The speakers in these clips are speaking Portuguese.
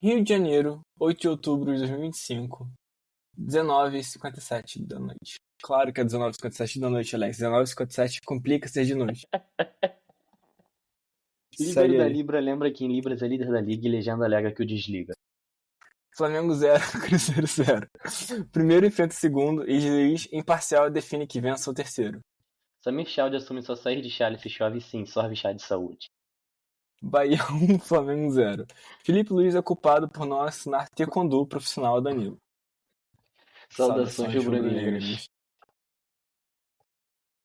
Rio de Janeiro, 8 de outubro de 2025, 19h57 da noite. Claro que é 19h57 da noite, Alex. 19h57 complica ser de noite. Líder Segue da aí. Libra lembra que em Libras é líder da liga e legenda alega que o desliga. Flamengo 0, Cruzeiro 0. Primeiro enfrenta o segundo e juiz imparcial define que vença o terceiro. Samir Chalde assume só sair de chale se chove sim, sorve chá de saúde. Bahia 1, Flamengo 0. Felipe Luiz é culpado por não assinar taekwondo profissional a Danilo. Saudações rubro-negras.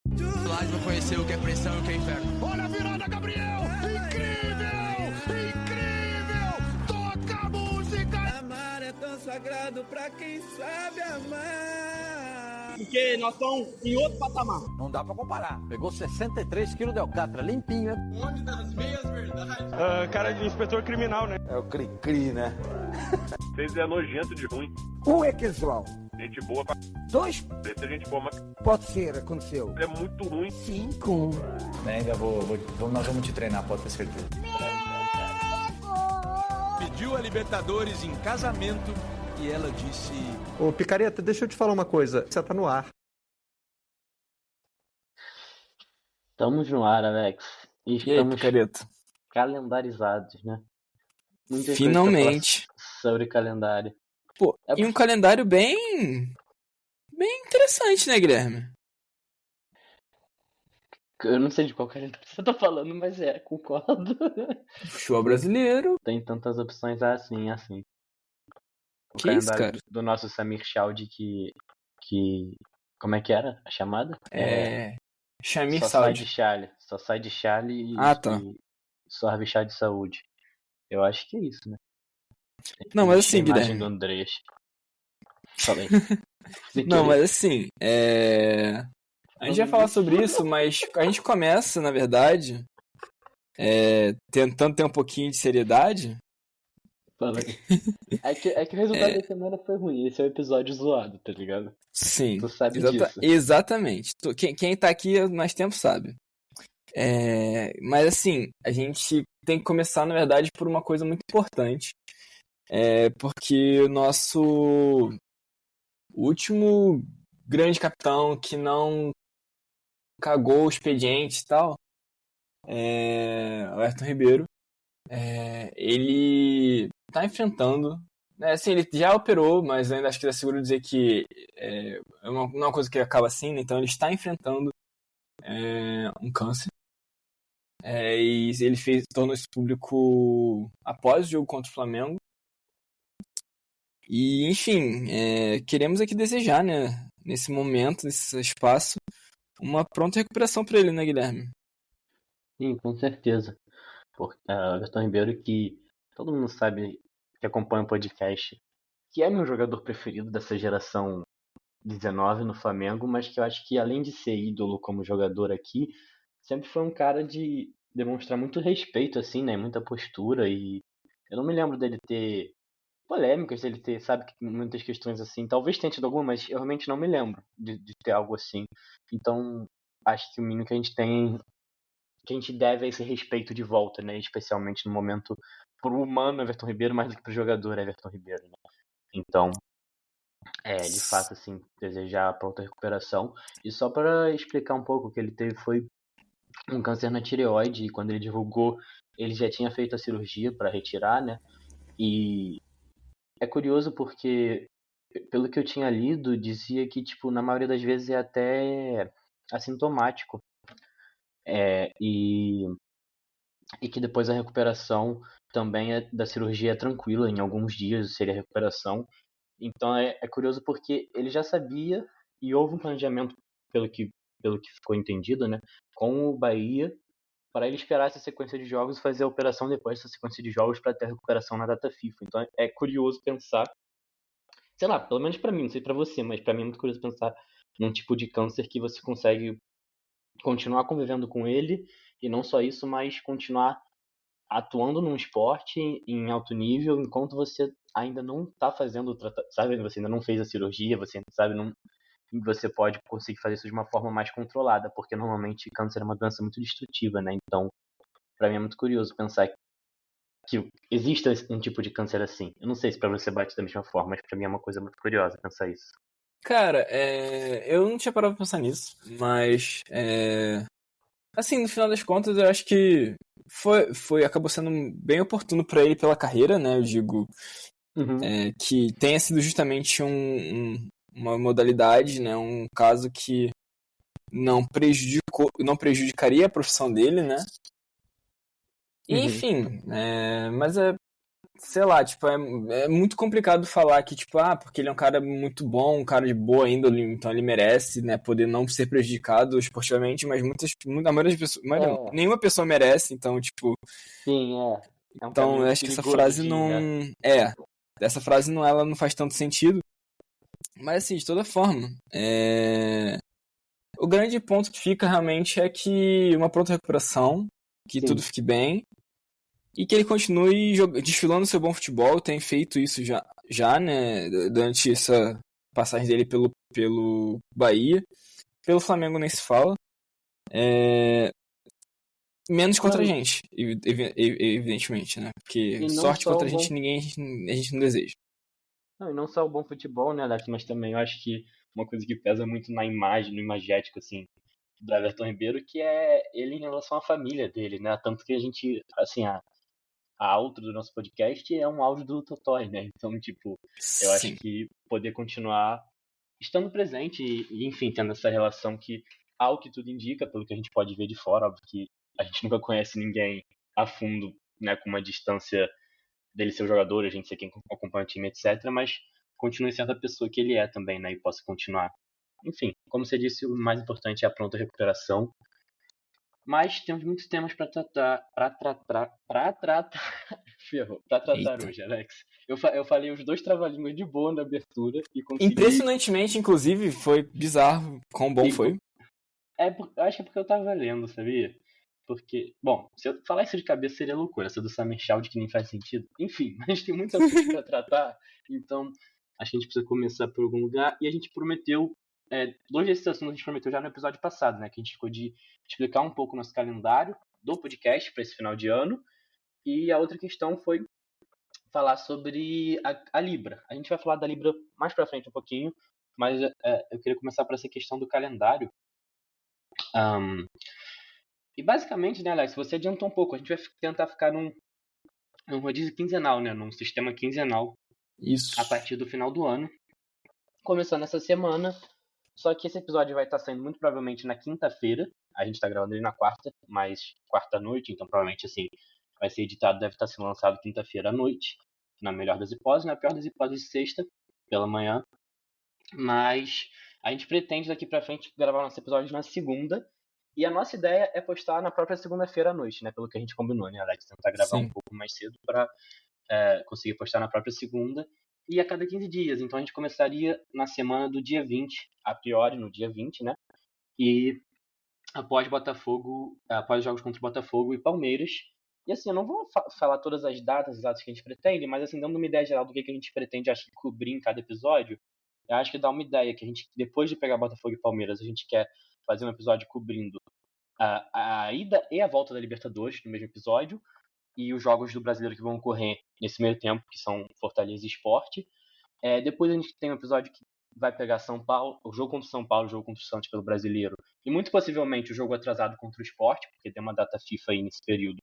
Lá conheceu o que é pressão e o que é inferno. Olha a virada, Gabriel! Incrível! Incrível! Toca a música! Amar é tão sagrado pra quem sabe amar. Porque nós estamos em outro patamar. Não dá pra comparar. Pegou 63 quilos de alcatra, limpinho, né? Onde das meias verdades. Cara de inspetor criminal, né? É o cri-cri, né? Vocês é nojento de ruim. Um é que João. Gente boa pra... 2. Esse é gente boa, mas... Pode ser, aconteceu. É muito ruim. 5. Ainda nós vamos te treinar, pode ter certeza. Pediu a Libertadores em casamento e ela disse... Ô, Picareta, deixa eu te falar uma coisa. Você tá no ar. Estamos no ar, Alex. E E aí, estamos Picareta? calendarizados, né? Muitas Finalmente. coisas pra falar sobre calendário. Pô, e um calendário bem interessante, né, Guilherme? Eu não sei de qual calendário você tá falando, mas concordo. Show brasileiro. Tem tantas opções assim. O Que calendário isso, cara? do nosso Samir Chalde que... Como é que era a chamada? Chamir Só sai Saúde. de chale. Só sai de chale e, Tá. e sorve chá de saúde. Eu acho que é isso, né? Não, mas assim, a imagem Guilherme. do Andrés. Falei. Não, mas assim, a gente vai falar sobre isso, mas a gente começa, na verdade, tentando ter um pouquinho de seriedade. Falei. É que o resultado da semana foi ruim. Esse é o episódio zoado, tá ligado? Sim. Tu sabe disso. Exatamente. Quem tá aqui há mais tempo sabe. Mas assim, a gente tem que começar, na verdade, por uma coisa muito importante. Porque o nosso último grande capitão que não cagou o expediente e tal, o Ayrton Ribeiro, ele tá enfrentando, né, assim, ele já operou, mas ainda acho que é seguro dizer que não é uma coisa que acaba assim, né? Então ele está enfrentando um câncer, e ele tornou isso público após o jogo contra o Flamengo. E, enfim, queremos aqui desejar, né, nesse momento, nesse espaço, uma pronta recuperação para ele, né, Guilherme? Sim, com certeza. Porque Everton Ribeiro, que todo mundo sabe que acompanha o podcast, que é meu jogador preferido dessa geração 19 no Flamengo, mas que eu acho que além de ser ídolo como jogador aqui, sempre foi um cara de demonstrar muito respeito, assim, né, muita postura, e eu não me lembro dele ter polêmicas, dele ter, sabe, muitas questões assim. Talvez tenha tido alguma, mas eu realmente não me lembro de ter algo assim. Então, acho que o mínimo que a gente tem, que a gente deve é esse respeito de volta, né? Especialmente no momento pro humano Everton Ribeiro, mais do que pro jogador Everton Ribeiro, né? Então, de fato, assim, desejar a pronta recuperação. E só para explicar um pouco, o que ele teve foi um câncer na tireoide, e quando ele divulgou, ele já tinha feito a cirurgia para retirar, né? E é curioso porque, pelo que eu tinha lido, dizia que, tipo, na maioria das vezes é até assintomático. E que depois a recuperação também da cirurgia é tranquila, em alguns dias seria a recuperação. Então é curioso porque ele já sabia e houve um planejamento, pelo que ficou entendido, né, com o Bahia, para ele esperar essa sequência de jogos e fazer a operação depois dessa sequência de jogos para ter a recuperação na data FIFA. Então é curioso pensar, sei lá, pelo menos para mim, não sei para você, mas para mim é muito curioso pensar num tipo de câncer que você consegue continuar convivendo com ele, e não só isso, mas continuar atuando num esporte em alto nível enquanto você ainda não está fazendo o tratamento, sabe? Você ainda não fez a cirurgia, você sabe, não, você pode conseguir fazer isso de uma forma mais controlada, porque normalmente câncer é uma doença muito destrutiva, né? Então, para mim é muito curioso pensar que exista um tipo de câncer assim. Eu não sei se pra você bate da mesma forma, mas pra mim é uma coisa muito curiosa pensar isso. Cara, eu não tinha parado pra pensar nisso, mas assim, no final das contas, eu acho que acabou sendo bem oportuno pra ele pela carreira, né? Eu digo que tenha sido justamente uma modalidade, né? Um caso que não prejudicaria a profissão dele, né? E, enfim, mas sei lá, tipo, é muito complicado falar que, tipo, porque ele é um cara muito bom, um cara de boa índole, então ele merece, né, poder não ser prejudicado esportivamente, mas a maioria das pessoas, nenhuma pessoa merece, então, tipo... Sim, é um então, caminho eu acho que essa perigoso frase de ir, não... né? Essa frase não, ela não faz tanto sentido, mas, assim, de toda forma, o grande ponto que fica realmente é que uma pronta recuperação, que tudo fique bem, e que ele continue desfilando seu bom futebol, tem feito isso já, né, durante essa passagem dele pelo Bahia. Pelo Flamengo nem se fala. Menos contra a gente, evidentemente, né? Porque sorte contra a gente a gente não deseja. Não, e não só o bom futebol, né, Alex, mas também eu acho que uma coisa que pesa muito na imagem, no imagético, assim, do Everton Ribeiro, que é ele em relação à família dele, né? Tanto que a gente, assim, a outro do nosso podcast é um áudio do Totói, né? Então, tipo, eu acho Sim. que poder continuar estando presente e, enfim, tendo essa relação que, ao que tudo indica, pelo que a gente pode ver de fora, óbvio que a gente nunca conhece ninguém a fundo, né, com uma distância dele ser o jogador, a gente ser quem acompanha o time, etc., mas continue sendo a pessoa que ele é também, né, e possa continuar. Enfim, como você disse, o mais importante é a pronta recuperação. Mas temos muitos temas para tratar Eita. hoje, Alex. Eu falei os dois trava-línguas de boa na abertura e consegui... Impressionantemente, inclusive, foi bizarro quão bom foi. Eu acho que é porque eu tava lendo, sabia? Porque, bom, se eu falar isso de cabeça seria loucura, essa do Summer Child que nem faz sentido. Enfim, mas tem muita coisa pra tratar, então acho que a gente precisa começar por algum lugar. E a gente prometeu, dois desses assuntos a gente prometeu já no episódio passado, né? Que a gente ficou de explicar um pouco o nosso calendário do podcast para esse final de ano. E a outra questão foi falar sobre a Libra. A gente vai falar da Libra mais pra frente um pouquinho, mas eu queria começar por essa questão do calendário. E basicamente, né, Alex, você adiantou um pouco. A gente vai tentar ficar num rodízio quinzenal, né? Num sistema quinzenal. Isso. A partir do final do ano. Começando essa semana. Só que esse episódio vai estar saindo muito provavelmente na quinta-feira. A gente tá gravando ele na quarta, mas quarta-noite, então provavelmente assim, vai ser editado, deve estar sendo lançado quinta-feira à noite. Na melhor das hipóteses, na pior das hipóteses, sexta, pela manhã. Mas a gente pretende daqui pra frente gravar nosso episódio na segunda. E a nossa ideia é postar na própria segunda-feira à noite, né? Pelo que a gente combinou, né, Alex? Tentar gravar um pouco mais cedo para conseguir postar na própria segunda. E a cada 15 dias. Então a gente começaria na semana do dia 20, a priori no dia 20, né? E após os jogos contra o Botafogo e Palmeiras. E assim, eu não vou falar todas as datas exatas que a gente pretende, mas assim, dando uma ideia geral do que a gente pretende, acho que cobrir em cada episódio, eu acho que dá uma ideia que a gente, depois de pegar Botafogo e Palmeiras, a gente quer fazer um episódio cobrindo a ida e a volta da Libertadores no mesmo episódio, e os jogos do Brasileiro que vão ocorrer nesse meio tempo, que são Fortaleza e Sport. Depois a gente tem um episódio que vai pegar São Paulo, o jogo contra o São Paulo, o jogo contra o Santos pelo Brasileiro, e muito possivelmente o jogo atrasado contra o Sport, porque tem uma data FIFA aí nesse período,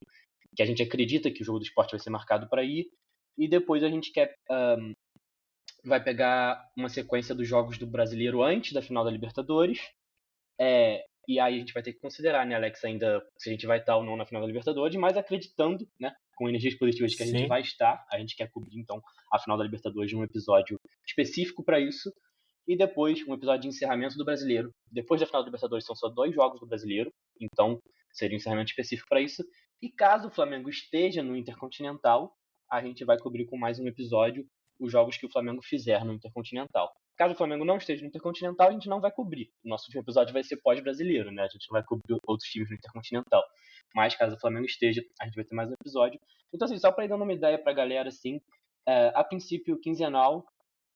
que a gente acredita que o jogo do Sport vai ser marcado para ir, e depois a gente vai pegar uma sequência dos jogos do Brasileiro antes da final da Libertadores, e aí a gente vai ter que considerar, né, Alex, ainda se a gente vai estar ou não na final da Libertadores, mas acreditando, né, com energias positivas de que a gente vai estar, a gente quer cobrir, então, a final da Libertadores de um episódio específico para isso, e depois um episódio de encerramento do Brasileiro. Depois da final da Libertadores são só 2 jogos do Brasileiro, então seria um encerramento específico para isso, e caso o Flamengo esteja no Intercontinental, a gente vai cobrir com mais um episódio os jogos que o Flamengo fizer no Intercontinental. Caso o Flamengo não esteja no Intercontinental, a gente não vai cobrir. O nosso último episódio vai ser pós-brasileiro, né? A gente não vai cobrir outros times no Intercontinental. Mas caso o Flamengo esteja, a gente vai ter mais um episódio. Então, assim, só para ir dando uma ideia pra galera, assim, a princípio quinzenal,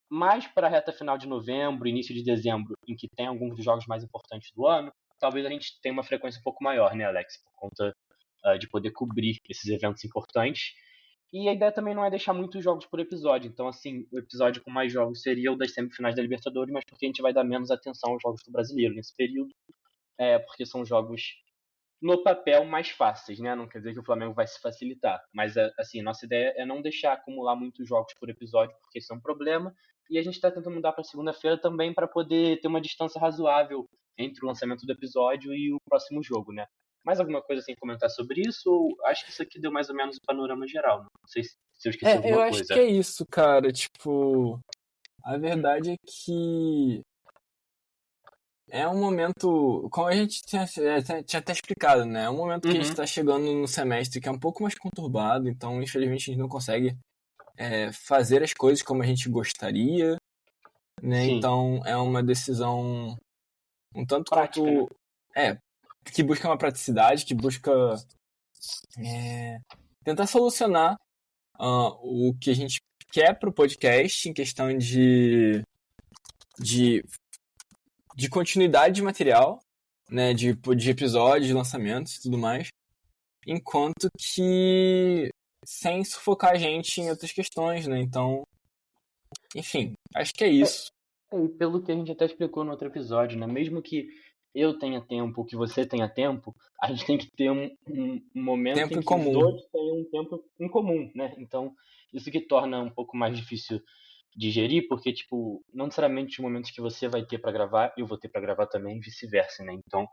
mais para a reta final de novembro, início de dezembro, em que tem alguns dos jogos mais importantes do ano, talvez a gente tenha uma frequência um pouco maior, né, Alex? Por conta de poder cobrir esses eventos importantes. E a ideia também não é deixar muitos jogos por episódio. Então, assim, o episódio com mais jogos seria o das semifinais da Libertadores, mas porque a gente vai dar menos atenção aos jogos do Brasileiro nesse período. Porque são jogos, no papel, mais fáceis, né? Não quer dizer que o Flamengo vai se facilitar. Mas, assim, nossa ideia é não deixar acumular muitos jogos por episódio, porque isso é um problema. E a gente está tentando mudar para segunda-feira também para poder ter uma distância razoável entre o lançamento do episódio e o próximo jogo, né? Mais alguma coisa assim comentar sobre isso? Ou acho que isso aqui deu mais ou menos o panorama geral. Não sei se eu esqueci Eu alguma acho coisa. que é isso, cara. Tipo, a verdade é que é um momento, como a gente tinha até explicado, né? É um momento que a gente tá chegando no semestre que é um pouco mais conturbado, então infelizmente a gente não consegue fazer as coisas como a gente gostaria, né? Sim. Então é uma decisão um tanto Prática, quanto que busca uma praticidade, que busca tentar solucionar o que a gente quer pro podcast em questão de continuidade de material, né, de episódios, de lançamentos e tudo mais, enquanto que sem sufocar a gente em outras questões, né? Então, enfim, acho que é isso. E pelo que a gente até explicou no outro episódio, né? Mesmo que eu tenha tempo, que você tenha tempo, a gente tem que ter um momento Tempo em em que comum. os dois tenham um tempo em comum, né? Então, isso que torna um pouco mais difícil digerir, porque, tipo, não necessariamente os momentos que você vai ter pra gravar, eu vou ter pra gravar também, e vice-versa, né? Então,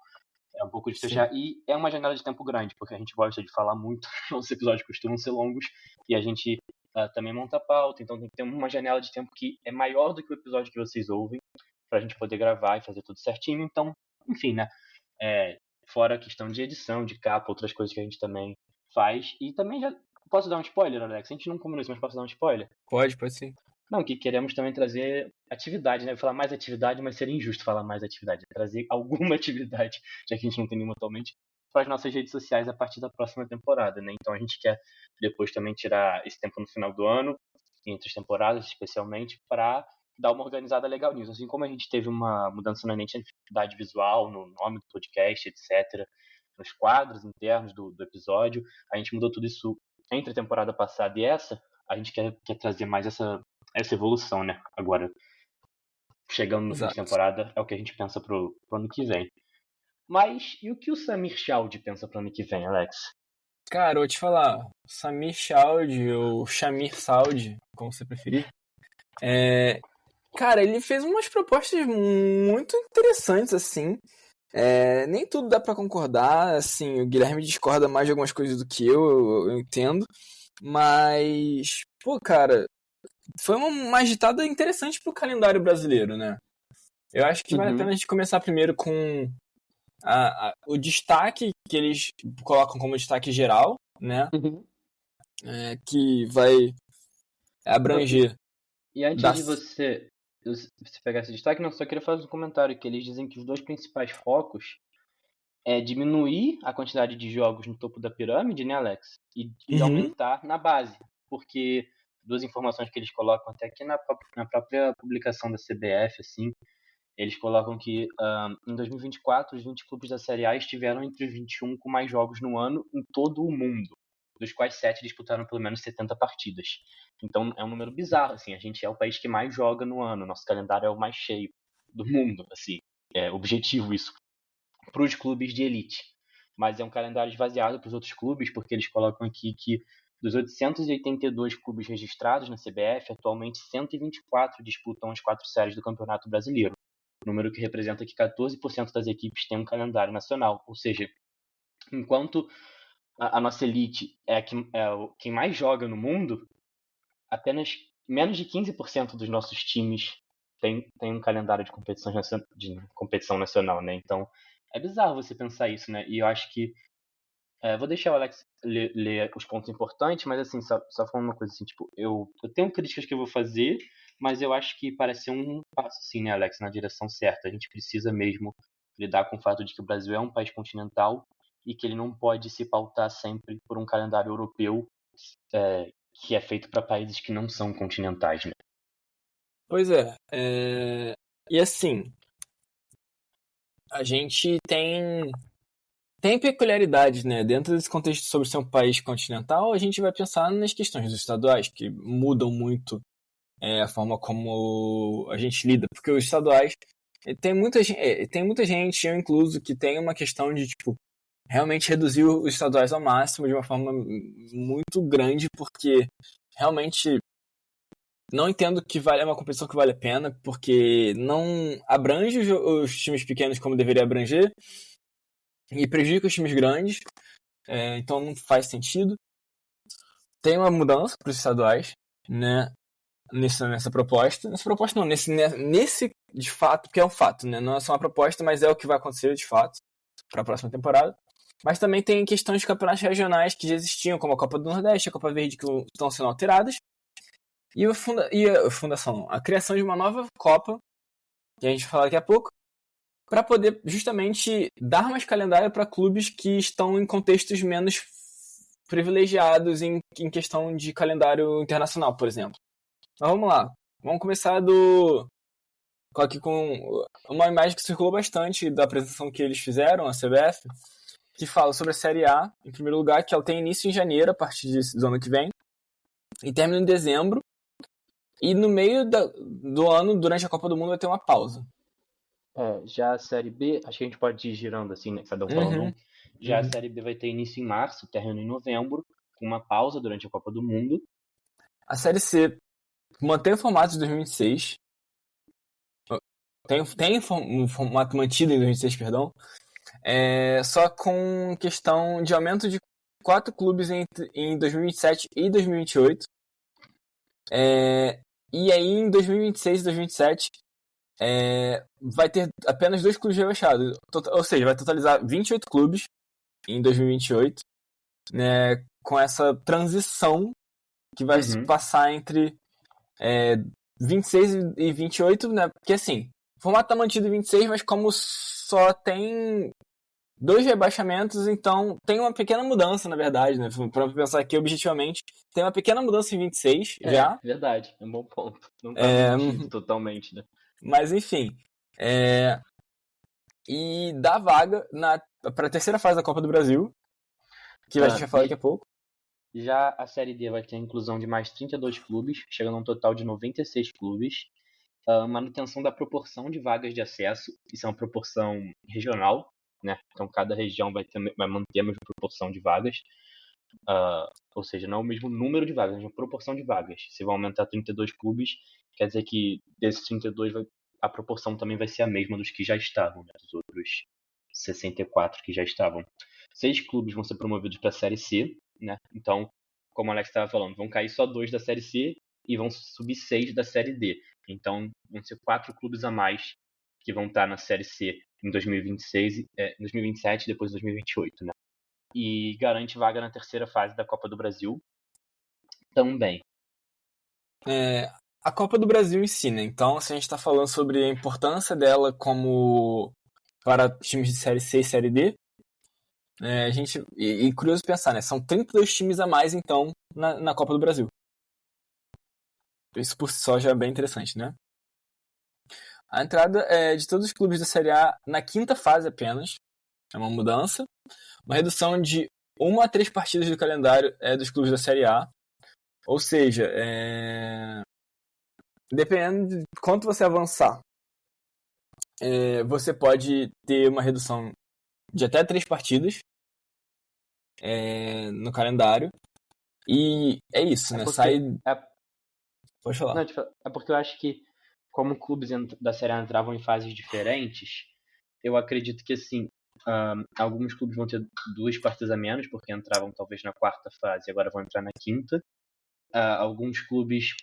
é um pouco difícil achar. E é uma janela de tempo grande, porque a gente gosta de falar muito, os episódios costumam ser longos, e a gente também monta pauta, então tem que ter uma janela de tempo que é maior do que o episódio que vocês ouvem, pra gente poder gravar e fazer tudo certinho. Então, enfim, né? Fora a questão de edição, de capa, outras coisas que a gente também faz. E também já. Posso dar um spoiler, Alex? A gente não combinou isso, mas posso dar um spoiler? Pode sim. Não, que queremos também trazer atividade, né? Falar mais atividade, mas seria injusto falar mais atividade. Trazer alguma atividade, já que a gente não tem nenhuma atualmente, para as nossas redes sociais a partir da próxima temporada, né? Então a gente quer depois também tirar esse tempo no final do ano, entre as temporadas especialmente, para dar uma organizada legal nisso. Assim como a gente teve uma mudança na identidade visual, no nome do podcast, etc., nos quadros internos do episódio, a gente mudou tudo isso entre a temporada passada e essa. A gente quer trazer mais essa evolução, né? Agora, chegando no fim de temporada, é o que a gente pensa pro ano que vem. Mas, e o que o Samir Chaude pensa pro ano que vem, Alex? Cara, eu vou te falar, Samir Chaude ou Shamir Saud, como você preferir, cara, ele fez umas propostas muito interessantes, assim. Nem tudo dá pra concordar, assim, o Guilherme discorda mais de algumas coisas do que eu entendo, mas, pô, cara, foi uma agitada interessante pro calendário brasileiro, né? Eu acho que vale a pena a gente começar primeiro com o destaque que eles colocam como destaque geral, né? Que vai abranger. E antes de você pegar esse destaque, não, só queria fazer um comentário que eles dizem que os dois principais focos é diminuir a quantidade de jogos no topo da pirâmide, né, Alex? E aumentar na base. Porque duas informações que eles colocam até aqui na própria publicação da CBF, assim, eles colocam que em 2024 os 20 clubes da Série A estiveram entre os 21 com mais jogos no ano em todo o mundo, dos quais 7 disputaram pelo menos 70 partidas. Então é um número bizarro, assim, a gente é o país que mais joga no ano, nosso calendário é o mais cheio do mundo, assim, é objetivo isso, para os clubes de elite. Mas é um calendário esvaziado para os outros clubes, porque eles colocam aqui que dos 882 clubes registrados na CBF, atualmente 124 disputam as 4 séries do Campeonato Brasileiro, número que representa que 14% das equipes têm um calendário nacional, ou seja, enquanto a nossa elite quem mais joga no mundo, apenas menos de 15% dos nossos times tem um calendário de competição nacional, né? Então, é bizarro você pensar isso, né? E eu acho que vou deixar o Alex ler os pontos importantes, mas assim, só falando uma coisa assim, tipo, eu tenho críticas que eu vou fazer, mas eu acho que parece ser um passo, assim, né, Alex, na direção certa. A gente precisa mesmo lidar com o fato de que o Brasil é um país continental e que ele não pode se pautar sempre por um calendário europeu que é feito para países que não são continentais, né? Pois é. E assim, a gente tem tem peculiaridades, né? Dentro desse contexto sobre ser um país continental, a gente vai pensar nas questões dos estaduais, que mudam muito a forma como a gente lida. Porque os estaduais, tem muita gente, eu incluso, que tem uma questão de, tipo, realmente reduzir os estaduais ao máximo de uma forma muito grande, porque realmente não entendo que é uma competição que vale a pena, porque não abrange os times pequenos como deveria abranger e prejudica os times grandes, então não faz sentido. Tem uma mudança para os estaduais, né, nessa proposta. Nessa proposta não, nesse de fato, que é um fato, né, não é só uma proposta, mas é o que vai acontecer de fato para a próxima temporada. Mas também tem questões de campeonatos regionais que já existiam, como a Copa do Nordeste, a Copa Verde, que estão sendo alteradas. E a criação de uma nova Copa, que a gente vai falar daqui a pouco, para poder justamente dar mais calendário para clubes que estão em contextos menos privilegiados em questão de calendário internacional, por exemplo. Mas vamos lá. Vamos começar aqui com uma imagem que circulou bastante da apresentação que eles fizeram, a CBF, que fala sobre a Série A, em primeiro lugar, que ela tem início em janeiro, a partir do ano que vem, e termina em dezembro. E no meio do ano, durante a Copa do Mundo, vai ter uma pausa. Já a Série B, acho que a gente pode ir girando assim, né? Cada um falando um. Já a Série B vai ter início em março, termina em novembro, com uma pausa durante a Copa do Mundo. A Série C mantém o formato de 2026. Tem um formato mantido em 2026, perdão. Só com questão de aumento de 4 clubes em 2027 e 2028. E aí, em 2026 e 2027, vai ter apenas 2 clubes rebaixados. Ou seja, vai totalizar 28 clubes em 2028, né, com essa transição que vai se passar entre 26 e 28, né? Porque assim, o formato tá mantido em 26, mas como só tem 2 rebaixamentos, então tem uma pequena mudança, na verdade, né? Pra pensar aqui objetivamente, tem uma pequena mudança em 26 já. Verdade, é um bom ponto. Não tá mantido totalmente, né? Mas enfim, e dá vaga para a terceira fase da Copa do Brasil, que a gente vai falar daqui a pouco. Já a Série D vai ter a inclusão de mais 32 clubes, chegando a um total de 96 clubes. Manutenção da proporção de vagas de acesso, isso é uma proporção regional, né? Então cada região vai manter a mesma proporção de vagas. Ou seja, não é o mesmo número de vagas, é a mesma proporção de vagas. Se vai aumentar 32 clubes, quer dizer que desses 32 a proporção também vai ser a mesma dos que já estavam, né? Dos outros 64 que já estavam. 6 clubes vão ser promovidos para a Série C, né? Então, como o Alex estava falando, vão cair só 2 da Série C e vão subir 6 da Série D. Então, vão ser 4 clubes a mais que vão estar na Série C em 2026, 2027 e depois 2028, né? E garante vaga na terceira fase da Copa do Brasil também. A Copa do Brasil em si, né? Então, se a gente está falando sobre a importância dela como para times de Série C e Série D, a gente, e curioso pensar, né? São 32 times a mais, então, na Copa do Brasil. Isso por si só já é bem interessante, né? A entrada é de todos os clubes da Série A na quinta fase apenas. É uma mudança. Uma redução de 1 a 3 partidas do calendário dos clubes da Série A. Ou seja, dependendo de quanto você avançar, você pode ter uma redução de até 3 partidas no calendário. E é isso, né? Pode falar. Não, é porque eu acho que, como clubes da Série A entravam em fases diferentes, eu acredito que, assim, alguns clubes vão ter 2 partidas a menos, porque entravam talvez na quarta fase e agora vão entrar na quinta. Alguns clubes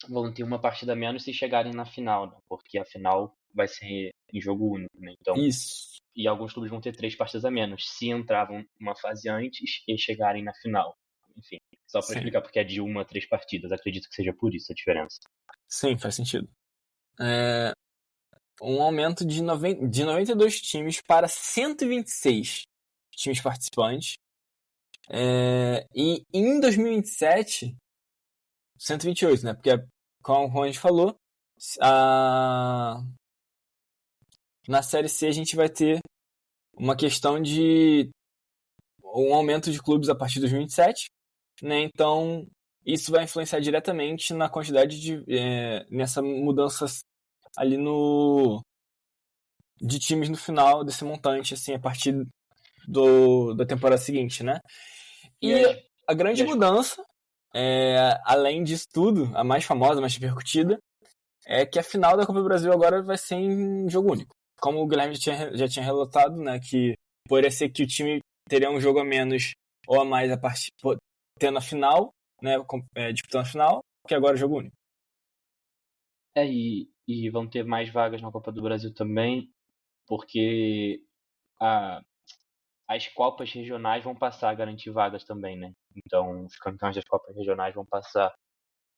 vão ter 1 partida a menos se chegarem na final, né? Porque a final vai ser em jogo único, né? Então, isso. E alguns clubes vão ter 3 partidas a menos se entravam uma fase antes e chegarem na final. Enfim, só para explicar porque é de 1 a 3 partidas. Acredito que seja por isso a diferença. Sim, faz sentido. Um aumento de 92 times para 126 times participantes. E em 2027, 128, né? Porque, como a gente falou, na Série C a gente vai ter uma questão de um aumento de clubes a partir de 2027, né? Então, isso vai influenciar diretamente na quantidade nessa mudança ali de times no final desse montante, assim, a partir da temporada seguinte, né? E a grande mudança, além disso tudo, a mais famosa, mais repercutida, é que a final da Copa do Brasil agora vai ser em jogo único. Como o Guilherme já tinha relatado, né, que poderia ser que o time teria um jogo a menos ou a mais tendo a final, né, disputando a final, que agora é jogo único. E vão ter mais vagas na Copa do Brasil também, porque as Copas regionais vão passar a garantir vagas também, né? Então, os campeões das Copas regionais vão passar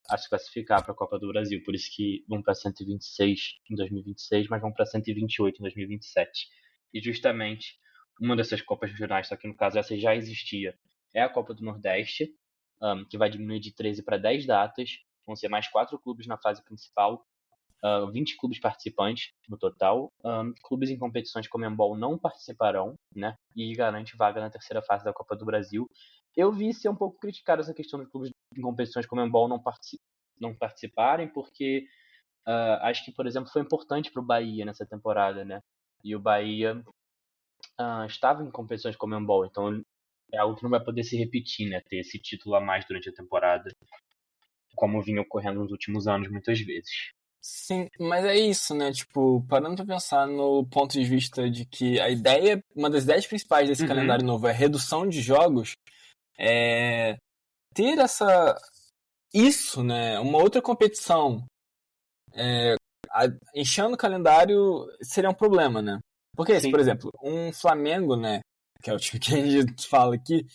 a se classificar para a Copa do Brasil. Por isso que vão para 126 em 2026, mas vão para 128 em 2027. E justamente uma dessas Copas regionais, só que no caso essa já existia, é a Copa do Nordeste, que vai diminuir de 13 para 10 datas. Vão ser mais 4 clubes na fase principal, 20 clubes participantes no total. Clubes em competições Conmebol não participarão, né? E garante vaga na terceira fase da Copa do Brasil. Eu vi ser um pouco criticado essa questão dos clubes em competições Conmebol não participarem, porque acho que, por exemplo, foi importante para o Bahia nessa temporada, né? E o Bahia estava em competições Conmebol, então é algo que não vai poder se repetir, né? Ter esse título a mais durante a temporada, como vinha ocorrendo nos últimos anos, muitas vezes. Sim, mas é isso, né? Tipo, parando pra pensar no ponto de vista de que uma das ideias principais desse calendário novo é a redução de jogos, ter isso, né? Uma outra competição enchendo o calendário seria um problema, né? Porque, por exemplo, um Flamengo, né? Que é o time que a gente fala aqui,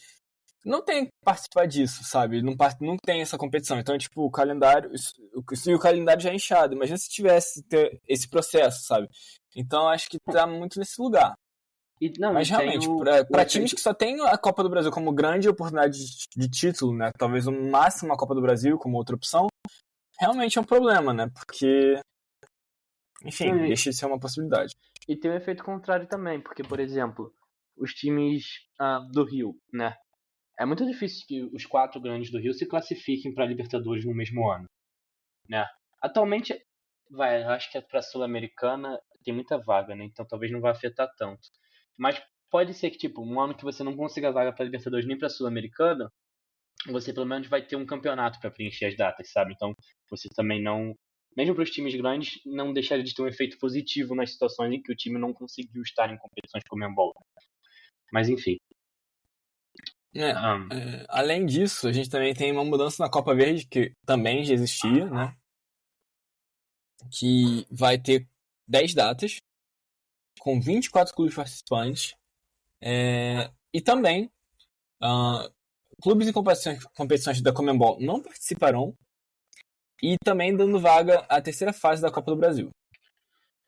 não tem que participar disso, sabe? Não tem essa competição. Então, tipo, o calendário já é inchado. Imagina se tivesse esse processo, sabe? Então, acho que tá muito nesse lugar. Mas realmente, para times que só tem a Copa do Brasil como grande oportunidade de título, né? Talvez o máximo a Copa do Brasil como outra opção, realmente é um problema, né? Porque, enfim, deixa de ser uma possibilidade. E tem um efeito contrário também, porque, por exemplo, os times do Rio, né? É muito difícil que os 4 grandes do Rio se classifiquem para Libertadores no mesmo ano, né? Atualmente, eu acho que para a Sul-Americana tem muita vaga, né? Então talvez não vá afetar tanto. Mas pode ser que, tipo, um ano que você não consiga vaga para Libertadores nem para a Sul-Americana, você pelo menos vai ter um campeonato para preencher as datas, sabe? Então você também não, mesmo para os times grandes, não deixaria de ter um efeito positivo nas situações em que o time não conseguiu estar em competições como a Conmebol. Mas enfim. Além disso, a gente também tem uma mudança na Copa Verde, que também já existia, né? Que vai ter 10 datas, com 24 clubes participantes, e também clubes em competições da Conmebol não participarão, e também dando vaga à terceira fase da Copa do Brasil.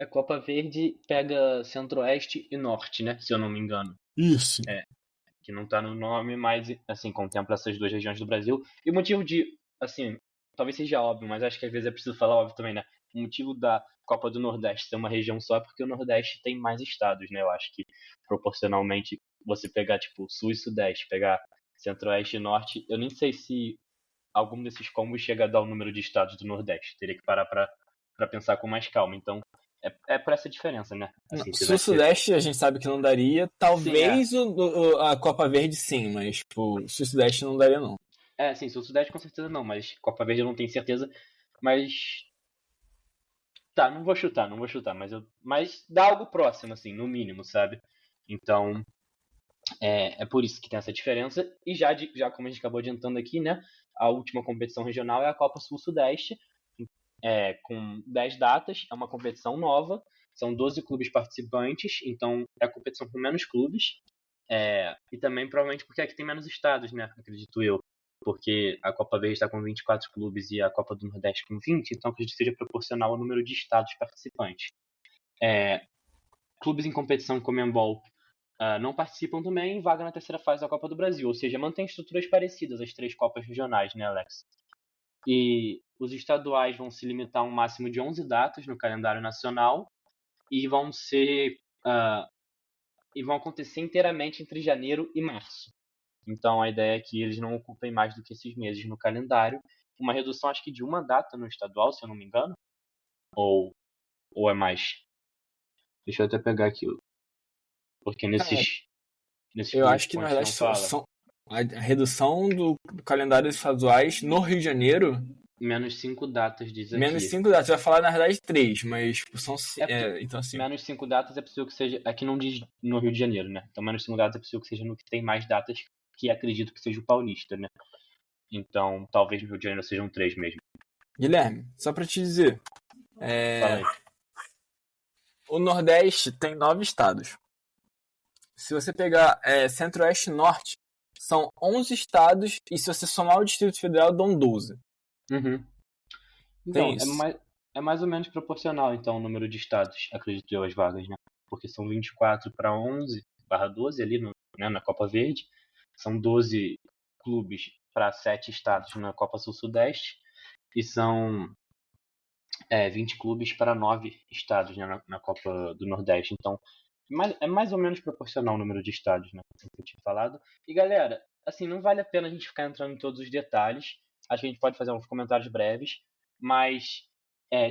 A Copa Verde pega Centro-Oeste e Norte, né? Se eu não me engano. Isso. Que não tá no nome, mas, assim, contempla essas 2 regiões do Brasil. E o motivo de, assim, talvez seja óbvio, mas acho que às vezes é preciso falar óbvio também, né? O motivo da Copa do Nordeste ser uma região só é porque o Nordeste tem mais estados, né? Eu acho que, proporcionalmente, você pegar, tipo, Sul e Sudeste, pegar Centro-Oeste e Norte, eu nem sei se algum desses combos chega a dar o número de estados do Nordeste. Teria que parar pra pensar com mais calma. Então, é por essa diferença, né? Assim, Sul-Sudeste a gente sabe que não daria. Talvez sim, a Copa Verde sim, mas tipo, Sul-Sudeste não daria não. Sim, Sul-Sudeste com certeza não, mas Copa Verde eu não tenho certeza. Mas tá, não vou chutar, mas dá algo próximo, assim, no mínimo, sabe? Então, é por isso que tem essa diferença. E já como a gente acabou adiantando aqui, né? A última competição regional é a Copa Sul-Sudeste, com 10 datas, é uma competição nova, são 12 clubes participantes, então é a competição com menos clubes, e também provavelmente porque aqui tem menos estados, né, acredito eu, porque a Copa Verde está com 24 clubes e a Copa do Nordeste com 20, então acredito que seja proporcional ao número de estados participantes. Clubes em competição Conmebol não participam também, vaga na terceira fase da Copa do Brasil, ou seja, mantém estruturas parecidas às 3 Copas regionais, né, Alex? E os estaduais vão se limitar a um máximo de 11 datas no calendário nacional e vão ser e vão acontecer inteiramente entre janeiro e março. Então a ideia é que eles não ocupem mais do que esses meses no calendário. Uma redução, acho que de uma data no estadual, se eu não me engano. Ou é mais? Deixa eu até pegar aqui. Porque nesses Eu acho que, na bullet verdade, points não fala. a redução do calendário estaduais no Rio de Janeiro, Menos 5 datas, diz aqui. menos 5 datas. Você vai falar, na verdade, 3, mas tipo, são... então, assim... Menos 5 datas é possível que seja... Aqui não diz no Rio de Janeiro, né? Então, menos 5 datas é possível que seja no que tem mais datas, que acredito que seja o paulista, né? Então, talvez no Rio de Janeiro sejam 3 mesmo. Guilherme, só pra te dizer... Fala aí. O Nordeste tem 9 estados. Se você pegar Centro-Oeste e Norte, são 11 estados, e se você somar o Distrito Federal, dão 12. Uhum. Então, é mais ou menos proporcional, então, o número de estados, acredito eu, as vagas, né? Porque são 24 para 11/12 ali na Copa Verde. São 12 clubes para 7 estados na Copa Sul-Sudeste. E são 20 clubes para 9 estados, né, na Copa do Nordeste. Então, é mais ou menos proporcional o número de estados, né? Como eu tinha falado. E, galera, assim, não vale a pena a gente ficar entrando em todos os detalhes. Acho que a gente pode fazer uns comentários breves. Mas,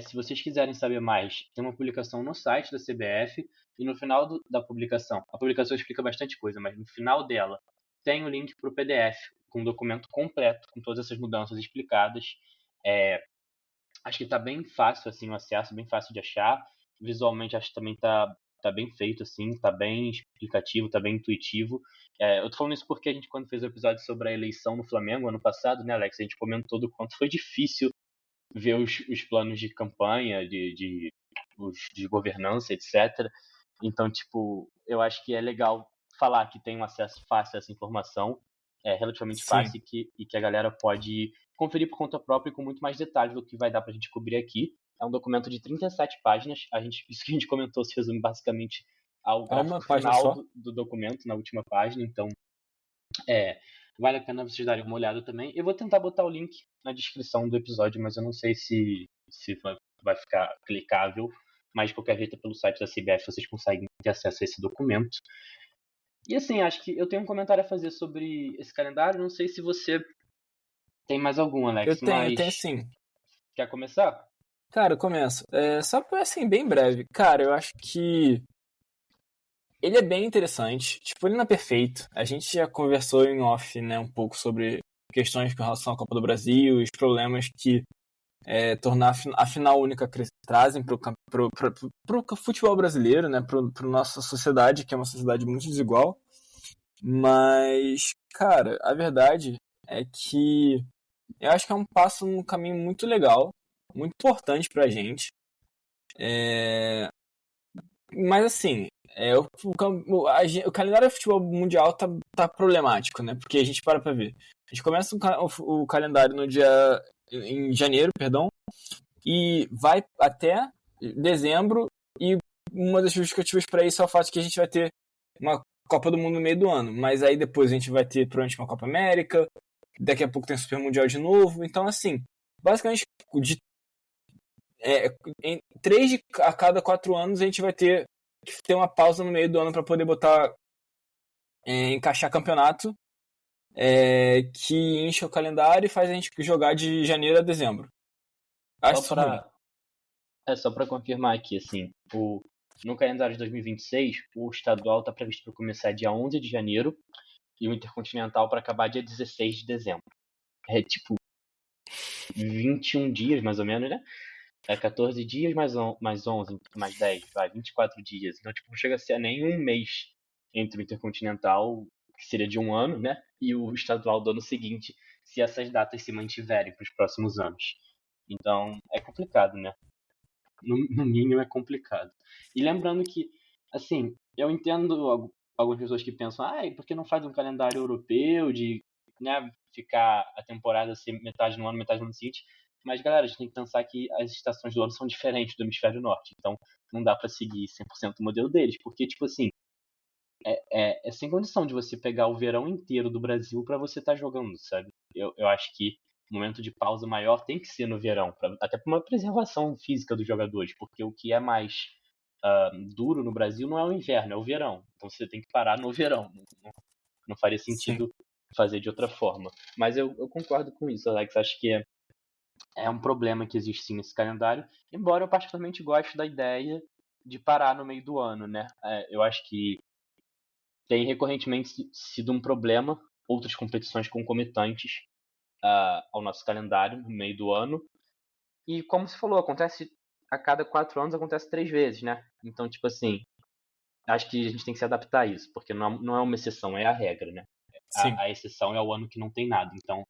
se vocês quiserem saber mais, tem uma publicação no site da CBF. E no final da publicação, a publicação explica bastante coisa, mas no final dela tem o link para o PDF, com um documento completo, com todas essas mudanças explicadas. Acho que tá bem fácil, assim, o acesso, bem fácil de achar. Visualmente, acho que também tá bem feito, assim, tá bem explicativo, tá bem intuitivo. Eu tô falando isso porque a gente, quando fez o episódio sobre a eleição no Flamengo, ano passado, né, Alex, a gente comentou do quanto foi difícil ver os planos de campanha, de governança, etc. Então, tipo, eu acho que é legal falar que tem um acesso fácil a essa informação, relativamente fácil, e que a galera pode conferir por conta própria e com muito mais detalhes do que vai dar pra gente cobrir aqui. É um documento de 37 páginas. Isso que a gente comentou se resume basicamente ao gráfico final do documento, na última página. Então, vale a pena vocês darem uma olhada também. Eu vou tentar botar o link na descrição do episódio, mas eu não sei se vai ficar clicável. Mas, de qualquer jeito, pelo site da CBF vocês conseguem ter acesso a esse documento. E, assim, acho que eu tenho um comentário a fazer sobre esse calendário. Não sei se você tem mais algum, Alex. Eu tenho sim. Quer começar? Cara, eu começo. Só pra, assim, bem breve. Cara, eu acho que ele é bem interessante. Tipo, ele não é perfeito. A gente já conversou em off, né, um pouco sobre questões com relação à Copa do Brasil, os problemas que tornar a final única trazem pro futebol brasileiro, né, pro nossa sociedade, que é uma sociedade muito desigual. Mas, cara, a verdade é que eu acho que é um passo num caminho muito legal, muito importante pra gente. Mas assim, o calendário do futebol mundial tá problemático, né? Porque a gente para pra ver. A gente começa o calendário em janeiro, perdão, e vai até dezembro, e uma das justificativas para isso é o fato de que a gente vai ter uma Copa do Mundo no meio do ano, mas aí depois a gente vai ter provavelmente uma Copa América, daqui a pouco tem o Super Mundial de novo, então assim, basicamente em 3 a cada 4 anos a gente vai ter que ter uma pausa no meio do ano para poder encaixar campeonato que enche o calendário e faz a gente jogar de janeiro a dezembro. Só para confirmar aqui, assim, no calendário de 2026, o estadual está previsto para começar dia 11 de janeiro e o intercontinental para acabar dia 16 de dezembro. É tipo 21 dias, mais ou menos, né? 14 dias mais 11, mais 10, 24 dias. Então, tipo, não chega a ser nem um mês entre o intercontinental, que seria de um ano, né? E o estadual do ano seguinte, se essas datas se mantiverem para os próximos anos. Então, é complicado, né? No mínimo é complicado. E lembrando que, assim, eu entendo algumas pessoas que pensam, por que não faz um calendário europeu de, né, ficar a temporada assim, metade no ano, metade no ano seguinte? Mas, galera, a gente tem que pensar que as estações do ano são diferentes do hemisfério norte. Então, não dá pra seguir 100% o modelo deles. Porque, tipo assim, é sem condição de você pegar o verão inteiro do Brasil pra você estar jogando, sabe? Eu acho que o momento de pausa maior tem que ser no verão, até por uma preservação física dos jogadores. Porque o que é mais duro no Brasil não é o inverno, é o verão. Então você tem que parar no verão. Não faria sentido fazer de outra forma. Mas eu concordo com isso, Alex. Acho que é um problema que existe sim nesse calendário, embora eu particularmente goste da ideia de parar no meio do ano, né? Eu acho que tem recorrentemente sido um problema outras competições concomitantes ao nosso calendário no meio do ano. E como você falou, acontece a cada 4 anos, acontece 3 vezes, né? Então, tipo assim, acho que a gente tem que se adaptar a isso, porque não é uma exceção, é a regra, né? A exceção é o ano que não tem nada. Então,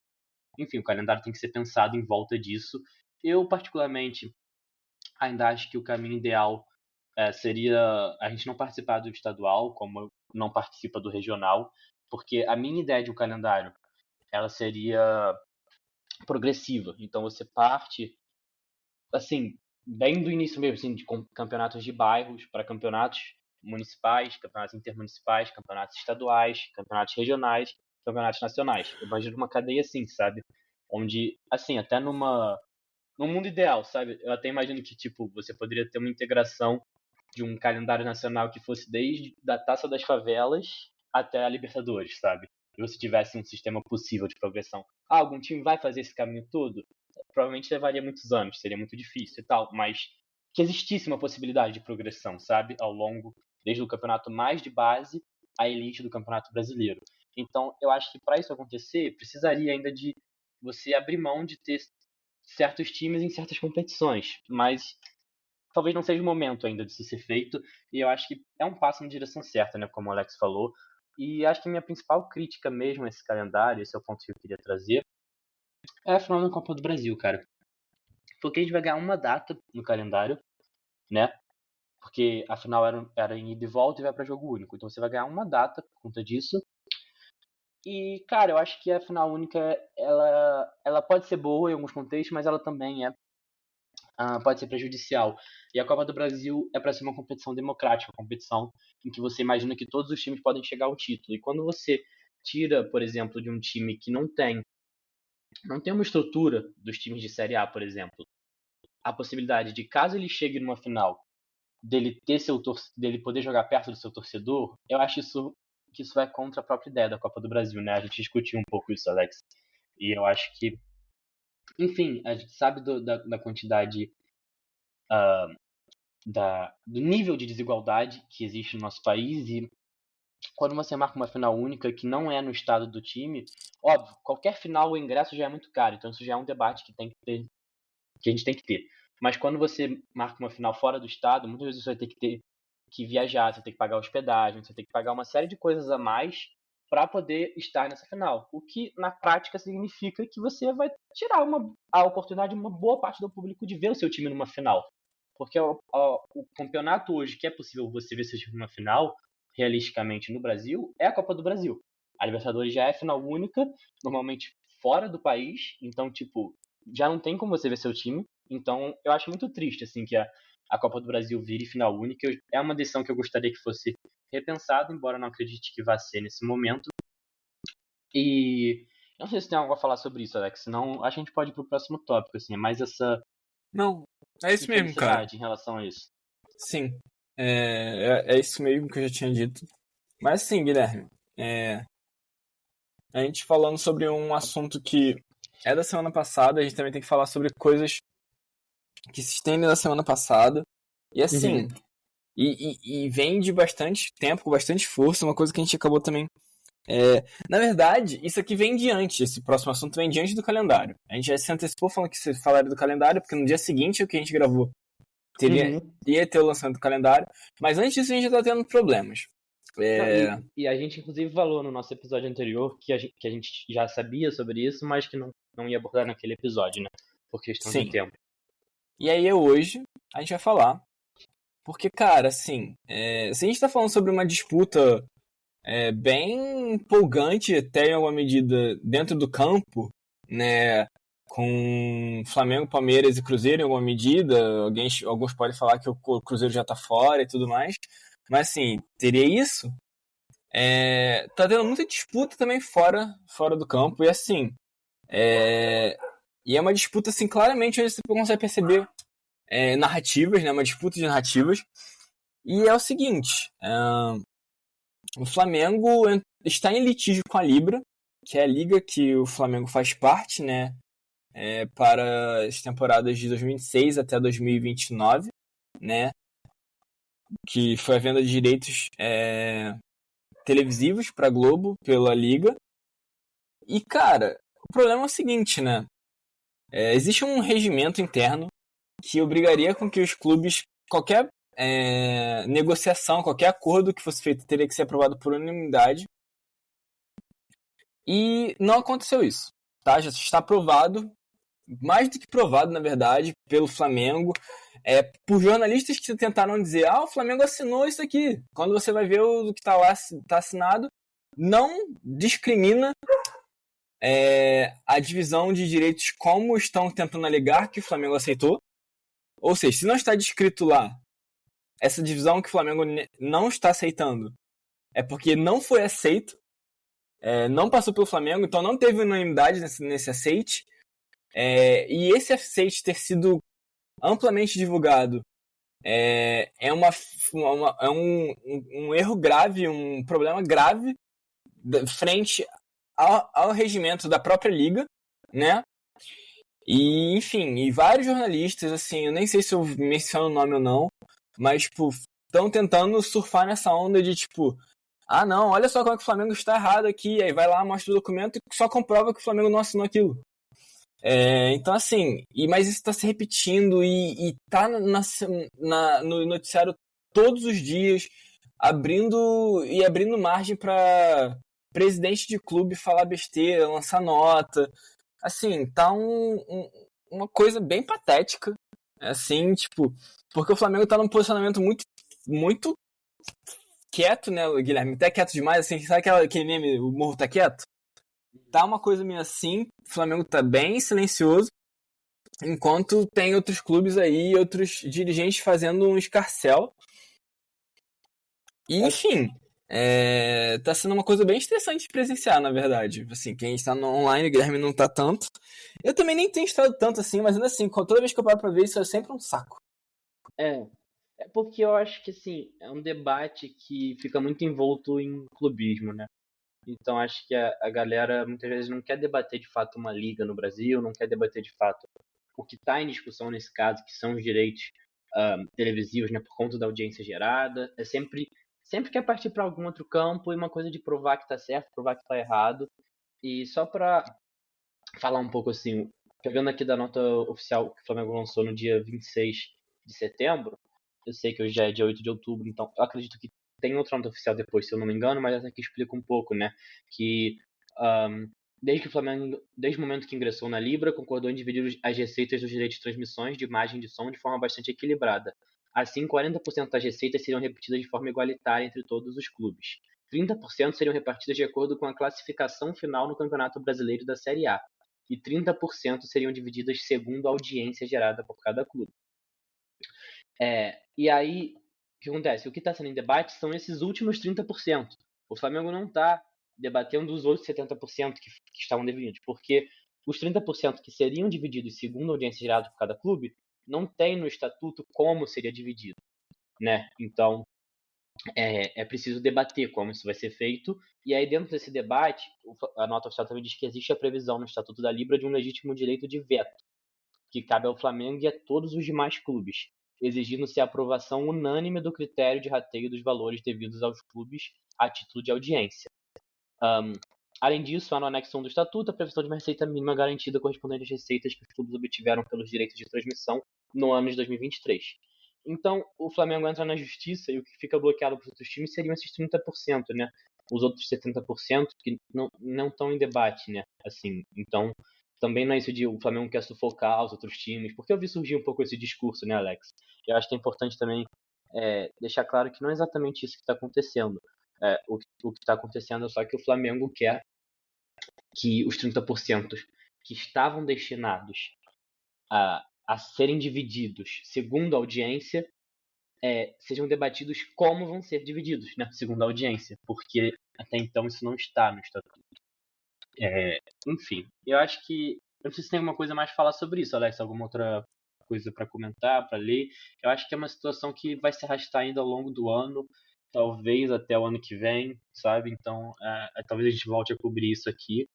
enfim, o calendário tem que ser pensado em volta disso. Eu, particularmente, ainda acho que o caminho ideal seria a gente não participar do estadual, como não participa do regional, porque a minha ideia de um calendário, ela seria progressiva. Então, você parte, assim, bem do início mesmo, assim, de campeonatos de bairros para campeonatos municipais, campeonatos intermunicipais, campeonatos estaduais, campeonatos regionais, campeonatos nacionais. Eu imagino uma cadeia assim, sabe? Onde, assim, até num mundo ideal, sabe? Eu até imagino que, tipo, você poderia ter uma integração de um calendário nacional que fosse desde da Taça das Favelas até a Libertadores, sabe? E você tivesse um sistema possível de progressão. Algum time vai fazer esse caminho todo? Provavelmente levaria muitos anos, seria muito difícil e tal, mas que existisse uma possibilidade de progressão, sabe? Ao longo, desde o campeonato mais de base à elite do Campeonato Brasileiro. Então, eu acho que para isso acontecer, precisaria ainda de você abrir mão de ter certos times em certas competições, mas talvez não seja o momento ainda disso ser feito, e eu acho que é um passo na direção certa, né, como o Alex falou, e acho que a minha principal crítica mesmo a esse calendário, esse é o ponto que eu queria trazer, é a final da Copa do Brasil, cara. Porque a gente vai ganhar uma data no calendário, né, porque a final era em ida e volta e vai para jogo único, então você vai ganhar uma data por conta disso. E, cara, eu acho que a final única, ela pode ser boa em alguns contextos, mas ela também pode ser prejudicial. E a Copa do Brasil é para ser uma competição democrática, uma competição em que você imagina que todos os times podem chegar ao título. E quando você tira, por exemplo, de um time que não tem uma estrutura dos times de Série A, por exemplo, a possibilidade de, caso ele chegue numa final, dele poder jogar perto do seu torcedor, eu acho que isso vai contra a própria ideia da Copa do Brasil, né? A gente discutiu um pouco isso, Alex. E eu acho que, enfim, a gente sabe da quantidade, do nível de desigualdade que existe no nosso país, e quando você marca uma final única que não é no estado do time, óbvio, qualquer final o ingresso já é muito caro, então isso já é um debate que a gente tem que ter. Mas quando você marca uma final fora do estado, muitas vezes você vai ter que viajar, você vai ter que pagar hospedagem, você vai ter que pagar uma série de coisas a mais para poder estar nessa final. O que, na prática, significa que você vai tirar a oportunidade de uma boa parte do público de ver o seu time numa final. Porque o campeonato hoje que é possível você ver seu time numa final, realisticamente no Brasil, é a Copa do Brasil. A Libertadores já é final única, normalmente fora do país, então, tipo, já não tem como você ver seu time. Então, eu acho muito triste, assim, que a Copa do Brasil vire final única. É uma decisão que eu gostaria que fosse repensada, embora eu não acredite que vá ser nesse momento. E eu não sei se tem algo a falar sobre isso, Alex, senão acho que a gente pode ir pro próximo tópico, assim, é mais essa... Não, é isso mesmo, cara. Em relação a isso. Sim, é isso mesmo que eu já tinha dito. Mas sim, Guilherme, a gente falando sobre um assunto que é da semana passada, a gente também tem que falar sobre coisas que se estendem da semana passada. E assim, e vem de bastante tempo, com bastante força, uma coisa que a gente acabou também... na verdade, isso aqui vem diante, esse próximo assunto vem diante do calendário. A gente já se antecipou falando que você falaria do calendário, porque no dia seguinte o que a gente gravou ia ter o lançamento do calendário, mas antes disso a gente já tá tendo problemas. E a gente inclusive falou no nosso episódio anterior que a gente já sabia sobre isso, mas que não ia abordar naquele episódio, né? Por questão de tempo. E aí hoje a gente vai falar, porque, cara, assim, se a gente tá falando sobre uma disputa bem empolgante, até em alguma medida, dentro do campo, né, com Flamengo, Palmeiras e Cruzeiro em alguma medida, alguns podem falar que o Cruzeiro já tá fora e tudo mais, mas assim, teria isso. Tá tendo muita disputa também fora do campo, e assim, e é uma disputa, assim, claramente onde você consegue perceber narrativas, né, uma disputa de narrativas, E é o seguinte, o Flamengo está em litígio com a Libra, que é a liga que o Flamengo faz parte, né, para as temporadas de 2026 até 2029, né, que foi a venda de direitos televisivos para a Globo pela liga. E, cara, o problema é o seguinte, né, existe um regimento interno que obrigaria com que os clubes, qualquer negociação, qualquer acordo que fosse feito teria que ser aprovado por unanimidade. E não aconteceu isso, tá? Já está aprovado, mais do que provado, na verdade, pelo Flamengo, por jornalistas que tentaram dizer, o Flamengo assinou isso aqui. Quando você vai ver o que está lá, está assinado, não discrimina a divisão de direitos como estão tentando alegar que o Flamengo aceitou. Ou seja, se não está descrito lá essa divisão que o Flamengo não está aceitando, é porque não foi aceito, não passou pelo Flamengo, então não teve unanimidade nesse aceite. E esse aceite ter sido amplamente divulgado é um erro grave, um problema grave frente ao regimento da própria liga, né? E, enfim, e vários jornalistas, assim, eu nem sei se eu menciono o nome ou não, mas, tipo, estão tentando surfar nessa onda de, tipo, não, olha só como é que o Flamengo está errado aqui, aí vai lá, mostra o documento e só comprova que o Flamengo não assinou aquilo. Então, assim, mas isso está se repetindo e tá no noticiário todos os dias, abrindo margem para presidente de clube falar besteira, lançar nota. Assim, tá uma coisa bem patética, assim, tipo, porque o Flamengo tá num posicionamento muito, muito quieto, né, Guilherme? Até quieto demais, assim, sabe aquele meme, o morro tá quieto? Tá uma coisa meio assim, o Flamengo tá bem silencioso, enquanto tem outros clubes aí, outros dirigentes fazendo um escarcéu. E, enfim, tá sendo uma coisa bem interessante de presenciar, na verdade. Assim, quem está no online, o Guilherme não tá tanto. Eu também nem tenho estado tanto assim, mas ainda assim, toda vez que eu paro pra ver isso é sempre um saco. É porque eu acho que, assim, é um debate que fica muito envolto em clubismo, né? Então acho que a galera muitas vezes não quer debater de fato uma liga no Brasil, não quer debater de fato o que está em discussão nesse caso, que são os direitos televisivos, né, por conta da audiência gerada. Sempre quer partir para algum outro campo e uma coisa de provar que está certo, provar que está errado. E só para falar um pouco assim, pegando aqui da nota oficial que o Flamengo lançou no dia 26 de setembro, eu sei que hoje já é dia 8 de outubro, então eu acredito que tem outra nota oficial depois, se eu não me engano, mas essa aqui explica um pouco, né? Que desde que o Flamengo, desde o momento que ingressou na Libra, concordou em dividir as receitas dos direitos de transmissões de imagem e de som de forma bastante equilibrada. Assim, 40% das receitas seriam repetidas de forma igualitária entre todos os clubes. 30% seriam repartidas de acordo com a classificação final no Campeonato Brasileiro da Série A. E 30% seriam divididas segundo a audiência gerada por cada clube. E aí, o que acontece? O que está sendo em debate são esses últimos 30%. O Flamengo não está debatendo os outros 70% que estavam divididos, porque os 30% que seriam divididos segundo a audiência gerada por cada clube não tem no estatuto como seria dividido, né? Então, é preciso debater como isso vai ser feito, e aí dentro desse debate, a nota oficial também diz que existe a previsão no Estatuto da Libra de um legítimo direito de veto, que cabe ao Flamengo e a todos os demais clubes, exigindo-se a aprovação unânime do critério de rateio dos valores devidos aos clubes a título de audiência. Além disso, há no anexo 1 do Estatuto a previsão de uma receita mínima garantida correspondente às receitas que os clubes obtiveram pelos direitos de transmissão no ano de 2023. Então, o Flamengo entra na justiça e o que fica bloqueado para os outros times seriam esses 30%, né? Os outros 70% que não estão em debate, né? Assim, então, também não é isso de o Flamengo quer sufocar os outros times, porque eu vi surgir um pouco esse discurso, né, Alex? Eu acho que é importante também deixar claro que não é exatamente isso que está acontecendo. O que está acontecendo é só que o Flamengo quer que os 30% que estavam destinados a serem divididos segundo a audiência sejam debatidos como vão ser divididos, né, segundo a audiência, porque até então isso não está no estatuto. Enfim, eu acho que... Eu não sei se tem alguma coisa mais a falar sobre isso, Alex, alguma outra coisa para comentar, para ler. Eu acho que é uma situação que vai se arrastar ainda ao longo do ano, talvez até o ano que vem, sabe? Então, talvez a gente volte a cobrir isso aqui,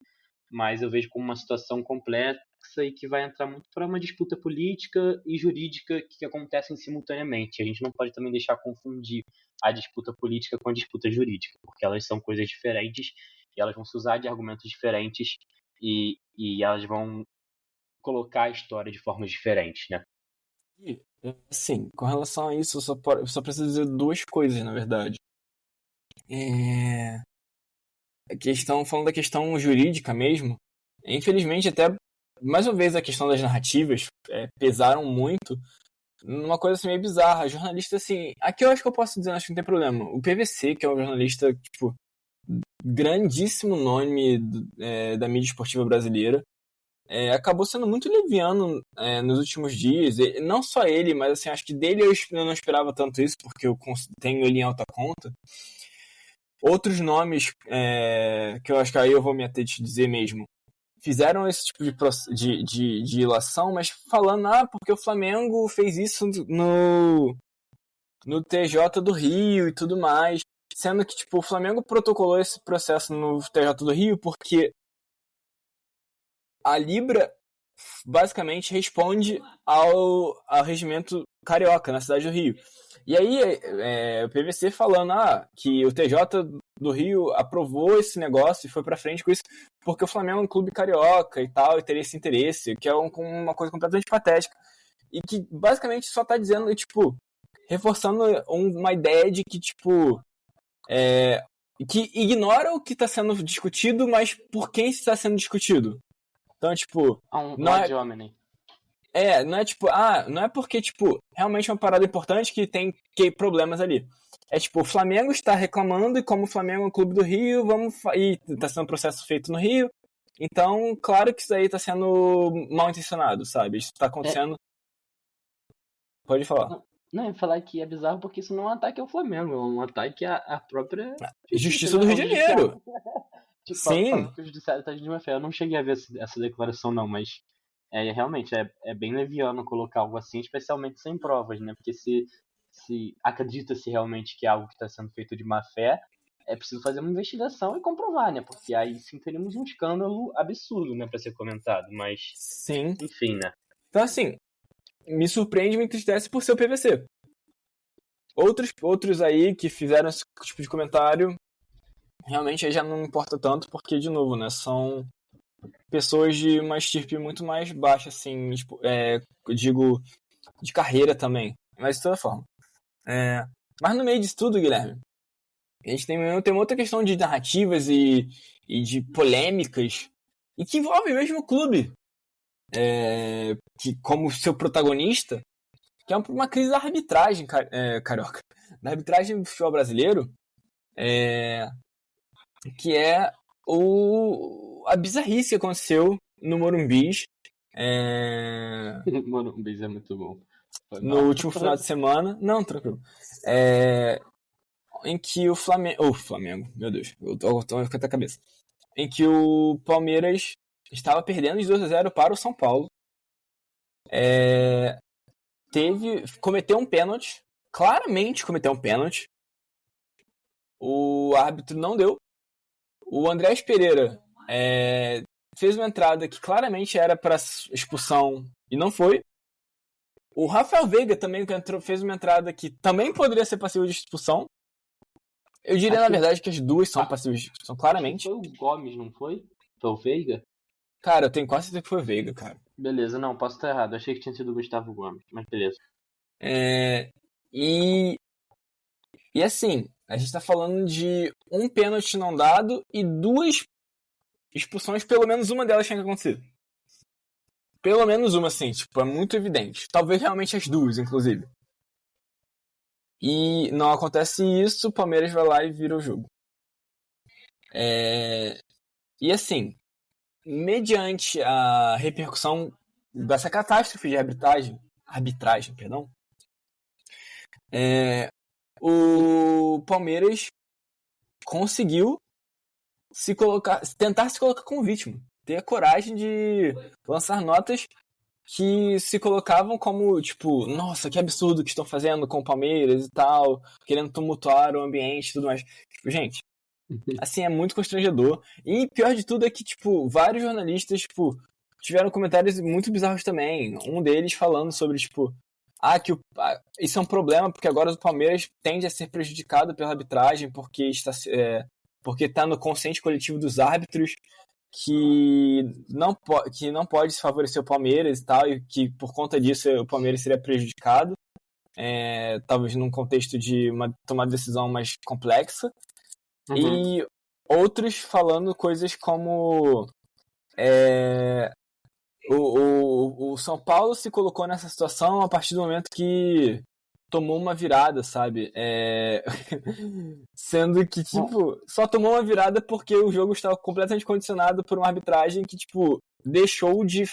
mas eu vejo como uma situação complexa e que vai entrar muito para uma disputa política e jurídica que acontecem simultaneamente. A gente não pode também deixar confundir a disputa política com a disputa jurídica, porque elas são coisas diferentes e elas vão se usar de argumentos diferentes e elas vão colocar a história de formas diferentes, né? E, assim, com relação a isso, eu só preciso dizer duas coisas, na verdade. Falando da questão jurídica mesmo, infelizmente até, mais uma vez, a questão das narrativas pesaram muito numa coisa assim meio bizarra. Jornalista, assim, aqui eu acho que eu posso dizer, acho que não tem problema. O PVC, que é um jornalista, tipo, grandíssimo nome da mídia esportiva brasileira, acabou sendo muito leviano nos últimos dias. E não só ele, mas assim, acho que dele eu não esperava tanto isso, porque eu tenho ele em alta conta. Outros nomes que eu acho que aí eu vou me ater de dizer mesmo, fizeram esse tipo de ilação, mas falando, porque o Flamengo fez isso no TJ do Rio e tudo mais. Sendo que, tipo, o Flamengo protocolou esse processo no TJ do Rio porque a Libra basicamente responde ao regimento carioca na cidade do Rio. E aí o PVC falando que o TJ do Rio aprovou esse negócio e foi pra frente com isso porque o Flamengo é um clube carioca e tal, e teria esse interesse, que é uma coisa completamente patética. E que basicamente só tá dizendo, tipo, reforçando uma ideia de que, tipo, que ignora o que tá sendo discutido, mas por quem está sendo discutido. Então, tipo... não é de homem. Não é tipo, não é porque, tipo, realmente é uma parada importante que tem problemas ali. É tipo, o Flamengo está reclamando e como o Flamengo é um clube do Rio, e tá sendo um processo feito no Rio, então, claro que isso aí tá sendo mal intencionado, sabe? Isso tá acontecendo... Pode falar. Não, eu ia falar que é bizarro porque isso não é um ataque ao Flamengo, é um ataque à própria... Justiça do Rio de Janeiro. Tipo, Sim. Que o judiciário tá de má fé. Eu não cheguei a ver essa declaração não, mas realmente é bem leviano colocar algo assim, especialmente sem provas, né? Porque se acredita-se realmente que é algo que está sendo feito de má fé, é preciso fazer uma investigação e comprovar, né? Porque aí sim teríamos um escândalo absurdo, né, para ser comentado, mas... Sim. Enfim, né? Então, assim, me surpreende e me entristece por ser o PVC. Outros aí que fizeram esse tipo de comentário, realmente aí já não importa tanto, porque, de novo, né, são pessoas de uma estirpe muito mais baixa, assim, tipo, eu digo, de carreira também, mas de toda forma. Mas no meio disso tudo, Guilherme, a gente tem uma outra questão de narrativas e de polêmicas, e que envolve mesmo o clube, que como seu protagonista, que é uma crise da arbitragem, carioca, da arbitragem do futebol brasileiro, que é a bizarrice que aconteceu no Morumbis. Morumbis é muito bom. No último final de semana. Não, tranquilo. Em que o Flamengo, meu Deus, eu tô com a cabeça. Em que o Palmeiras estava perdendo de 2-0 para o São Paulo. Cometeu um pênalti. Claramente cometeu um pênalti. O árbitro não deu. O Andrés Pereira fez uma entrada que claramente era para expulsão e não foi. O Rafael Veiga também fez uma entrada que também poderia ser passível de expulsão. Eu diria, na verdade, que as duas são passíveis de expulsão, claramente. Foi o Gomes, não foi? Foi o Veiga? Cara, eu tenho quase certeza que foi o Veiga, cara. Beleza, não, posso estar errado. Eu achei que tinha sido o Gustavo Gomes, mas beleza. E assim, a gente tá falando de um pênalti não dado e 2 expulsões, pelo menos uma delas tinha que acontecer. Pelo menos uma, assim, tipo, é muito evidente. Talvez realmente as duas, inclusive. E não acontece isso, o Palmeiras vai lá e vira o jogo. E assim, mediante a repercussão dessa catástrofe de arbitragem, o Palmeiras conseguiu tentar se colocar como vítima, ter a coragem de lançar notas que se colocavam como, tipo, nossa, que absurdo que estão fazendo com o Palmeiras e tal, querendo tumultuar o ambiente e tudo mais. Tipo, gente, assim, é muito constrangedor. E pior de tudo é que, tipo, vários jornalistas, tipo, tiveram comentários muito bizarros também. Um deles falando sobre, tipo, isso é um problema porque agora o Palmeiras tende a ser prejudicado pela arbitragem porque tá no consciente coletivo dos árbitros que não pode se favorecer o Palmeiras e tal, e que por conta disso o Palmeiras seria prejudicado, talvez num contexto de tomar decisão mais complexa. E outros falando coisas como o São Paulo se colocou nessa situação a partir do momento que tomou uma virada, sabe? Sendo que, tipo, só tomou uma virada porque o jogo estava completamente condicionado por uma arbitragem que, tipo, deixou de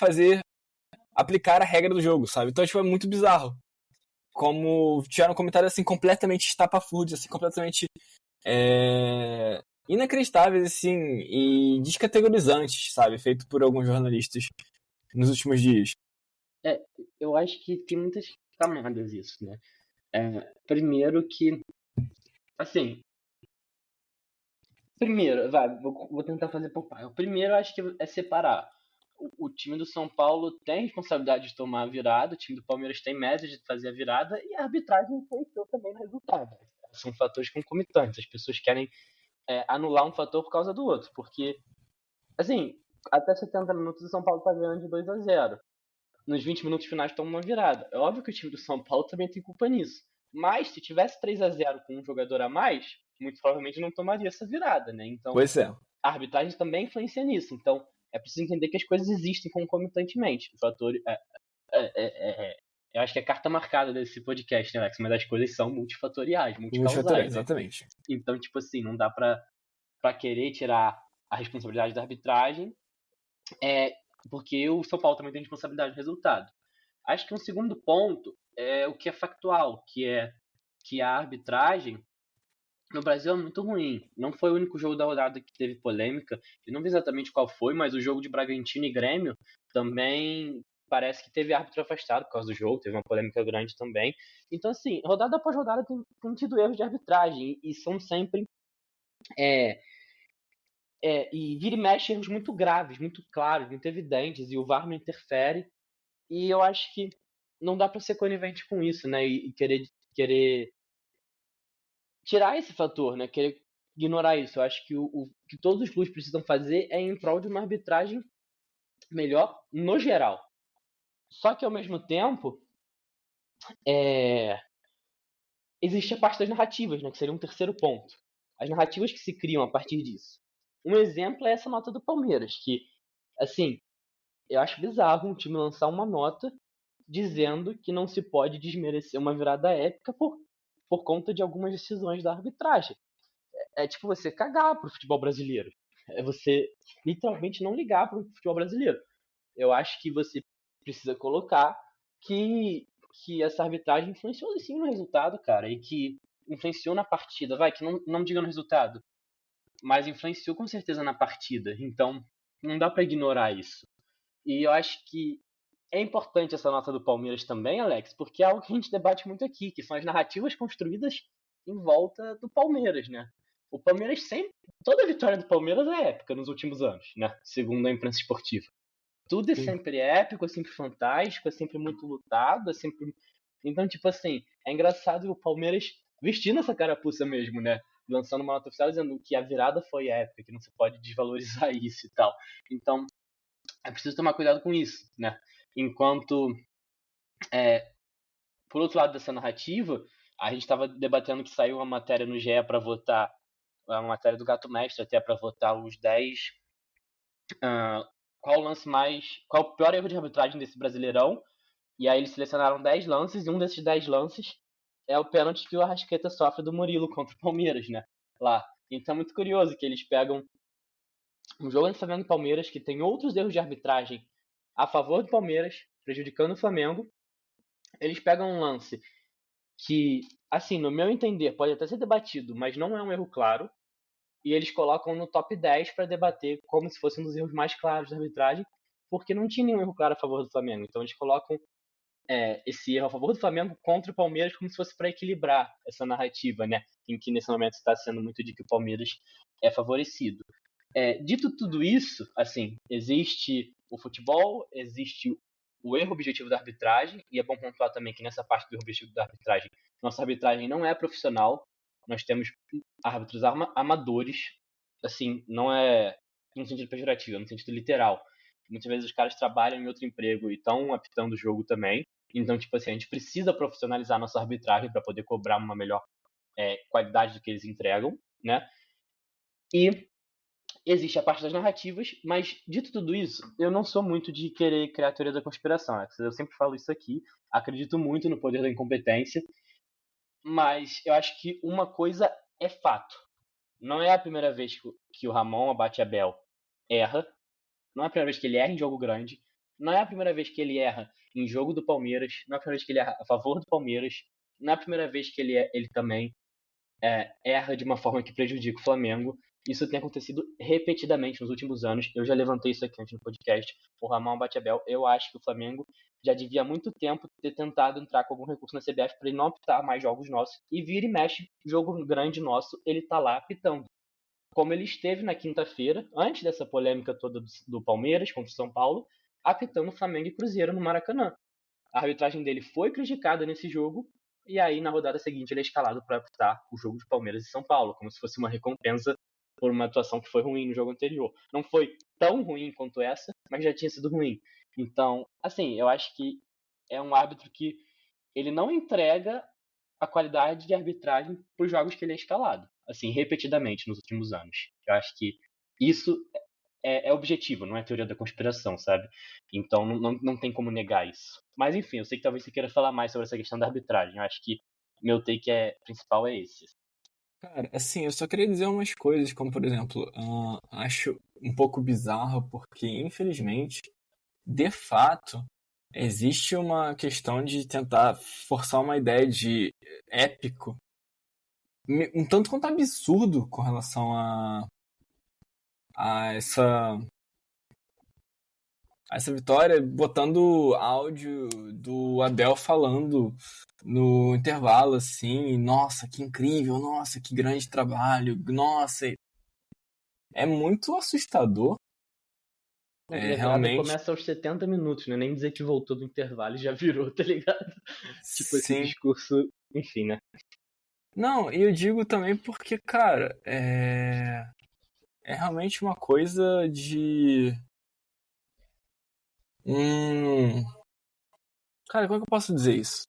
aplicar a regra do jogo, sabe? Então, tipo, é muito bizarro. Como tiveram comentários, assim, completamente estapafúrdios, assim, completamente inacreditáveis, assim, e descategorizantes, sabe? Feito por alguns jornalistas nos últimos dias. Eu acho que tem muitas camadas isso, né? Primeiro que, assim, vou tentar fazer por pai. O primeiro eu acho que é separar. O time do São Paulo tem responsabilidade de tomar a virada, o time do Palmeiras tem média de fazer a virada e a arbitragem influenciou também no resultado. São fatores concomitantes. As pessoas querem anular um fator por causa do outro, porque, assim, até 70 minutos o São Paulo tá ganhando de 2-0. Nos 20 minutos finais toma uma virada. É óbvio que o time do São Paulo também tem culpa nisso. Mas se tivesse 3-0 com um jogador a mais, muito provavelmente não tomaria essa virada, né? Então, pois é. A arbitragem também influencia nisso. Então, é preciso entender que as coisas existem concomitantemente. O fator eu acho que é carta marcada desse podcast, né, Alex? Mas as coisas são multifatoriais, multicausais. Exatamente. Então, tipo assim, não dá pra querer tirar a responsabilidade da arbitragem, porque o São Paulo também tem responsabilidade do resultado. Acho que um segundo ponto é o que é factual, que é que a arbitragem no Brasil é muito ruim. Não foi o único jogo da rodada que teve polêmica. Eu não vi exatamente qual foi, mas o jogo de Bragantino e Grêmio também parece que teve árbitro afastado por causa do jogo. Teve uma polêmica grande também. Então, assim, rodada após rodada tem tido erros de arbitragem. E são sempre... e vira e mexe erros muito graves, muito claros, muito evidentes. E o VAR não interfere. E eu acho que não dá para ser conivente com isso, né? E querer tirar esse fator, né? Querer ignorar isso. Eu acho que o que todos os clubes precisam fazer é em prol de uma arbitragem melhor no geral. Só que ao mesmo tempo existe a parte das narrativas, né? Que seria um terceiro ponto. As narrativas que se criam a partir disso. Um exemplo é essa nota do Palmeiras, que, assim, eu acho bizarro um time lançar uma nota dizendo que não se pode desmerecer uma virada épica por conta de algumas decisões da arbitragem. É tipo você cagar pro futebol brasileiro. É você literalmente não ligar pro futebol brasileiro. Eu acho que você precisa colocar que essa arbitragem influenciou sim no resultado, cara, e que influenciou na partida. Vai, que não me diga no resultado, mas influenciou com certeza na partida. Então, não dá pra ignorar isso. E eu acho que é importante essa nota do Palmeiras também, Alex, porque é algo que a gente debate muito aqui, que são as narrativas construídas em volta do Palmeiras, né? O Palmeiras sempre... Toda vitória do Palmeiras é épica nos últimos anos, né? Segundo a imprensa esportiva. Tudo é sempre épico, é sempre fantástico, é sempre muito lutado, é sempre... Então, tipo assim, é engraçado o Palmeiras vestindo essa carapuça mesmo, né? Lançando uma nota oficial dizendo que a virada foi épica, que não se pode desvalorizar isso e tal. Então, é preciso tomar cuidado com isso, né? Enquanto, por outro lado dessa narrativa, a gente estava debatendo que saiu uma matéria no GE para votar, uma matéria do Gato Mestre até para votar os 10... qual o pior erro de arbitragem desse Brasileirão, e aí eles selecionaram 10 lances, e um desses 10 lances é o pênalti que o Arrascaeta sofre do Murilo contra o Palmeiras, né? Lá. Então é muito curioso que eles pegam um jogo entre Flamengo e Palmeiras que tem outros erros de arbitragem a favor do Palmeiras, prejudicando o Flamengo. Eles pegam um lance que, assim, no meu entender, pode até ser debatido, mas não é um erro claro, e eles colocam no top 10 para debater como se fosse um dos erros mais claros da arbitragem, porque não tinha nenhum erro claro a favor do Flamengo. Então eles colocam esse erro a favor do Flamengo contra o Palmeiras como se fosse para equilibrar essa narrativa, né? Em que nesse momento está sendo muito de que o Palmeiras é favorecido. Dito tudo isso, assim, existe o futebol, existe o erro objetivo da arbitragem, e é bom pontuar também que nessa parte do erro objetivo da arbitragem, nossa arbitragem não é profissional, nós temos árbitros amadores, assim, não é no sentido pejorativo, é no sentido literal. Muitas vezes os caras trabalham em outro emprego e estão apitando o jogo também. Então, tipo assim, a gente precisa profissionalizar nossa arbitragem para poder cobrar uma melhor qualidade do que eles entregam, né? E existe a parte das narrativas, mas dito tudo isso, eu não sou muito de querer criar a teoria da conspiração. Eu sempre falo isso aqui, acredito muito no poder da incompetência, mas eu acho que uma coisa é fato. Não é a primeira vez que o Ramon Abate-Abel erra, não é a primeira vez que ele erra em jogo grande, não é a primeira vez que ele erra em jogo do Palmeiras, não é a primeira vez que ele erra a favor do Palmeiras, não é a primeira vez que ele também erra de uma forma que prejudica o Flamengo. Isso tem acontecido repetidamente nos últimos anos. Eu já levantei isso aqui antes no podcast. O Ramon Abate-Abel, eu acho que o Flamengo já devia há muito tempo ter tentado entrar com algum recurso na CBF para ele não apitar mais jogos nossos. E vira e mexe, jogo grande nosso, ele tá lá apitando. Como ele esteve na quinta-feira, antes dessa polêmica toda do Palmeiras contra o São Paulo, apitando Flamengo e Cruzeiro no Maracanã. A arbitragem dele foi criticada nesse jogo, e aí na rodada seguinte ele é escalado para apitar o jogo de Palmeiras e São Paulo, como se fosse uma recompensa por uma atuação que foi ruim no jogo anterior. Não foi tão ruim quanto essa, mas já tinha sido ruim. Então, assim, eu acho que é um árbitro que ele não entrega a qualidade de arbitragem para os jogos que ele é escalado, assim, repetidamente nos últimos anos. Eu acho que isso é objetivo, não é teoria da conspiração, sabe? Então não tem como negar isso. Mas enfim, eu sei que talvez você queira falar mais sobre essa questão da arbitragem. Eu acho que meu take principal é esse. Cara, assim, eu só queria dizer umas coisas, como por exemplo, acho um pouco bizarro porque, infelizmente, de fato, existe uma questão de tentar forçar uma ideia de épico, um tanto quanto absurdo com relação a essa vitória, botando áudio do Abel falando no intervalo, assim, nossa, que incrível, nossa, que grande trabalho, nossa, é muito assustador. Realmente começa aos 70 minutos, né? Nem dizer que voltou do intervalo e já virou, tá ligado? Tipo, esse discurso, enfim, né? Não, e eu digo também porque, cara, é realmente uma coisa de... Cara, como é que eu posso dizer isso?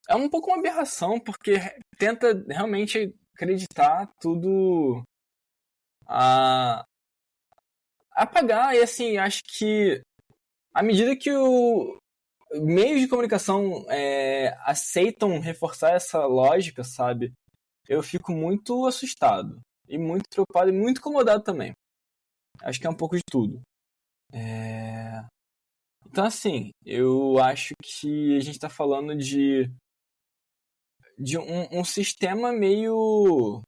É um pouco uma aberração, porque tenta realmente acreditar tudo a apagar, e assim, acho que à medida que o meios de comunicação aceitam reforçar essa lógica, sabe? Eu fico muito assustado, e muito preocupado, e muito incomodado também. Acho que é um pouco de tudo. Então, assim, eu acho que a gente tá falando de um sistema meio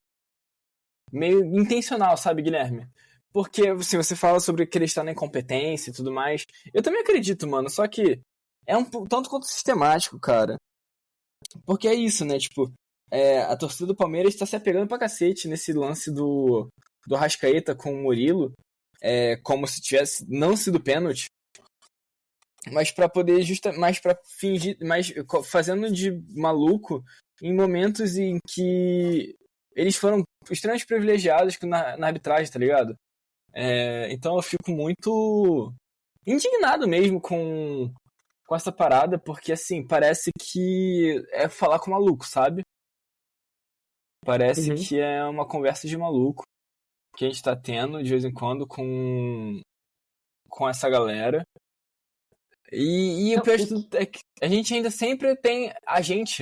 intencional, sabe, Guilherme? Porque assim, você fala sobre acreditar na incompetência e tudo mais. Eu também acredito, mano, só que é um tanto quanto sistemático, cara. Porque é isso, né? Tipo, a torcida do Palmeiras tá se apegando pra cacete nesse lance do Arrascaeta com o Murilo. Como se tivesse não sido pênalti. Mas pra poder mais pra fingir, mais fazendo de maluco em momentos em que eles foram extremamente privilegiados na arbitragem, tá ligado? Então eu fico muito indignado mesmo com essa parada, porque assim, parece que é falar com maluco, sabe? Parece que é uma conversa de maluco que a gente tá tendo de vez em quando com essa galera. E o pior de tudo é que a gente ainda sempre tem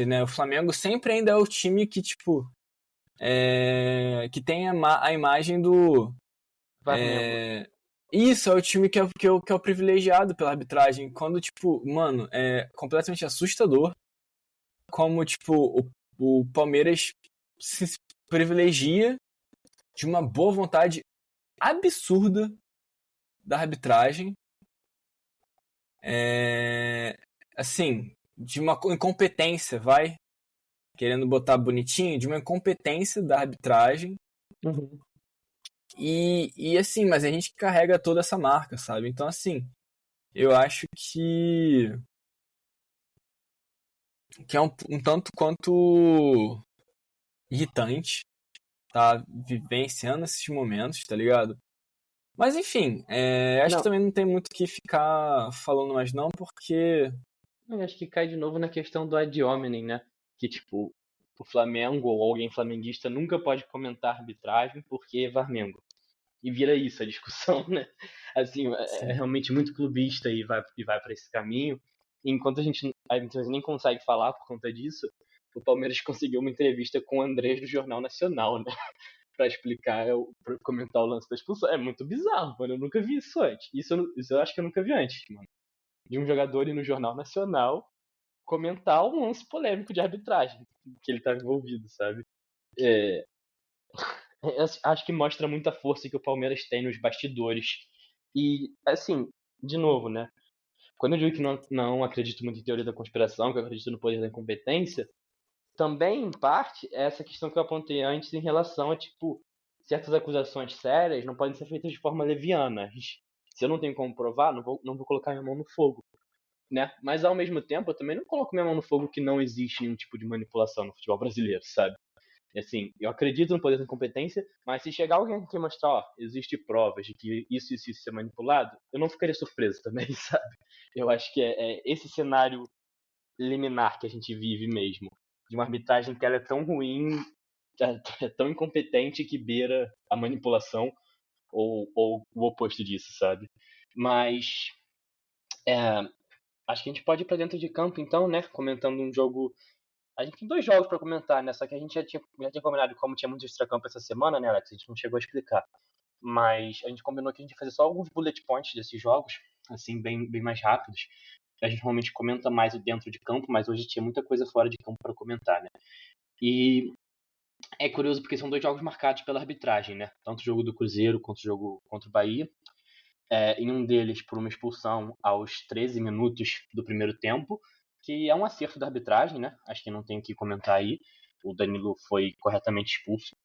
né? O Flamengo sempre ainda é o time que, tipo, que tem a imagem do... Isso, é o time que é o privilegiado pela arbitragem. Quando, tipo, mano, é completamente assustador como, tipo, o Palmeiras se privilegia de uma boa vontade absurda da arbitragem, assim, de uma incompetência, querendo botar bonitinho, de uma incompetência da arbitragem. E assim, mas a gente carrega toda essa marca, sabe? Então, assim, eu acho que é um tanto quanto irritante, tá vivenciando esses momentos, tá ligado? Mas enfim, acho que também não tem muito o que ficar falando mais não, porque... Eu acho que cai de novo na questão do ad hominem, né? Que, tipo, o Flamengo ou alguém flamenguista nunca pode comentar arbitragem porque é Varmengo. E vira isso a discussão, né? Assim, é realmente muito clubista e vai para esse caminho. E enquanto a gente nem consegue falar por conta disso, o Palmeiras conseguiu uma entrevista com o Andrés do Jornal Nacional, né? Pra explicar, pra comentar o lance da expulsão. É muito bizarro, mano. Eu nunca vi isso antes. Isso eu acho que eu nunca vi antes, mano. De um jogador ir no Jornal Nacional comentar um lance polêmico de arbitragem que ele tá envolvido, sabe? Acho que mostra muita força que o Palmeiras tem nos bastidores. E, assim, de novo, né? Quando eu digo que não acredito muito em teoria da conspiração, que eu acredito no poder da incompetência, também, em parte, é essa questão que eu apontei antes em relação a, tipo, certas acusações sérias não podem ser feitas de forma leviana. Se eu não tenho como provar, não vou colocar minha mão no fogo, né? Mas, ao mesmo tempo, eu também não coloco minha mão no fogo que não existe nenhum tipo de manipulação no futebol brasileiro, sabe? Assim, eu acredito no poder da incompetência, mas se chegar alguém aqui e mostrar, ó, existe provas de que isso é manipulado, eu não ficaria surpreso também, sabe? Eu acho que é esse cenário liminar que a gente vive mesmo. De uma arbitragem que ela é tão ruim, é tão incompetente que beira a manipulação ou o oposto disso, sabe? Mas acho que a gente pode ir pra dentro de campo então, né? Comentando um jogo. A gente tem 2 jogos pra comentar, né? Só que a gente já tinha combinado, como tinha muito extracampo essa semana, né, Alex? A gente não chegou a explicar. Mas a gente combinou que a gente ia fazer só alguns bullet points desses jogos, assim, bem mais rápidos. A gente normalmente comenta mais o dentro de campo, mas hoje tinha muita coisa fora de campo para comentar, né? E é curioso porque são 2 jogos marcados pela arbitragem, né? Tanto o jogo do Cruzeiro quanto o jogo contra o Bahia. Em um deles por uma expulsão aos 13 minutos do primeiro tempo, que é um acerto da arbitragem, né? Acho que não tem o que comentar aí. O Danilo foi corretamente expulso.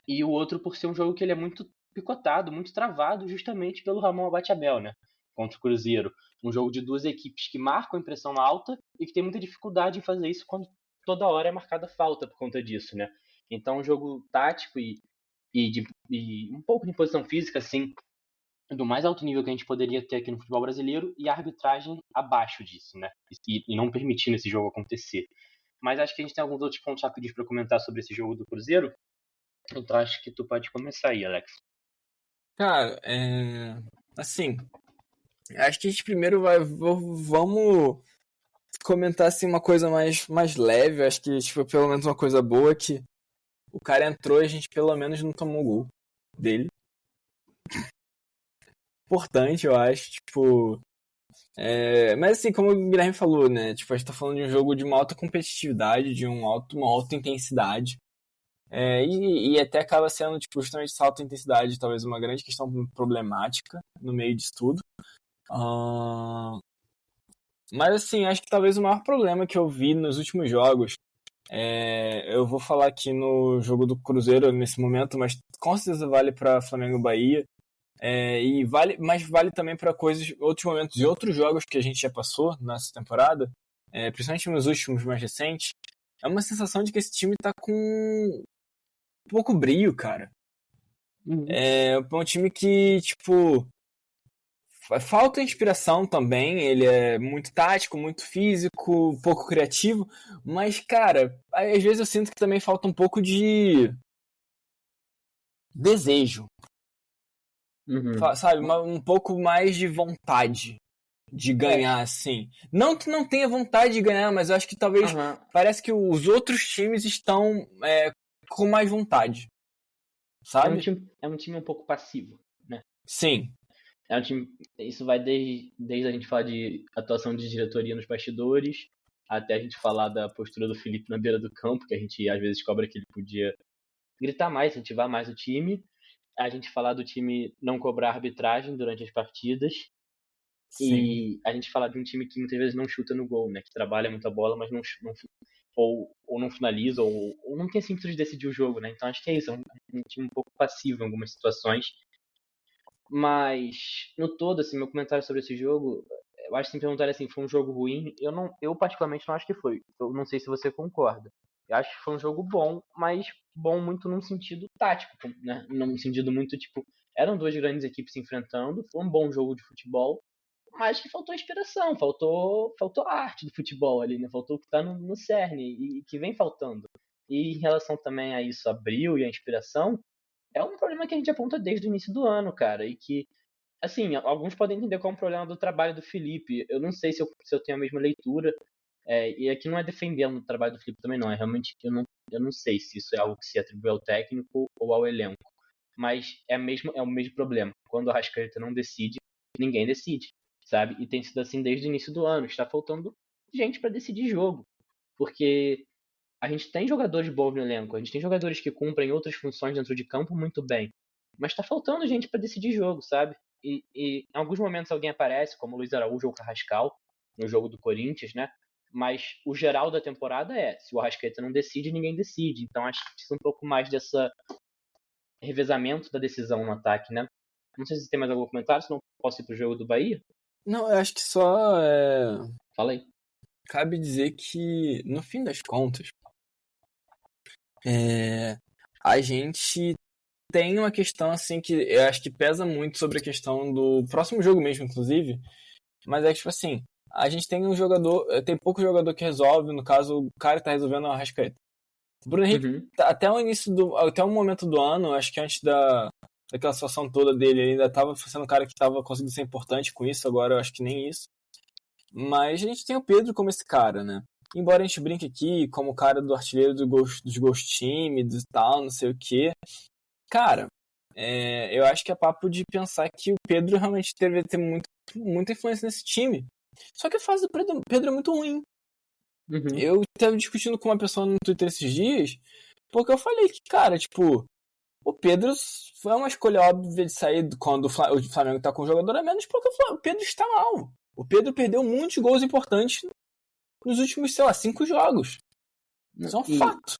E o outro por ser um jogo que ele é muito picotado, muito travado, justamente pelo Ramon Abate-Abel, né? Contra o Cruzeiro. Um jogo de 2 equipes que marcam em pressão alta e que tem muita dificuldade em fazer isso quando toda hora é marcada falta por conta disso, né? Então, um jogo tático e um pouco de posição física, assim, do mais alto nível que a gente poderia ter aqui no futebol brasileiro, e a arbitragem abaixo disso, né? E não permitindo esse jogo acontecer. Mas acho que a gente tem alguns outros pontos rápidos para comentar sobre esse jogo do Cruzeiro. Então acho que tu pode começar aí, Alex. Cara, assim, acho que a gente primeiro vamos comentar assim uma coisa mais leve. Acho que tipo, pelo menos uma coisa boa que o cara entrou e a gente pelo menos não tomou o gol dele. Importante, eu acho, tipo... mas assim, como o Guilherme falou, né? Tipo, a gente tá falando de um jogo de uma alta competitividade, de uma alta intensidade. E até acaba sendo, tipo, justamente essa alta intensidade talvez uma grande questão problemática no meio disso tudo. Mas assim, acho que talvez o maior problema que eu vi nos últimos jogos, eu vou falar aqui no jogo do Cruzeiro nesse momento, mas com certeza vale para Flamengo e Bahia. Mas vale também para outros momentos e outros jogos que a gente já passou nessa temporada, principalmente nos últimos mais recentes. É uma sensação de que esse time tá com um pouco brilho, cara. É um time que, tipo, falta inspiração também. Ele é muito tático, muito físico, pouco criativo. Mas, cara, às vezes eu sinto que também falta um pouco de desejo. Sabe, um pouco mais de vontade de ganhar, assim. Não que não tenha vontade de ganhar, mas eu acho que talvez parece que os outros times estão com mais vontade, sabe? É um time um pouco passivo, né? Sim. É um time, isso vai desde a gente falar de atuação de diretoria nos bastidores, até a gente falar da postura do Felipe na beira do campo, que a gente às vezes cobra que ele podia gritar mais, incentivar mais o time. a gente falar do time não cobrar arbitragem durante as partidas. Sim. E a gente falar de um time que muitas vezes não chuta no gol, né? Que trabalha muita bola, mas ou não finaliza, ou não tem esse ímpeto de decidir o jogo, né? Então acho que é isso, é um time um pouco passivo em algumas situações. Mas, no todo, assim, meu comentário sobre esse jogo, eu acho que se me perguntarem assim, foi um jogo ruim, eu particularmente não acho que foi. Eu não sei se você concorda. Eu acho que foi um jogo bom, mas bom muito num sentido tático, né? Num sentido muito, tipo, eram duas grandes equipes se enfrentando, foi um bom jogo de futebol, mas que faltou inspiração, faltou a arte do futebol ali, né? Faltou o que tá no cerne e que vem faltando. E em relação também a isso, a brio e a inspiração, é um problema que a gente aponta desde o início do ano, cara, e que, assim, alguns podem entender como um problema do trabalho do Felipe. Eu não sei se eu tenho a mesma leitura, e aqui não é defendendo o trabalho do Felipe também, não, é realmente que eu não sei se isso é algo que se atribui ao técnico ou ao elenco, mas é o mesmo problema. Quando o Arrascaeta não decide, ninguém decide, sabe? E tem sido assim desde o início do ano. Está faltando gente para decidir jogo, porque a gente tem jogadores bons no elenco, a gente tem jogadores que cumprem outras funções dentro de campo muito bem, mas está faltando gente para decidir jogo, sabe? E em alguns momentos alguém aparece, como o Luiz Araújo ou o Carrascal, no jogo do Corinthians, né? Mas o geral da temporada se o Arrascaeta não decide, ninguém decide. Então acho que precisa um pouco mais dessa revezamento da decisão no ataque, né? Não sei se tem mais algum comentário, senão posso ir pro jogo do Bahia? Não, eu acho que só Fala aí. cabe dizer que, no fim das contas, a gente tem uma questão assim que eu acho que pesa muito sobre a questão do próximo jogo mesmo, inclusive, mas é que, tipo assim, a gente tem tem pouco jogador que resolve, no caso, o cara que tá resolvendo é o Arrascaeta. O Bruno Henrique, até o momento do ano, acho que antes daquela situação toda dele, ele ainda tava sendo um cara que tava conseguindo ser importante com isso, agora eu acho que nem isso. Mas a gente tem o Pedro como esse cara, né? Embora a gente brinque aqui como o cara do artilheiro dos gols tímidos e tal, não sei o quê. Cara, eu acho que é papo de pensar que o Pedro realmente deve ter muita influência nesse time. Só que a fase do Pedro é muito ruim. Eu estava discutindo com uma pessoa no Twitter esses dias, porque eu falei que, cara, tipo, o Pedro foi uma escolha óbvia de sair quando o Flamengo tá com um jogador a menos, porque o Pedro está mal. O Pedro perdeu muitos gols importantes nos últimos, sei lá, 5 jogos. Isso é um fato.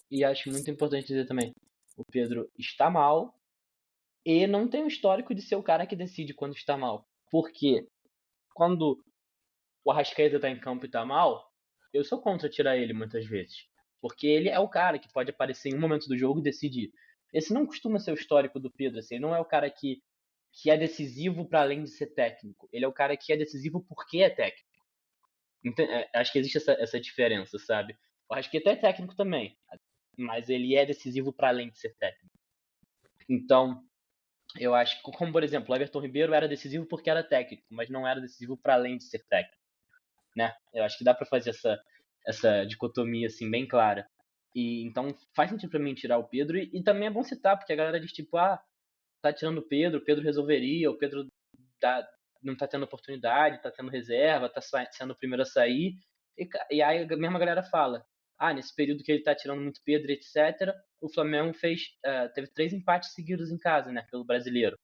E acho muito importante dizer também, o Pedro está mal e não tem o histórico de ser o cara que decide quando está mal. Porque quando o Arrascaeta tá em campo e tá mal, eu sou contra tirar ele muitas vezes. Porque ele é o cara que pode aparecer em um momento do jogo e decidir. Esse não costuma ser o histórico do Pedro, assim, ele não é o cara que é decisivo para além de ser técnico. Ele é o cara que é decisivo porque é técnico. Então, acho que existe essa diferença, sabe? O Arrascaeta é técnico também, mas ele é decisivo para além de ser técnico. Então, eu acho que, como por exemplo, o Everton Ribeiro era decisivo porque era técnico, mas não era decisivo para além de ser técnico, né? Eu acho que dá para fazer essa dicotomia assim bem clara. E então faz sentido para mim tirar o Pedro e também é bom citar, porque a galera diz tipo, tá tirando o Pedro resolveria, o Pedro não tá tendo oportunidade, tá tendo reserva, tá sendo o primeiro a sair. E aí a mesma galera fala, nesse período que ele tá tirando muito Pedro, etc., o Flamengo teve 3 empates seguidos em casa, né, pelo Brasileiro.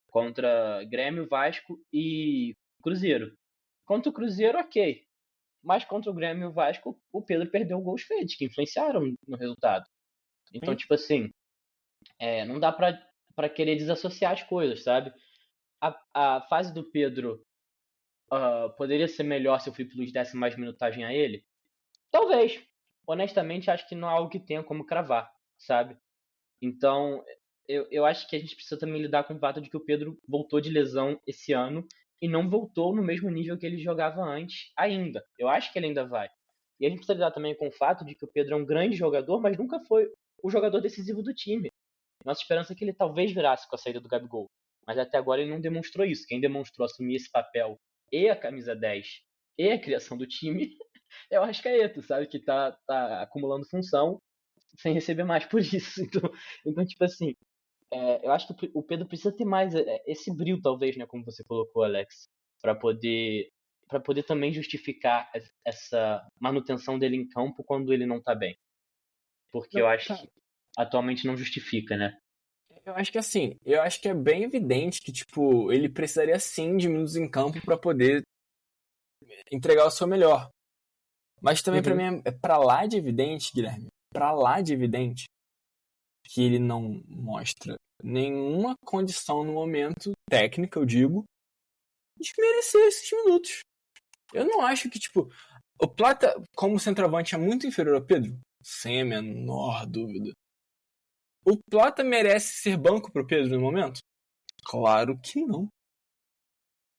Contra Grêmio, Vasco e Cruzeiro. Contra o Cruzeiro, ok. Mas contra o Grêmio e o Vasco, o Pedro perdeu gols feitos, que influenciaram no resultado. Então, tipo assim, não dá pra querer desassociar as coisas, sabe? A fase do Pedro poderia ser melhor se o Felipe Luiz desse mais minutagem a ele? Talvez. Honestamente, acho que não é algo que tenha como cravar, sabe? Então, eu acho que a gente precisa também lidar com o fato de que o Pedro voltou de lesão esse ano e não voltou no mesmo nível que ele jogava antes ainda. Eu acho que ele ainda vai. E a gente precisa lidar também com o fato de que o Pedro é um grande jogador, mas nunca foi o jogador decisivo do time. Nossa esperança é que ele talvez virasse com a saída do Gabigol. Mas até agora ele não demonstrou isso. Quem demonstrou assumir esse papel e a camisa 10 e a criação do time é o Arrascaeta, sabe? Que tá acumulando função sem receber mais por isso. Então tipo assim, eu acho que o Pedro precisa ter mais esse brilho, talvez, né? Como você colocou, Alex, para poder também justificar essa manutenção dele em campo quando ele não tá bem. Porque eu acho que atualmente não justifica, né? Eu acho que assim, eu acho que é bem evidente que, tipo, ele precisaria sim de minutos em campo pra poder entregar o seu melhor. Mas também pra mim é pra lá de evidente, Guilherme, pra lá de evidente que ele não mostra nenhuma condição no momento, técnica, eu digo, de merecer esses minutos. Eu não acho que, tipo, o Plata, como centroavante, é muito inferior ao Pedro, sem a menor dúvida. O Plata merece ser banco pro Pedro no momento? Claro que não.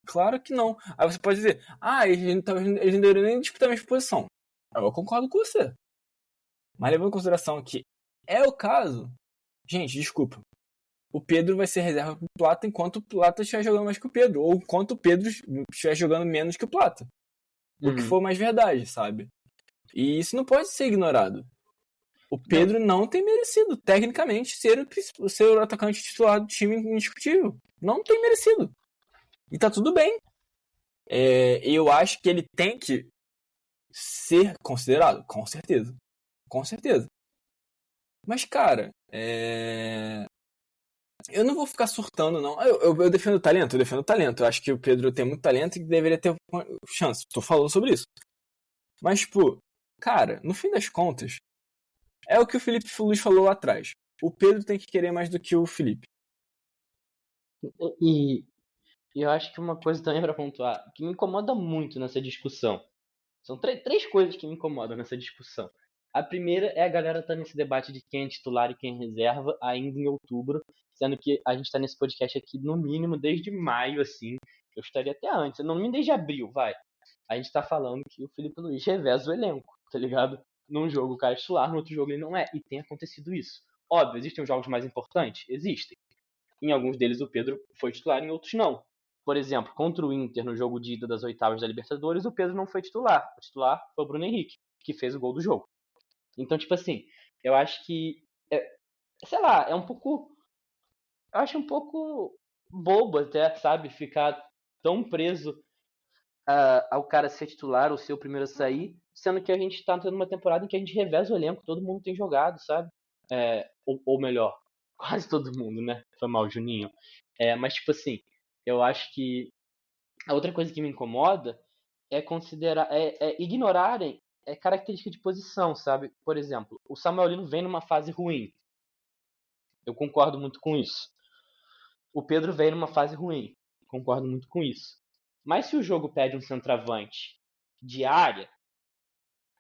Claro que não. Aí você pode dizer, eles não deveriam nem disputar a mesma posição. Eu concordo com você. Mas levando em consideração que é o caso, gente, desculpa. O Pedro vai ser reserva pro Plata enquanto o Plata estiver jogando mais que o Pedro. Ou enquanto o Pedro estiver jogando menos que o Plata. O que for mais verdade, sabe? E isso não pode ser ignorado. O Pedro não tem merecido, tecnicamente, ser o atacante titular do time indiscutível. Não tem merecido. E tá tudo bem. Eu acho que ele tem que ser considerado, com certeza. Com certeza. Mas, cara, eu não vou ficar surtando, não. Eu defendo o talento, Eu acho que o Pedro tem muito talento e deveria ter chance. Tô falando sobre isso. Mas, tipo, cara, no fim das contas, é o que o Felipe Luiz falou lá atrás. O Pedro tem que querer mais do que o Felipe. E eu acho que uma coisa também pra pontuar, que me incomoda muito nessa discussão. São três coisas que me incomodam nessa discussão. A primeira é a galera tá nesse debate de quem é titular e quem é reserva ainda em outubro, sendo que a gente tá nesse podcast aqui no mínimo desde maio, assim. Eu estaria até antes, no mínimo desde abril, vai. A gente tá falando que o Felipe Luiz reveza o elenco, tá ligado? Num jogo o cara é titular, no outro jogo ele não é. E tem acontecido isso. Óbvio, existem os jogos mais importantes? Existem. Em alguns deles o Pedro foi titular, em outros não. Por exemplo, contra o Inter, no jogo de ida das oitavas da Libertadores, o Pedro não foi titular. O titular foi o Bruno Henrique, que fez o gol do jogo. Então, tipo assim, eu acho que, sei lá, é um pouco... Eu acho um pouco bobo até, sabe? Ficar tão preso ao cara ser titular ou ser o primeiro a sair, sendo que a gente tá tendo uma temporada em que a gente reveza o elenco, todo mundo tem jogado, sabe? Ou melhor, quase todo mundo, né? Foi mal, Juninho. Mas, tipo assim, eu acho que a outra coisa que me incomoda é considerar, ignorarem característica de posição, sabe? Por exemplo, o Samuelino vem numa fase ruim. Eu concordo muito com isso. O Pedro vem numa fase ruim. Concordo muito com isso. Mas se o jogo pede um centroavante de área,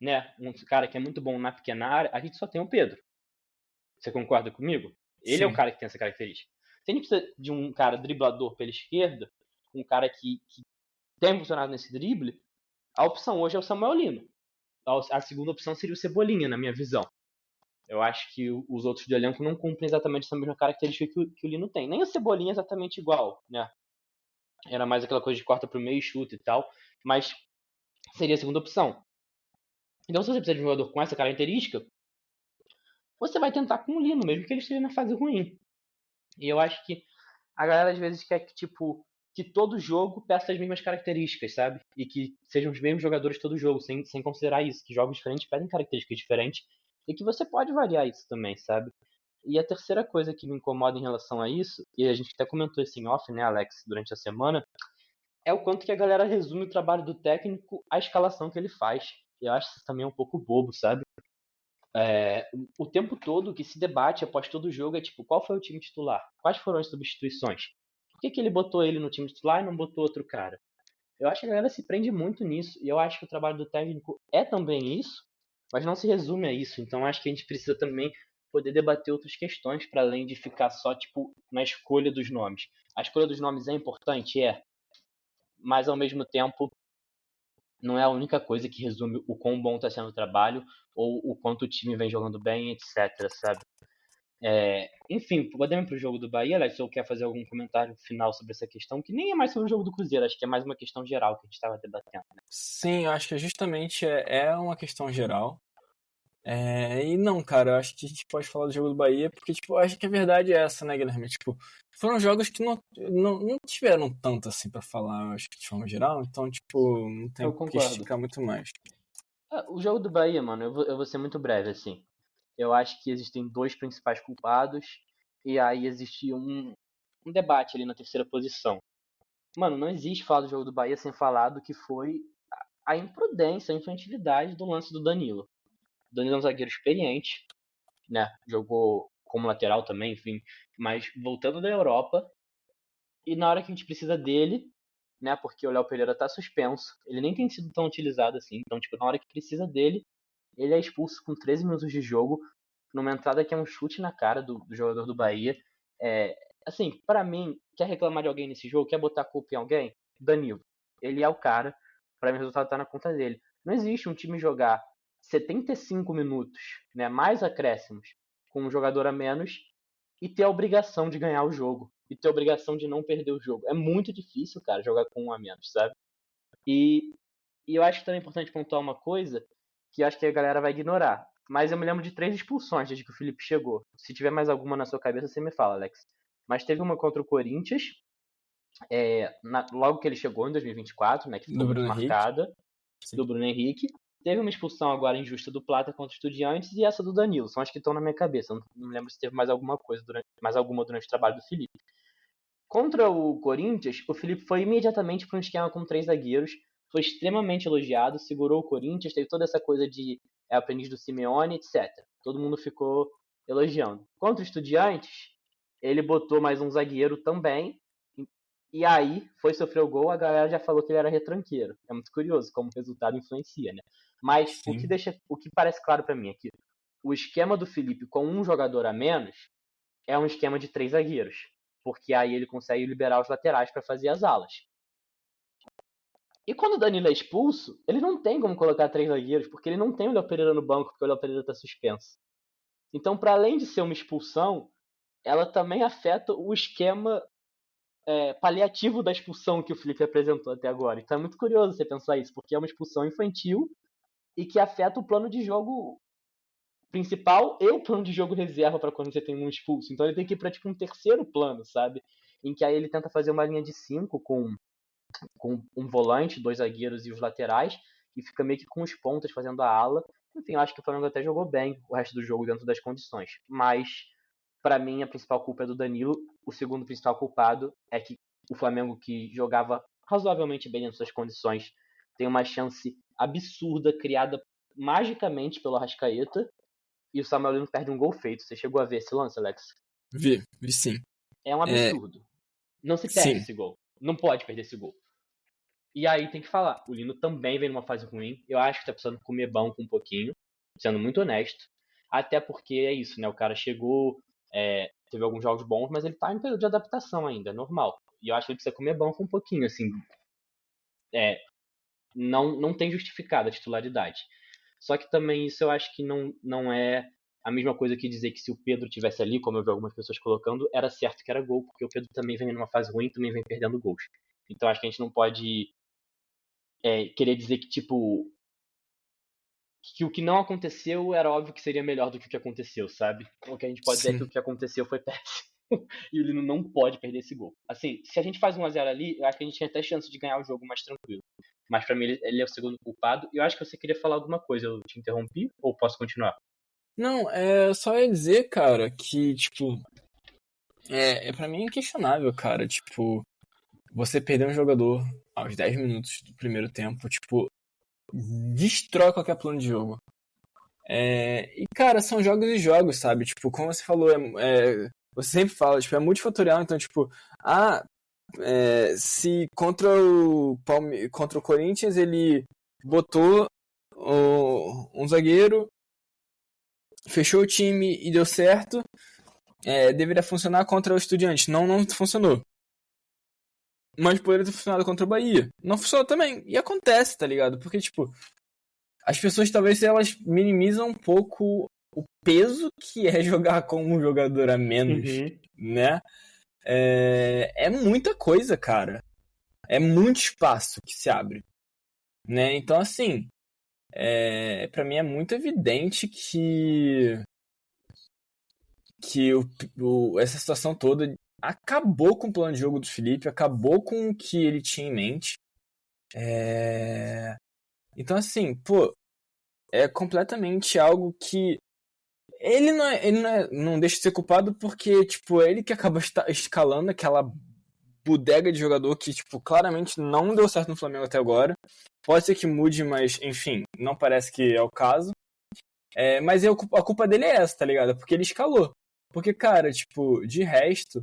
né? Um cara que é muito bom na pequena área, a gente só tem o Pedro. Você concorda comigo? Ele Sim. É o cara que tem essa característica. Se a gente precisa de um cara driblador pela esquerda, um cara que tem funcionado nesse drible, a opção hoje é o Samuelino. A segunda opção seria o Cebolinha, na minha visão. Eu acho que os outros do elenco não cumprem exatamente essa mesma característica que o Lino tem. Nem o Cebolinha é exatamente igual, né? Era mais aquela coisa de corta pro meio e chuta e tal. Mas seria a segunda opção. Então, se você precisa de um jogador com essa característica, você vai tentar com o Lino, mesmo que ele esteja na fase ruim. E eu acho que a galera às vezes quer que, tipo, que todo jogo peça as mesmas características, sabe? E que sejam os mesmos jogadores todo jogo, sem considerar isso. Que jogos diferentes pedem características diferentes. E que você pode variar isso também, sabe? E a terceira coisa que me incomoda em relação a isso, e a gente até comentou isso em off, né, Alex, durante a semana, é o quanto que a galera resume o trabalho do técnico à escalação que ele faz. Eu acho isso também um pouco bobo, sabe? O tempo todo que se debate após todo jogo é tipo, qual foi o time titular? Quais foram as substituições? Por que ele botou ele no time titular e não botou outro cara? Eu acho que a galera se prende muito nisso, e eu acho que o trabalho do técnico é também isso, mas não se resume a isso. Então acho que a gente precisa também poder debater outras questões para além de ficar só tipo na escolha dos nomes. A escolha dos nomes é importante, mas ao mesmo tempo não é a única coisa que resume o quão bom está sendo o trabalho ou o quanto o time vem jogando bem, etc, sabe? Enfim, podemos ir pro jogo do Bahia, Alex, ou quer fazer algum comentário final sobre essa questão, que nem é mais sobre o jogo do Cruzeiro, acho que é mais uma questão geral que a gente estava debatendo, né? Sim, eu acho que justamente é uma questão geral. E não, cara, eu acho que a gente pode falar do jogo do Bahia, porque, tipo, eu acho que a verdade é essa, né, Guilherme? Tipo, foram jogos que não tiveram tanto, assim, pra falar, eu acho que de forma geral, então, tipo, não tem o que esticar muito mais. O jogo do Bahia, mano, eu vou ser muito breve, assim. Eu acho que existem dois principais culpados, e aí existia um debate ali na terceira posição. Mano, não existe falar do jogo do Bahia sem falar do que foi a imprudência, a infantilidade do lance do Danilo. O Danilo é um zagueiro experiente, né? Jogou como lateral também, enfim. Mas voltando da Europa, e na hora que a gente precisa dele, né? Porque o Léo Pereira tá suspenso, ele nem tem sido tão utilizado assim. Então, tipo, na hora que precisa dele, ele é expulso com 13 minutos de jogo, numa entrada que é um chute na cara do jogador do Bahia. Assim, pra mim, quer reclamar de alguém nesse jogo, quer botar a culpa em alguém? Danilo. Ele é o cara, pra mim o resultado tá na conta dele. Não existe um time jogar 75 minutos, né, mais acréscimos, com um jogador a menos, e ter a obrigação de ganhar o jogo. E ter a obrigação de não perder o jogo. É muito difícil, cara, jogar com um a menos, sabe? E eu acho que também é importante pontuar uma coisa que eu acho que a galera vai ignorar. Mas eu me lembro de 3 expulsões desde que o Felipe chegou. Se tiver mais alguma na sua cabeça, você me fala, Alex. Mas teve uma contra o Corinthians, logo que ele chegou em 2024, né, que ficou muito marcada, do Bruno Henrique. Teve uma expulsão agora injusta do Plata contra o Estudiantes e essa do Danilo. São as que estão na minha cabeça. Não me lembro se teve mais alguma durante o trabalho do Felipe. Contra o Corinthians, o Felipe foi imediatamente para um esquema com 3 zagueiros. Foi extremamente elogiado, segurou o Corinthians, teve toda essa coisa de aprendiz do Simeone, etc. Todo mundo ficou elogiando. Contra o Estudiantes, ele botou mais um zagueiro também. E aí, foi sofrer o gol, a galera já falou que ele era retranqueiro. É muito curioso como o resultado influencia, né? Mas o que parece claro pra mim é que o esquema do Felipe com um jogador a menos é um esquema de 3 zagueiros. Porque aí ele consegue liberar os laterais pra fazer as alas. E quando o Danilo é expulso, ele não tem como colocar 3 zagueiros, porque ele não tem o Léo Pereira no banco, porque o Léo Pereira tá suspenso. Então, para além de ser uma expulsão, ela também afeta o esquema paliativo da expulsão que o Felipe apresentou até agora. Então é muito curioso você pensar isso, porque é uma expulsão infantil e que afeta o plano de jogo principal e o plano de jogo reserva para quando você tem um expulso. Então ele tem que ir para tipo um terceiro plano, sabe? Em que aí ele tenta fazer uma linha de 5 com um volante, 2 zagueiros e os laterais, e fica meio que com os pontas fazendo a ala. Enfim, eu acho que o Flamengo até jogou bem o resto do jogo dentro das condições. Mas, para mim, a principal culpa é do Danilo. O segundo principal culpado é que o Flamengo, que jogava razoavelmente bem dentro das condições, tem uma chance absurda criada magicamente pelo Arrascaeta, e o Samuel Lino perde um gol feito. Você chegou a ver esse lance, Alex? Vi sim. É um absurdo. Não se perde esse gol. Não pode perder esse gol. E aí tem que falar, o Lino também vem numa fase ruim. Eu acho que tá precisando comer banco um pouquinho, sendo muito honesto. Até porque é isso, né? O cara chegou, teve alguns jogos bons, mas ele tá em período de adaptação ainda, é normal. E eu acho que ele precisa comer banco um pouquinho, assim. Não tem justificado a titularidade. Só que também isso eu acho que não é a mesma coisa que dizer que se o Pedro tivesse ali, como eu vi algumas pessoas colocando, era certo que era gol, porque o Pedro também vem numa fase ruim, também vem perdendo gols. Então acho que a gente não pode querer dizer que, tipo, que o que não aconteceu era óbvio que seria melhor do que o que aconteceu, sabe? O que a gente pode dizer é que o que aconteceu foi péssimo. E o Lino não pode perder esse gol. Assim, se a gente faz 1-0 ali, eu acho que a gente tem até chance de ganhar o jogo mais tranquilo. Mas pra mim ele é o segundo culpado. E eu acho que você queria falar alguma coisa. Eu te interrompi ou posso continuar? Não, só ia dizer, cara, que, tipo, pra mim é inquestionável, cara, tipo, você perder um jogador aos 10 minutos do primeiro tempo, tipo, destrói qualquer plano de jogo. E, cara, são jogos e jogos, sabe? Tipo, como você falou, você sempre fala, tipo, é multifatorial, então, tipo, se contra o Corinthians ele botou um zagueiro, fechou o time e deu certo, deveria funcionar contra o Estudiantes. Não funcionou. Mas poderia ter funcionado contra o Bahia. Não funcionou também. E acontece, tá ligado? Porque, tipo, as pessoas talvez elas minimizam um pouco o peso que é jogar com um jogador a menos, né? É muita coisa, cara. É muito espaço que se abre, né? Então, assim, pra mim é muito evidente que essa situação toda acabou com o plano de jogo do Felipe, acabou com o que ele tinha em mente. Então, assim, pô, é completamente algo que Ele não deixa de ser culpado porque, tipo, é ele que acaba escalando aquela bodega de jogador que, tipo, claramente não deu certo no Flamengo até agora. Pode ser que mude, mas, enfim, não parece que é o caso. Mas a culpa dele é essa, tá ligado? Porque ele escalou. Porque, cara, tipo, de resto,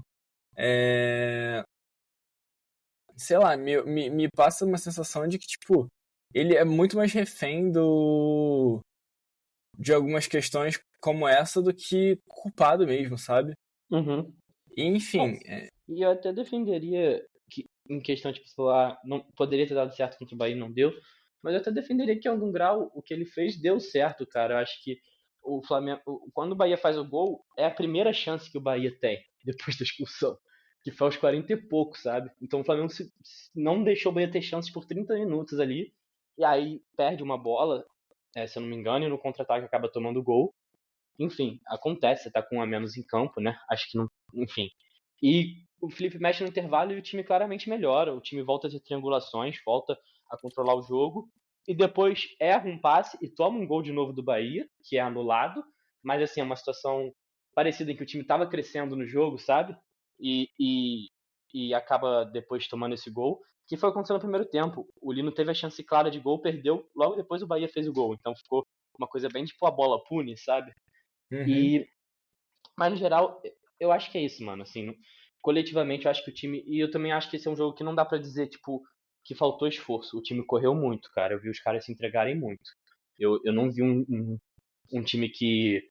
sei lá, me passa uma sensação de que, tipo, ele é muito mais refém de algumas questões como essa do que culpado mesmo, sabe? Uhum. Enfim. E eu até defenderia que, em questão, tipo, sei lá, não poderia ter dado certo contra o Bahia e não deu, mas eu até defenderia que, em algum grau, o que ele fez deu certo, cara. Eu acho que o Flamengo, quando o Bahia faz o gol, é a primeira chance que o Bahia tem, depois da expulsão, que foi aos 40 e pouco, sabe? Então o Flamengo não deixou o Bahia ter chances por 30 minutos ali, e aí perde uma bola, se eu não me engano, e no contra-ataque acaba tomando o gol. Enfim, acontece, você tá com um a menos em campo, né? Acho que não. Enfim. E o Felipe mexe no intervalo e o time claramente melhora. O time volta a ter triangulações, volta a controlar o jogo. E depois erra um passe e toma um gol de novo do Bahia, que é anulado. Mas assim, é uma situação parecida em que o time tava crescendo no jogo, sabe? E acaba depois tomando esse gol. Que foi acontecendo no primeiro tempo. O Lino teve a chance clara de gol, perdeu. Logo depois o Bahia fez o gol. Então ficou uma coisa bem tipo a bola pune, sabe? Uhum. Mas no geral, eu acho que é isso, mano. Assim, coletivamente, eu acho que o time. E eu também acho que esse é um jogo que não dá pra dizer, tipo, que faltou esforço. O time correu muito, cara. Eu vi os caras se entregarem muito. Eu não vi um time que.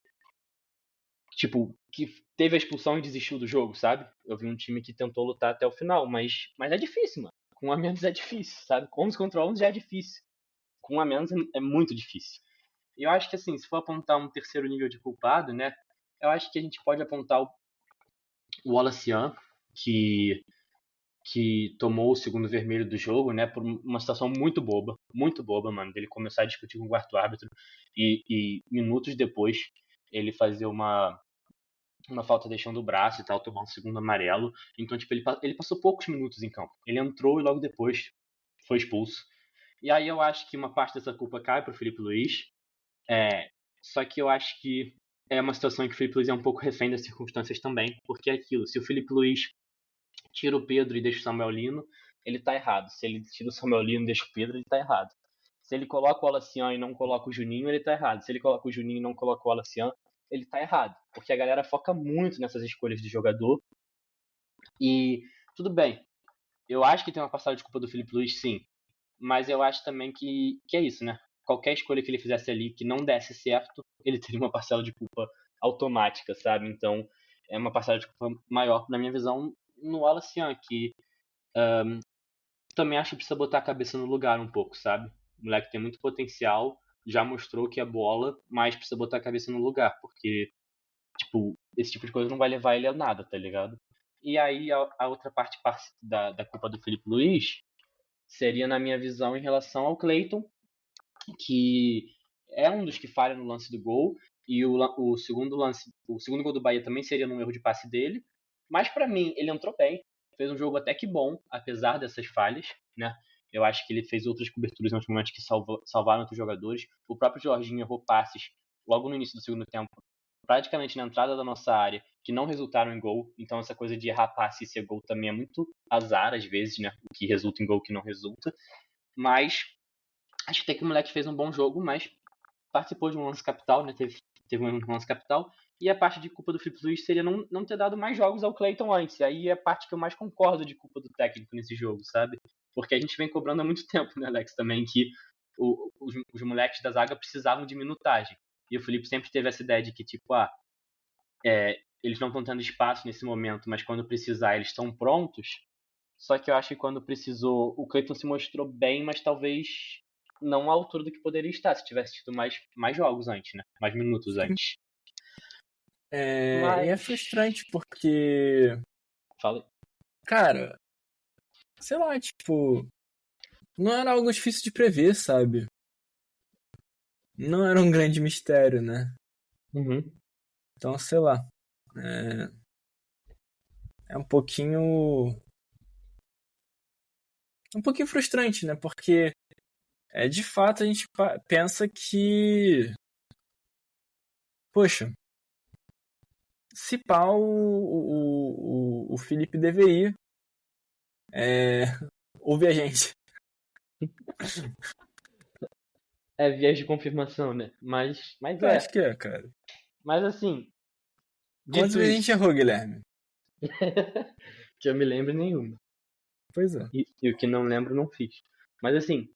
Tipo, que teve a expulsão e desistiu do jogo, sabe? Eu vi um time que tentou lutar até o final, mas é difícil, mano. Com um a menos é difícil, sabe? Com 11 contra 11 já é difícil. Com um a menos é muito difícil. E eu acho que, assim, se for apontar um terceiro nível de culpado, né? Eu acho que a gente pode apontar o Wallacian, que tomou o segundo vermelho do jogo, né, por uma situação muito boba, mano, dele começar a discutir com o quarto árbitro e minutos depois ele fazer uma falta deixando o braço e tal, tomar um segundo amarelo. Então, tipo, ele passou poucos minutos em campo. Ele entrou e logo depois foi expulso. E aí eu acho que uma parte dessa culpa cai pro Felipe Luiz. Só que eu acho que é uma situação em que o Felipe Luiz é um pouco refém das circunstâncias também, porque é aquilo, se o Felipe Luiz tira o Pedro e deixa o Samuel Lino, ele tá errado. Se ele tira o Samuel Lino e deixa o Pedro, ele tá errado. Se ele coloca o Alacian e não coloca o Juninho, ele tá errado. Se ele coloca o Juninho e não coloca o Alacian, ele tá errado. Porque a galera foca muito nessas escolhas de jogador. E tudo bem, eu acho que tem uma parcela de culpa do Felipe Luiz, sim. Mas eu acho também que é isso, né? Qualquer escolha que ele fizesse ali que não desse certo, ele teria uma parcela de culpa automática, sabe? Então, é uma parcela de culpa maior, na minha visão, no Alacian, que também acho que precisa botar a cabeça no lugar um pouco, sabe? O moleque tem muito potencial, já mostrou que é bola, mas precisa botar a cabeça no lugar, porque, tipo, esse tipo de coisa não vai levar ele a nada, tá ligado? E aí, a outra parte da culpa do Felipe Luiz seria, na minha visão, em relação ao Cleiton, que é um dos que falha no lance do gol, e o segundo gol do Bahia também seria num erro de passe dele, mas pra mim ele entrou bem, fez um jogo até que bom, apesar dessas falhas, né? Eu acho que ele fez outras coberturas em outros momentos que salvaram outros jogadores. O próprio Jorginho errou passes logo no início do segundo tempo, praticamente na entrada da nossa área, que não resultaram em gol. Então essa coisa de errar passe e ser gol também é muito azar às vezes, né? O que resulta em gol, o que não resulta. Mas acho que até que o moleque fez um bom jogo, mas participou de um lance capital, né? Teve um lance capital. E a parte de culpa do Felipe Luiz seria não ter dado mais jogos ao Cleiton antes. E aí é a parte que eu mais concordo de culpa do técnico nesse jogo, sabe? Porque a gente vem cobrando há muito tempo, né, Alex, também, que os moleques da zaga precisavam de minutagem. E o Felipe sempre teve essa ideia de que, tipo, eles não estão tendo espaço nesse momento, mas quando precisar eles estão prontos. Só que eu acho que quando precisou, o Cleiton se mostrou bem, mas talvez não à altura do que poderia estar, se tivesse tido mais jogos antes, né? Mais minutos antes. E é frustrante porque... Fala. Cara, sei lá, tipo... Não era algo difícil de prever, sabe? Não era um grande mistério, né? Uhum. Então, sei lá. É um pouquinho... Um pouquinho frustrante, né? Porque... de fato, a gente pensa que... Poxa, se pá, o Felipe deveria ouvir a gente. É viés de confirmação, né? Mas Eu acho que é, cara. Mas assim, Quantas dito vezes a gente isso, errou, Guilherme? que eu me lembro nenhuma. Pois é. E o que não lembro, não fiz. Mas assim,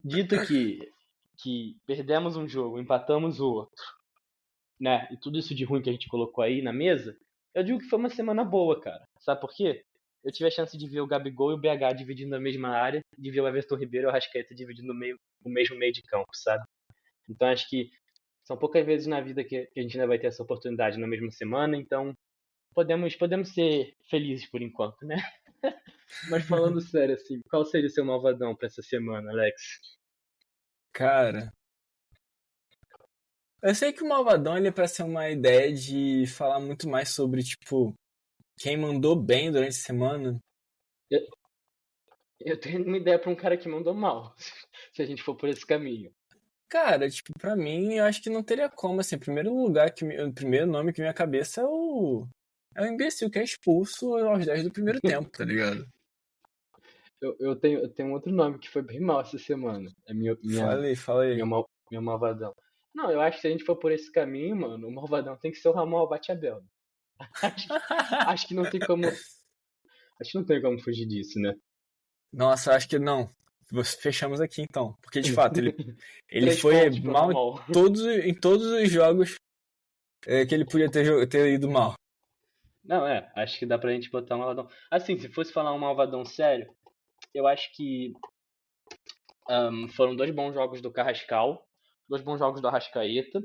dito que perdemos um jogo, empatamos o outro, né? E tudo isso de ruim que a gente colocou aí na mesa, eu digo que foi uma semana boa, cara. Sabe por quê? Eu tive a chance de ver o Gabigol e o BH dividindo a mesma área, de ver o Everton Ribeiro e o Arrascaeta dividindo o mesmo meio de campo, sabe? Então acho que são poucas vezes na vida que a gente ainda vai ter essa oportunidade na mesma semana, então podemos ser felizes por enquanto, né? Mas falando sério, assim, qual seria o seu malvadão pra essa semana, Alex? Cara, eu sei que o Malvadão ele é pra ser uma ideia de falar muito mais sobre, tipo, quem mandou bem durante a semana. Eu tenho uma ideia pra um cara que mandou mal, se a gente for por esse caminho. Cara, tipo, pra mim, eu acho que não teria como, assim, o primeiro nome que vem à cabeça é o imbecil que é expulso aos 10 do primeiro tempo, tá ligado? Eu tenho um outro nome que foi bem mal essa semana. É Fala aí. Meu malvadão. Não, eu acho que se a gente for por esse caminho, mano, o malvadão tem que ser o Ramon Albateabel. Acho que não tem como. Acho que não tem como fugir disso, né? Nossa, acho que não. Fechamos aqui então. Porque de fato, ele 3 foi pontos pro mal Ramon. em todos os jogos que ele podia ter ido mal. Não, acho que dá pra gente botar um malvadão. Assim, se fosse falar um malvadão sério, eu acho que foram 2 bons jogos do Carrascal, 2 bons jogos do Arrascaeta,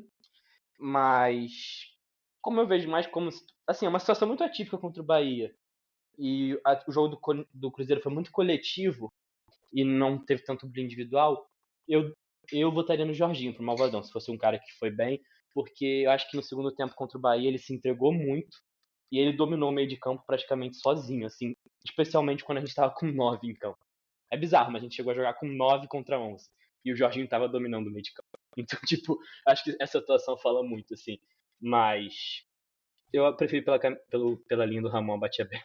mas como eu vejo mais como, assim, é uma situação muito atípica contra o Bahia, e o jogo do Cruzeiro foi muito coletivo e não teve tanto brilho individual, eu votaria no Jorginho pro malvadão, se fosse um cara que foi bem, porque eu acho que no segundo tempo contra o Bahia ele se entregou muito e ele dominou o meio de campo praticamente sozinho, assim, especialmente quando a gente tava com 9 em campo. É bizarro, mas a gente chegou a jogar com 9 contra 11. E o Jorginho tava dominando o meio de campo. Então, tipo, acho que essa atuação fala muito, assim. Mas eu prefiro pela linha do Ramon Batiabé.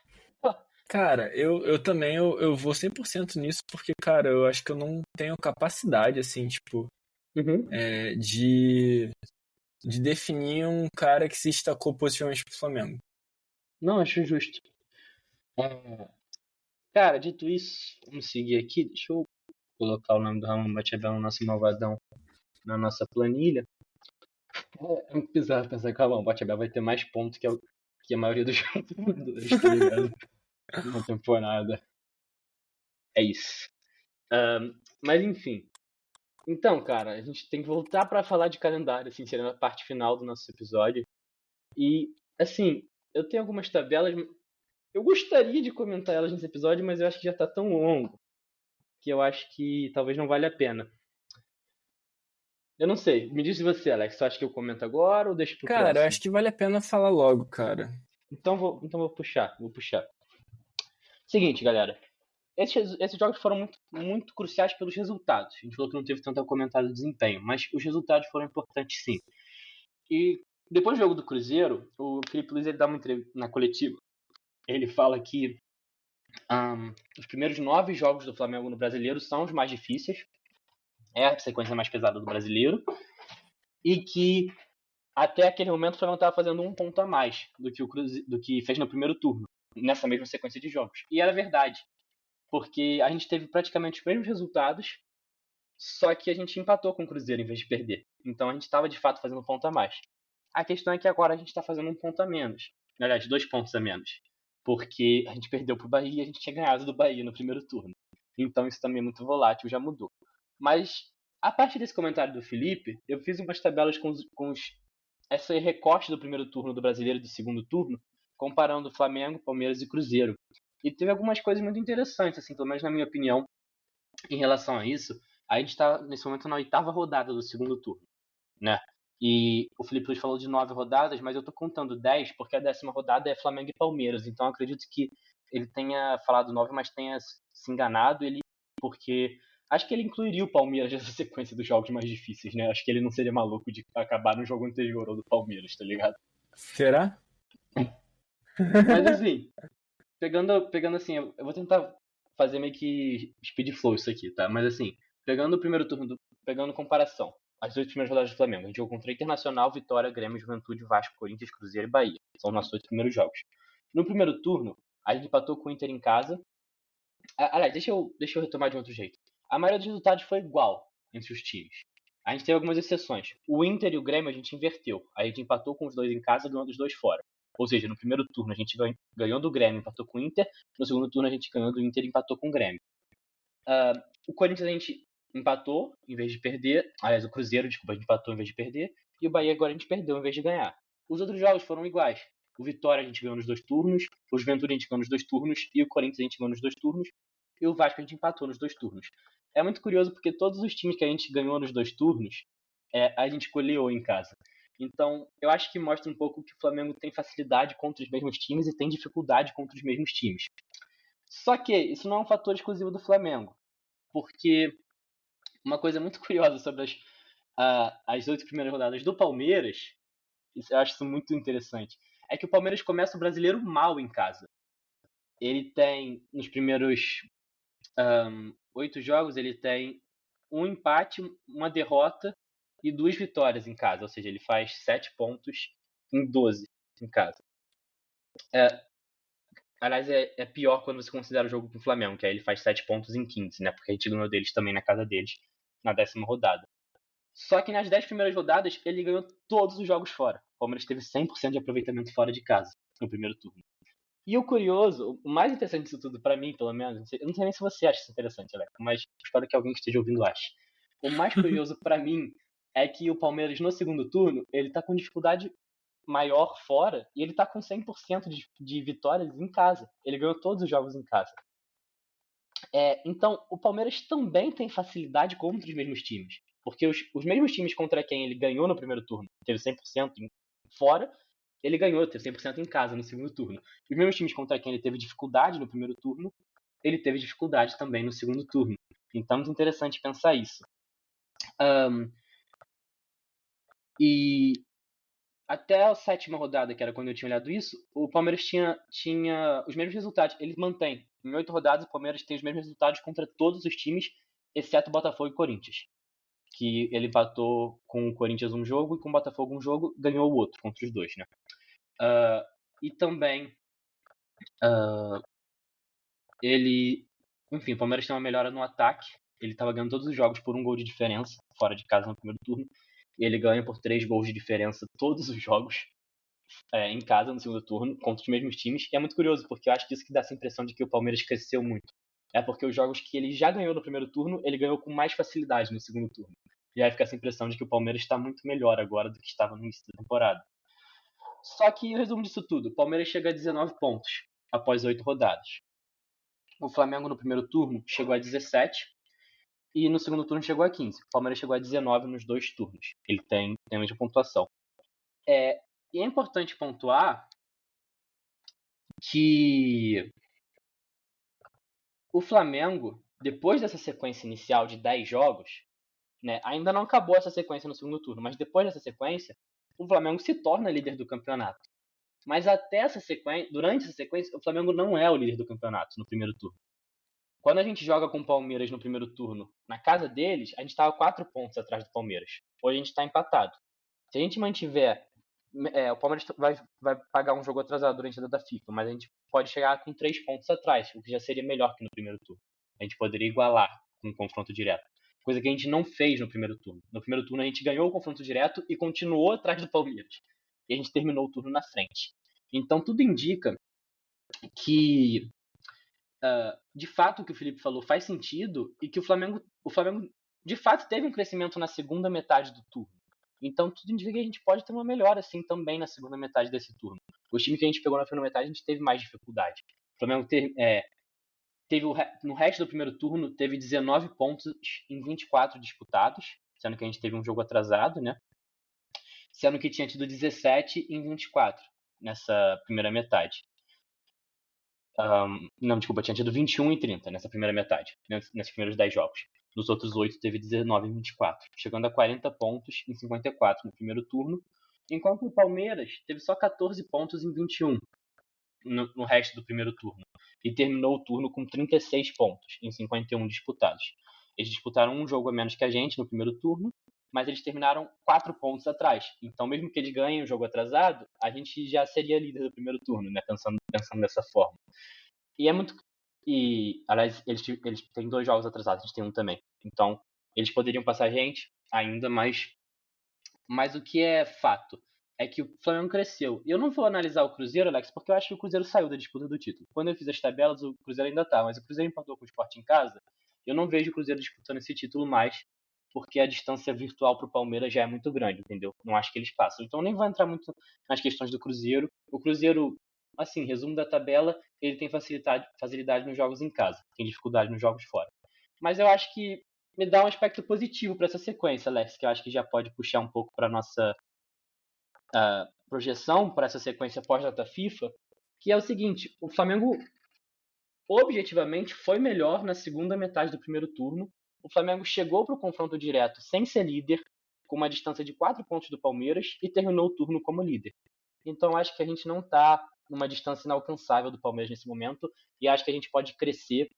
Cara, eu também eu vou 100% nisso, porque, cara, eu acho que eu não tenho capacidade, assim, tipo, de definir um cara que se destacou positivamente pro Flamengo. Não, acho justo. Cara, dito isso, vamos seguir aqui. Deixa eu colocar o nome do Ramon Batiabé no nosso malvadão na nossa planilha. É muito bizarro pensar que o Ramon Batiabé vai ter mais pontos que a maioria dos jogadores, tá ligado? Na temporada. É isso. Mas enfim. Então, cara, a gente tem que voltar pra falar de calendário, assim, seria a parte final do nosso episódio. E, assim, eu tenho algumas tabelas. Eu gostaria de comentar elas nesse episódio, mas eu acho que já tá tão longo que eu acho que talvez não valha a pena. Eu não sei. Me diz você, Alex. Você acha que eu comento agora ou deixo pro próximo? Cara, eu acho que vale a pena falar logo, cara. Então vou puxar. Seguinte, galera. Esses jogos foram muito, muito cruciais pelos resultados. A gente falou que não teve tanto comentário de desempenho, mas os resultados foram importantes sim. E depois do jogo do Cruzeiro, o Felipe Luiz ele dá uma entrevista na coletiva. Ele fala que os primeiros 9 jogos do Flamengo no Brasileiro são os mais difíceis. É a sequência mais pesada do Brasileiro. E que até aquele momento o Flamengo estava fazendo 1 ponto a mais do que fez no primeiro turno, nessa mesma sequência de jogos. E era verdade. Porque a gente teve praticamente os mesmos resultados, só que a gente empatou com o Cruzeiro em vez de perder. Então a gente estava de fato fazendo 1 ponto a mais. A questão é que agora a gente está fazendo 1 ponto a menos. Na verdade, 2 pontos a menos. Porque a gente perdeu pro Bahia e a gente tinha ganhado do Bahia no primeiro turno. Então isso também é muito volátil, já mudou. Mas, a partir desse comentário do Felipe, eu fiz umas tabelas com esse recorte do primeiro turno do Brasileiro e do segundo turno, comparando Flamengo, Palmeiras e Cruzeiro. E teve algumas coisas muito interessantes, assim, pelo menos na minha opinião, em relação a isso. A gente está, nesse momento, na 8ª rodada do segundo turno, né? E o Felipe Luiz falou de 9 rodadas, mas eu tô contando 10, porque a 10ª rodada é Flamengo e Palmeiras. Então, eu acredito que ele tenha falado 9, mas tenha se enganado, porque acho que ele incluiria o Palmeiras nessa sequência dos jogos mais difíceis, né? Acho que ele não seria maluco de acabar no jogo anterior ou do Palmeiras, tá ligado? Será? Mas assim, pegando assim, eu vou tentar fazer meio que speed flow isso aqui, tá? Mas assim, pegando o primeiro turno, pegando comparação, as 8 primeiras rodadas do Flamengo, a gente jogou contra Internacional, Vitória, Grêmio, Juventude, Vasco, Corinthians, Cruzeiro e Bahia. São os nossos 8 primeiros jogos. No primeiro turno, a gente empatou com o Inter em casa. Aliás, deixa eu retomar de outro jeito. A maioria dos resultados foi igual entre os times. A gente teve algumas exceções. O Inter e o Grêmio a gente inverteu. A gente empatou com os dois em casa, ganhou dos dois fora. Ou seja, no primeiro turno a gente ganhou do Grêmio, empatou com o Inter. No segundo turno a gente ganhou do Inter e empatou com o Grêmio. O Corinthians a gente empatou em vez de perder. Aliás, o Cruzeiro, desculpa, a gente empatou em vez de perder. E o Bahia agora a gente perdeu em vez de ganhar. Os outros jogos foram iguais. O Vitória a gente ganhou nos 2 turnos. O Juventude a gente ganhou nos 2 turnos. E o Corinthians a gente ganhou nos 2 turnos. E o Vasco a gente empatou nos 2 turnos. É muito curioso porque todos os times que a gente ganhou nos 2 turnos, a gente goleou em casa. Então, eu acho que mostra um pouco que o Flamengo tem facilidade contra os mesmos times e tem dificuldade contra os mesmos times. Só que isso não é um fator exclusivo do Flamengo. Porque uma coisa muito curiosa sobre as 8 primeiras rodadas do Palmeiras, eu acho isso muito interessante, é que o Palmeiras começa o Brasileiro mal em casa. Ele tem, nos primeiros 8 jogos, ele tem um empate, uma derrota e 2 vitórias em casa. Ou seja, ele faz 7 pontos em 12 em casa. Aliás, é pior quando você considera o jogo com o Flamengo, que aí ele faz 7 pontos em 15, né? Porque a gente ganhou deles também na casa deles, na 10ª rodada. Só que nas 10 primeiras rodadas, ele ganhou todos os jogos fora. O Palmeiras teve 100% de aproveitamento fora de casa no primeiro turno. E o curioso, o mais interessante disso tudo, pra mim, pelo menos, eu não sei nem se você acha isso interessante, Alex, mas espero que alguém que esteja ouvindo ache. O mais curioso pra mim é que o Palmeiras, no segundo turno, ele tá com dificuldade maior fora e ele tá com 100% de vitórias em casa. Ele ganhou todos os jogos em casa. Então, o Palmeiras também tem facilidade contra os mesmos times. Porque os mesmos times contra quem ele ganhou no primeiro turno, teve 100% fora, ele ganhou, teve 100% em casa no segundo turno. Os mesmos times contra quem ele teve dificuldade no primeiro turno, ele teve dificuldade também no segundo turno. Então é muito interessante pensar isso. E até a 7ª rodada, que era quando eu tinha olhado isso, o Palmeiras tinha os mesmos resultados. Ele mantém. Em 8 rodadas, o Palmeiras tem os mesmos resultados contra todos os times, exceto o Botafogo e Corinthians. Que ele empatou com o Corinthians um jogo e com o Botafogo um jogo, ganhou o outro contra os dois, né? E também enfim, o Palmeiras tem uma melhora no ataque. Ele estava ganhando todos os jogos por 1 gol de diferença, fora de casa no primeiro turno. E ele ganha por 3 gols de diferença todos os jogos em casa no segundo turno, contra os mesmos times. E é muito curioso, porque eu acho que isso que dá essa impressão de que o Palmeiras cresceu muito. É porque os jogos que ele já ganhou no primeiro turno, ele ganhou com mais facilidade no segundo turno. E aí fica essa impressão de que o Palmeiras está muito melhor agora do que estava no início da temporada. Só que, resumo disso tudo, o Palmeiras chega a 19 pontos após 8 rodadas. O Flamengo no primeiro turno chegou a 17 e no segundo turno chegou a 15. O Palmeiras chegou a 19 nos 2 turnos. Ele tem a mesma pontuação. E é importante pontuar que o Flamengo, depois dessa sequência inicial de 10 jogos, né, ainda não acabou essa sequência no segundo turno, mas depois dessa sequência, o Flamengo se torna líder do campeonato. Mas até essa sequência, durante essa sequência, o Flamengo não é o líder do campeonato no primeiro turno. Quando a gente joga com o Palmeiras no primeiro turno, na casa deles, a gente estava 4 pontos atrás do Palmeiras. Hoje a gente está empatado. Se a gente mantiver... o Palmeiras vai pagar um jogo atrasado durante a data FIFA, mas a gente pode chegar com 3 pontos atrás, o que já seria melhor que no primeiro turno. A gente poderia igualar com um confronto direto. Coisa que a gente não fez no primeiro turno. No primeiro turno a gente ganhou o confronto direto e continuou atrás do Palmeiras. E a gente terminou o turno na frente. Então tudo indica que de fato o que o Felipe falou faz sentido e que o Flamengo de fato teve um crescimento na segunda metade do turno. Então tudo indica que a gente pode ter uma melhora assim também na segunda metade desse turno. Os times que a gente pegou na segunda metade a gente teve mais dificuldade. O Flamengo teve no resto do primeiro turno teve 19 pontos em 24 disputados, sendo que a gente teve um jogo atrasado, né? Sendo que tinha tido 17 em 24 nessa primeira metade. Não, desculpa, tinha tido 21 em 30 nessa primeira metade, nesses primeiros 10 jogos. Nos outros 8 teve 19 em 24, chegando a 40 pontos em 54 no primeiro turno, Enquanto o Palmeiras teve só 14 pontos em 21 no resto do primeiro turno. E terminou o turno com 36 pontos em 51 disputados. Eles disputaram um jogo a menos que a gente no primeiro turno, mas eles terminaram 4 pontos atrás. Então, mesmo que eles ganhem o jogo atrasado, a gente já seria líder do primeiro turno, né? Pensando dessa forma. E é muito... aliás, eles têm 2 jogos atrasados, a gente tem um também. Então, eles poderiam passar a gente ainda, mas o que é fato é que o Flamengo cresceu. E eu não vou analisar o Cruzeiro, Alex, porque eu acho que o Cruzeiro saiu da disputa do título. Quando eu fiz as tabelas, o Cruzeiro ainda tá, mas o Cruzeiro empatou com o Sport em casa. Eu não vejo o Cruzeiro disputando esse título mais, porque a distância virtual pro Palmeiras já é muito grande, entendeu? Não acho que eles passam. Então nem vou entrar muito nas questões do Cruzeiro. O Cruzeiro, assim, resumo da tabela, ele tem facilidade nos jogos em casa, tem dificuldade nos jogos fora. Mas eu acho que me dá um aspecto positivo para essa sequência, Alex, que eu acho que já pode puxar um pouco para nossa projeção para essa sequência pós-data FIFA, que é o seguinte: o Flamengo objetivamente foi melhor na segunda metade do primeiro turno. O Flamengo chegou para o confronto direto sem ser líder, com uma distância de 4 pontos do Palmeiras, e terminou o turno como líder. Então acho que a gente não está numa distância inalcançável do Palmeiras nesse momento, e acho que a gente pode crescer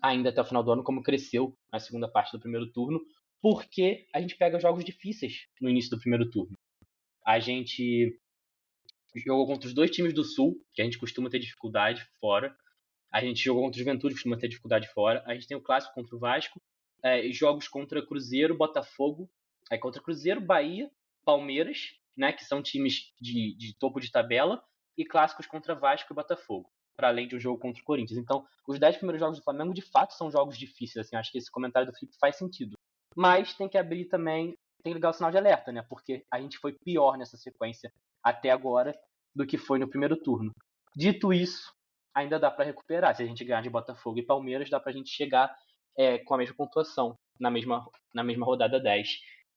ainda até o final do ano, como cresceu na segunda parte do primeiro turno, porque a gente pega jogos difíceis no início do primeiro turno. A gente jogou contra os 2 times do Sul, que a gente costuma ter dificuldade fora. A gente jogou contra o Juventude, costuma ter dificuldade fora. A gente tem o clássico contra o Vasco, jogos contra Cruzeiro, Botafogo, contra Cruzeiro, Bahia, Palmeiras, né, que são times de topo de tabela, e clássicos contra Vasco e Botafogo, para além de um jogo contra o Corinthians. Então, os 10 primeiros jogos do Flamengo, de fato, são jogos difíceis. Assim, acho que esse comentário do Felipe faz sentido. Mas tem que abrir também, tem que ligar o sinal de alerta, né? Porque a gente foi pior nessa sequência até agora do que foi no primeiro turno. Dito isso, ainda dá para recuperar. Se a gente ganhar de Botafogo e Palmeiras, dá para a gente chegar com a mesma pontuação na mesma rodada 10.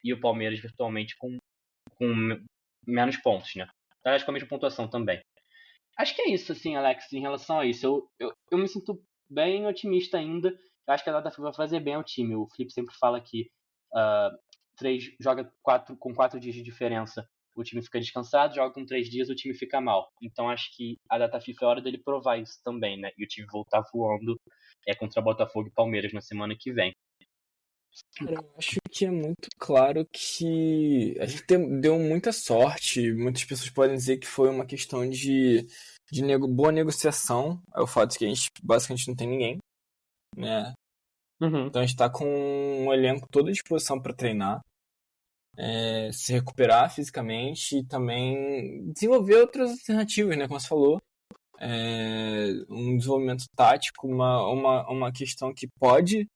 E o Palmeiras virtualmente com menos pontos, né? Aliás, com a mesma pontuação também. Acho que é isso, assim, Alex, em relação a isso. Eu me sinto bem otimista ainda. Eu acho que a data FIFA vai fazer bem ao time. O Felipe sempre fala que joga com 4 dias de diferença, o time fica descansado, joga com 3 dias, o time fica mal. Então acho que a data FIFA é hora dele provar isso também, né? E o time voltar voando contra Botafogo e Palmeiras na semana que vem. Cara, eu acho que é muito claro que a gente deu muita sorte. Muitas pessoas podem dizer que foi uma questão de boa negociação. É o fato de que a gente basicamente não tem ninguém, né? Uhum. Então a gente tá com um elenco todo à disposição para treinar, se recuperar fisicamente e também desenvolver outras alternativas, né? Como você falou, um desenvolvimento tático, uma questão que pode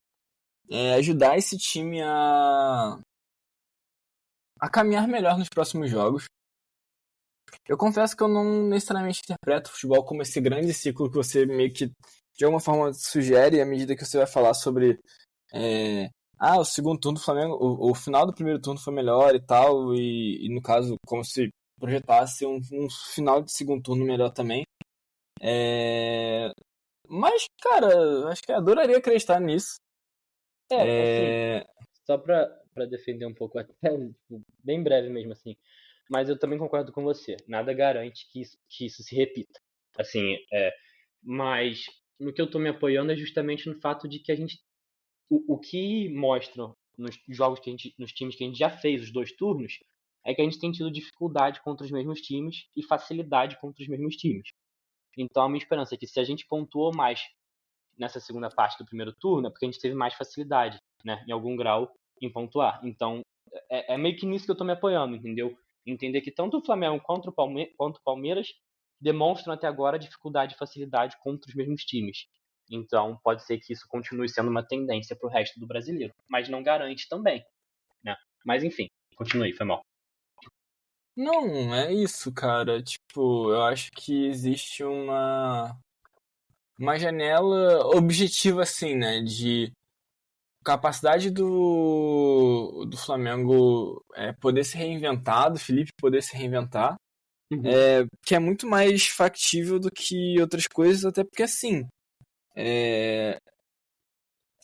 ajudar esse time a caminhar melhor nos próximos jogos. Eu confesso que eu não necessariamente interpreto o futebol como esse grande ciclo que você meio que de alguma forma sugere à medida que você vai falar sobre o segundo turno do Flamengo, o final do primeiro turno foi melhor e tal, e no caso, como se projetasse um final de segundo turno melhor também. Mas, cara, acho que eu adoraria acreditar nisso. Assim, só pra defender um pouco, até bem breve mesmo, assim, mas eu também concordo com você. Nada garante que isso se repita. Assim, mas no que eu tô me apoiando é justamente no fato de que a gente... O que mostram nos jogos nos times que a gente já fez os 2 turnos, é que a gente tem tido dificuldade contra os mesmos times e facilidade contra os mesmos times. Então a minha esperança é que se a gente pontuou mais nessa segunda parte do primeiro turno, é porque a gente teve mais facilidade, né, em algum grau, em pontuar. Então é meio que nisso que eu tô me apoiando, entendeu? Entender que tanto o Flamengo quanto o Palmeiras demonstram até agora dificuldade e facilidade contra os mesmos times. Então pode ser que isso continue sendo uma tendência para o resto do brasileiro, mas não garante também, né? Mas enfim, continue, foi mal. Não, é isso, cara. Tipo, eu acho que existe uma janela objetiva, assim, né? De capacidade do Flamengo poder se reinventar, do Felipe poder se reinventar, que é muito mais factível do que outras coisas, até porque, assim,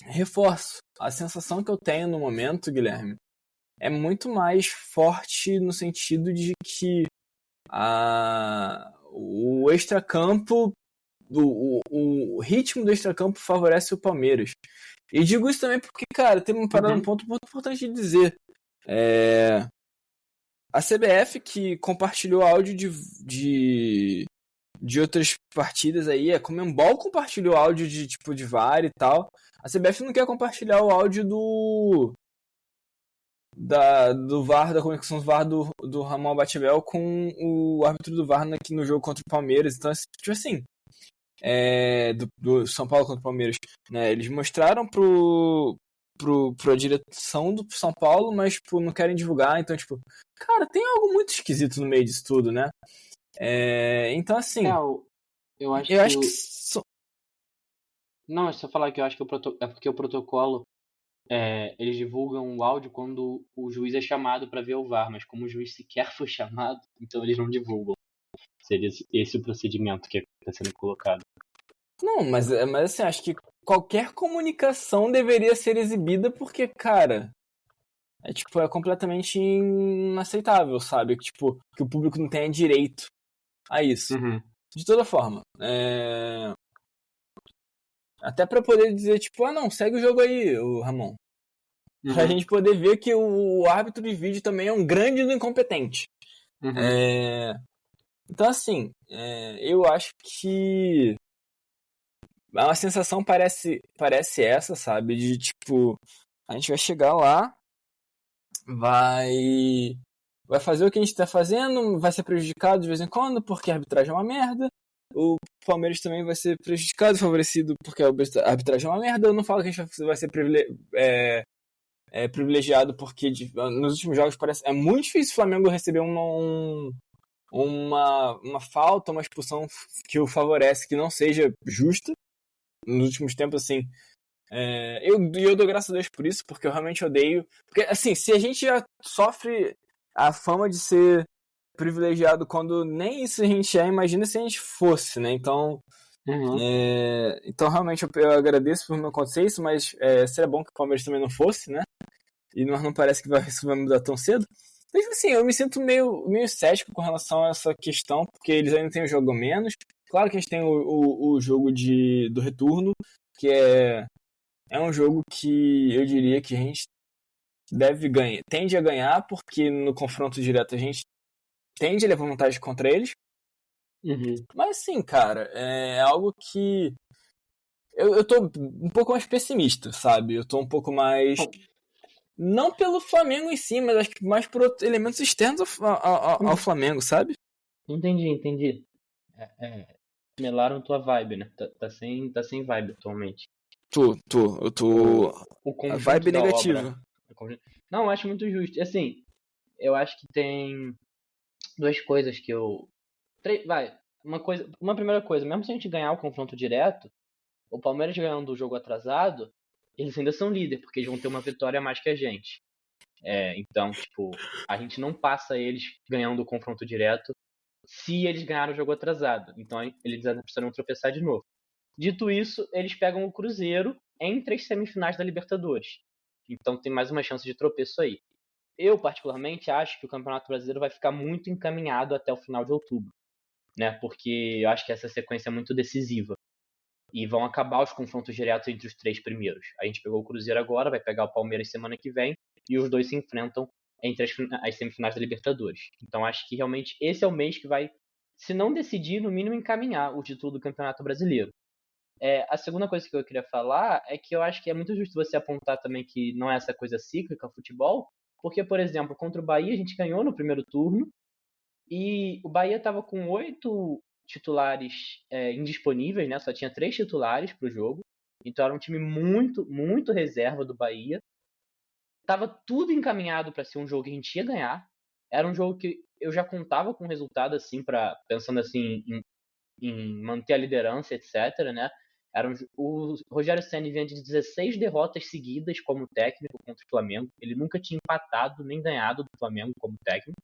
reforço. A sensação que eu tenho no momento, Guilherme, é muito mais forte no sentido de que o extracampo, o ritmo do extracampo favorece o Palmeiras. E digo isso também porque, cara, tem um ponto muito importante de dizer. A CBF que compartilhou áudio de outras partidas aí, a Conmebol compartilhou áudio de tipo de VAR e tal. A CBF não quer compartilhar o áudio do VAR, da conexão do VAR do Ramon Batibel com o árbitro do VAR aqui no jogo contra o Palmeiras. Então, tipo assim, do São Paulo contra o Palmeiras, né? Eles mostraram pra direção do São Paulo, mas tipo, não querem divulgar. Então, tipo, cara, tem algo muito esquisito no meio disso tudo, né? Então, assim, eu acho que... Não, é só falar que eu acho que é porque o protocolo, eles divulgam o áudio quando o juiz é chamado para ver o VAR, mas como o juiz sequer foi chamado, então eles não divulgam. Seria esse o procedimento que está sendo colocado. Não, mas assim, acho que qualquer comunicação deveria ser exibida porque, cara, é completamente inaceitável, sabe? Tipo, que o público não tenha direito a isso. De toda forma, até pra poder dizer, tipo, não, segue o jogo aí, o Ramon. Pra gente poder ver que o árbitro de vídeo também é um grande incompetente. Então, assim, eu acho que a sensação parece essa, sabe? De, tipo, a gente vai chegar lá, vai fazer o que a gente tá fazendo, vai ser prejudicado de vez em quando, porque a arbitragem é uma merda. O Palmeiras também vai ser prejudicado, favorecido, porque a arbitragem é uma merda. Eu não falo que a gente vai ser privilegiado, porque nos últimos jogos é muito difícil o Flamengo receber uma falta, uma expulsão que o favorece, que não seja justa. Nos últimos tempos, assim, eu dou graças a Deus por isso, porque eu realmente odeio. Porque, assim, se a gente já sofre a fama de ser privilegiado quando nem isso a gente imagina se a gente fosse, né? Então, então realmente eu agradeço por não acontecer isso, mas seria bom que o Palmeiras também não fosse, né? E não parece que isso vai mudar tão cedo. Mas, assim, eu me sinto meio cético com relação a essa questão, porque eles ainda têm o jogo a menos. Claro que a gente tem o jogo do retorno, que é um jogo que eu diria que a gente tende a ganhar, porque no confronto direto a gente tende a levar vantagem contra eles. Mas, assim, cara, é algo que eu tô um pouco mais pessimista, sabe? Eu tô um pouco mais... Não pelo Flamengo em si, mas acho que mais por elementos externos ao Flamengo, sabe? Entendi. Melaram tua vibe, né? Tá sem vibe atualmente. Eu tô... A vibe negativa. Não, eu acho muito justo. Assim, eu acho que tem duas coisas que eu... Uma primeira coisa, mesmo se a gente ganhar o confronto direto, o Palmeiras ganhando o jogo atrasado, eles ainda são líder, porque eles vão ter uma vitória a mais que a gente. Então, tipo, a gente não passa eles ganhando o confronto direto se eles ganharam o jogo atrasado. Então, eles ainda precisam tropeçar de novo. Dito isso, eles pegam o Cruzeiro entre as semifinais da Libertadores. Então, tem mais uma chance de tropeço aí. Eu, particularmente, acho que o Campeonato Brasileiro vai ficar muito encaminhado até o final de outubro, né? Porque eu acho que essa sequência é muito decisiva. E vão acabar os confrontos diretos entre os três primeiros. A gente pegou o Cruzeiro agora, vai pegar o Palmeiras semana que vem, e os dois se enfrentam entre as semifinais da Libertadores. Então acho que realmente esse é o mês que vai, se não decidir, no mínimo encaminhar o título do Campeonato Brasileiro. A segunda coisa que eu queria falar é que eu acho que é muito justo você apontar também que não é essa coisa cíclica, futebol, porque, por exemplo, contra o Bahia a gente ganhou no primeiro turno, e o Bahia estava com 8 titulares indisponíveis, né? Só tinha 3 titulares para o jogo. Então era um time muito, muito reserva do Bahia. Tava tudo encaminhado para ser um jogo que a gente ia ganhar. Era um jogo que eu já contava com o resultado, assim, pensando assim em manter a liderança, etc, né? O Rogério Ceni vinha de 16 derrotas seguidas como técnico contra o Flamengo. Ele nunca tinha empatado nem ganhado do Flamengo como técnico.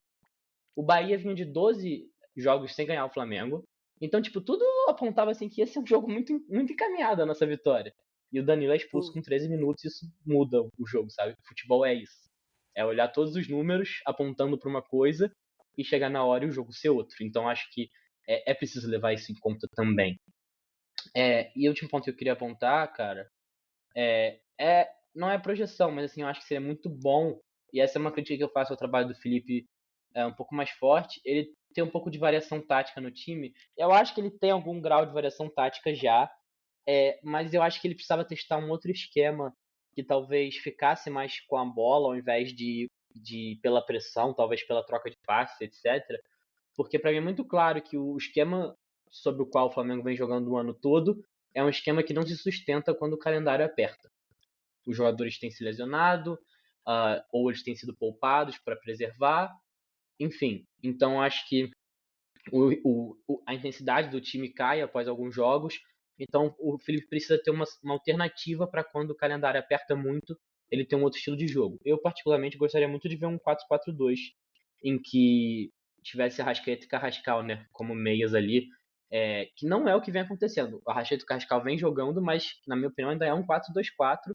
O Bahia vinha de 12 jogos sem ganhar o Flamengo. Então, tipo, tudo apontava assim que ia ser um jogo muito, muito encaminhado a nossa vitória. E o Danilo é expulso com 13 minutos, isso muda o jogo, sabe? O futebol é isso. É olhar todos os números apontando para uma coisa e chegar na hora e o jogo ser outro. Então acho que é preciso levar isso em conta também. E o último ponto que eu queria apontar, cara, não é projeção, mas assim, eu acho que seria muito bom, e essa é uma crítica que eu faço ao trabalho do Felipe um pouco mais forte, ele tem um pouco de variação tática no time. Eu acho que ele tem algum grau de variação tática já, mas eu acho que ele precisava testar um outro esquema que talvez ficasse mais com a bola ao invés de pela pressão, talvez pela troca de passes, etc. Porque para mim é muito claro que o esquema sobre o qual o Flamengo vem jogando o ano todo é um esquema que não se sustenta quando o calendário aperta. Os jogadores têm se lesionado, ou eles têm sido poupados para preservar, enfim. Então acho que a intensidade do time cai após alguns jogos. Então o Felipe precisa ter uma alternativa para quando o calendário aperta muito, ele ter um outro estilo de jogo. Eu particularmente gostaria muito de ver um 4-4-2 em que tivesse Arrascaeta e Carrascal, né, como meias ali, que não é o que vem acontecendo. O Arrascaeta e o Carrascal vem jogando, mas na minha opinião ainda é um 4-2-4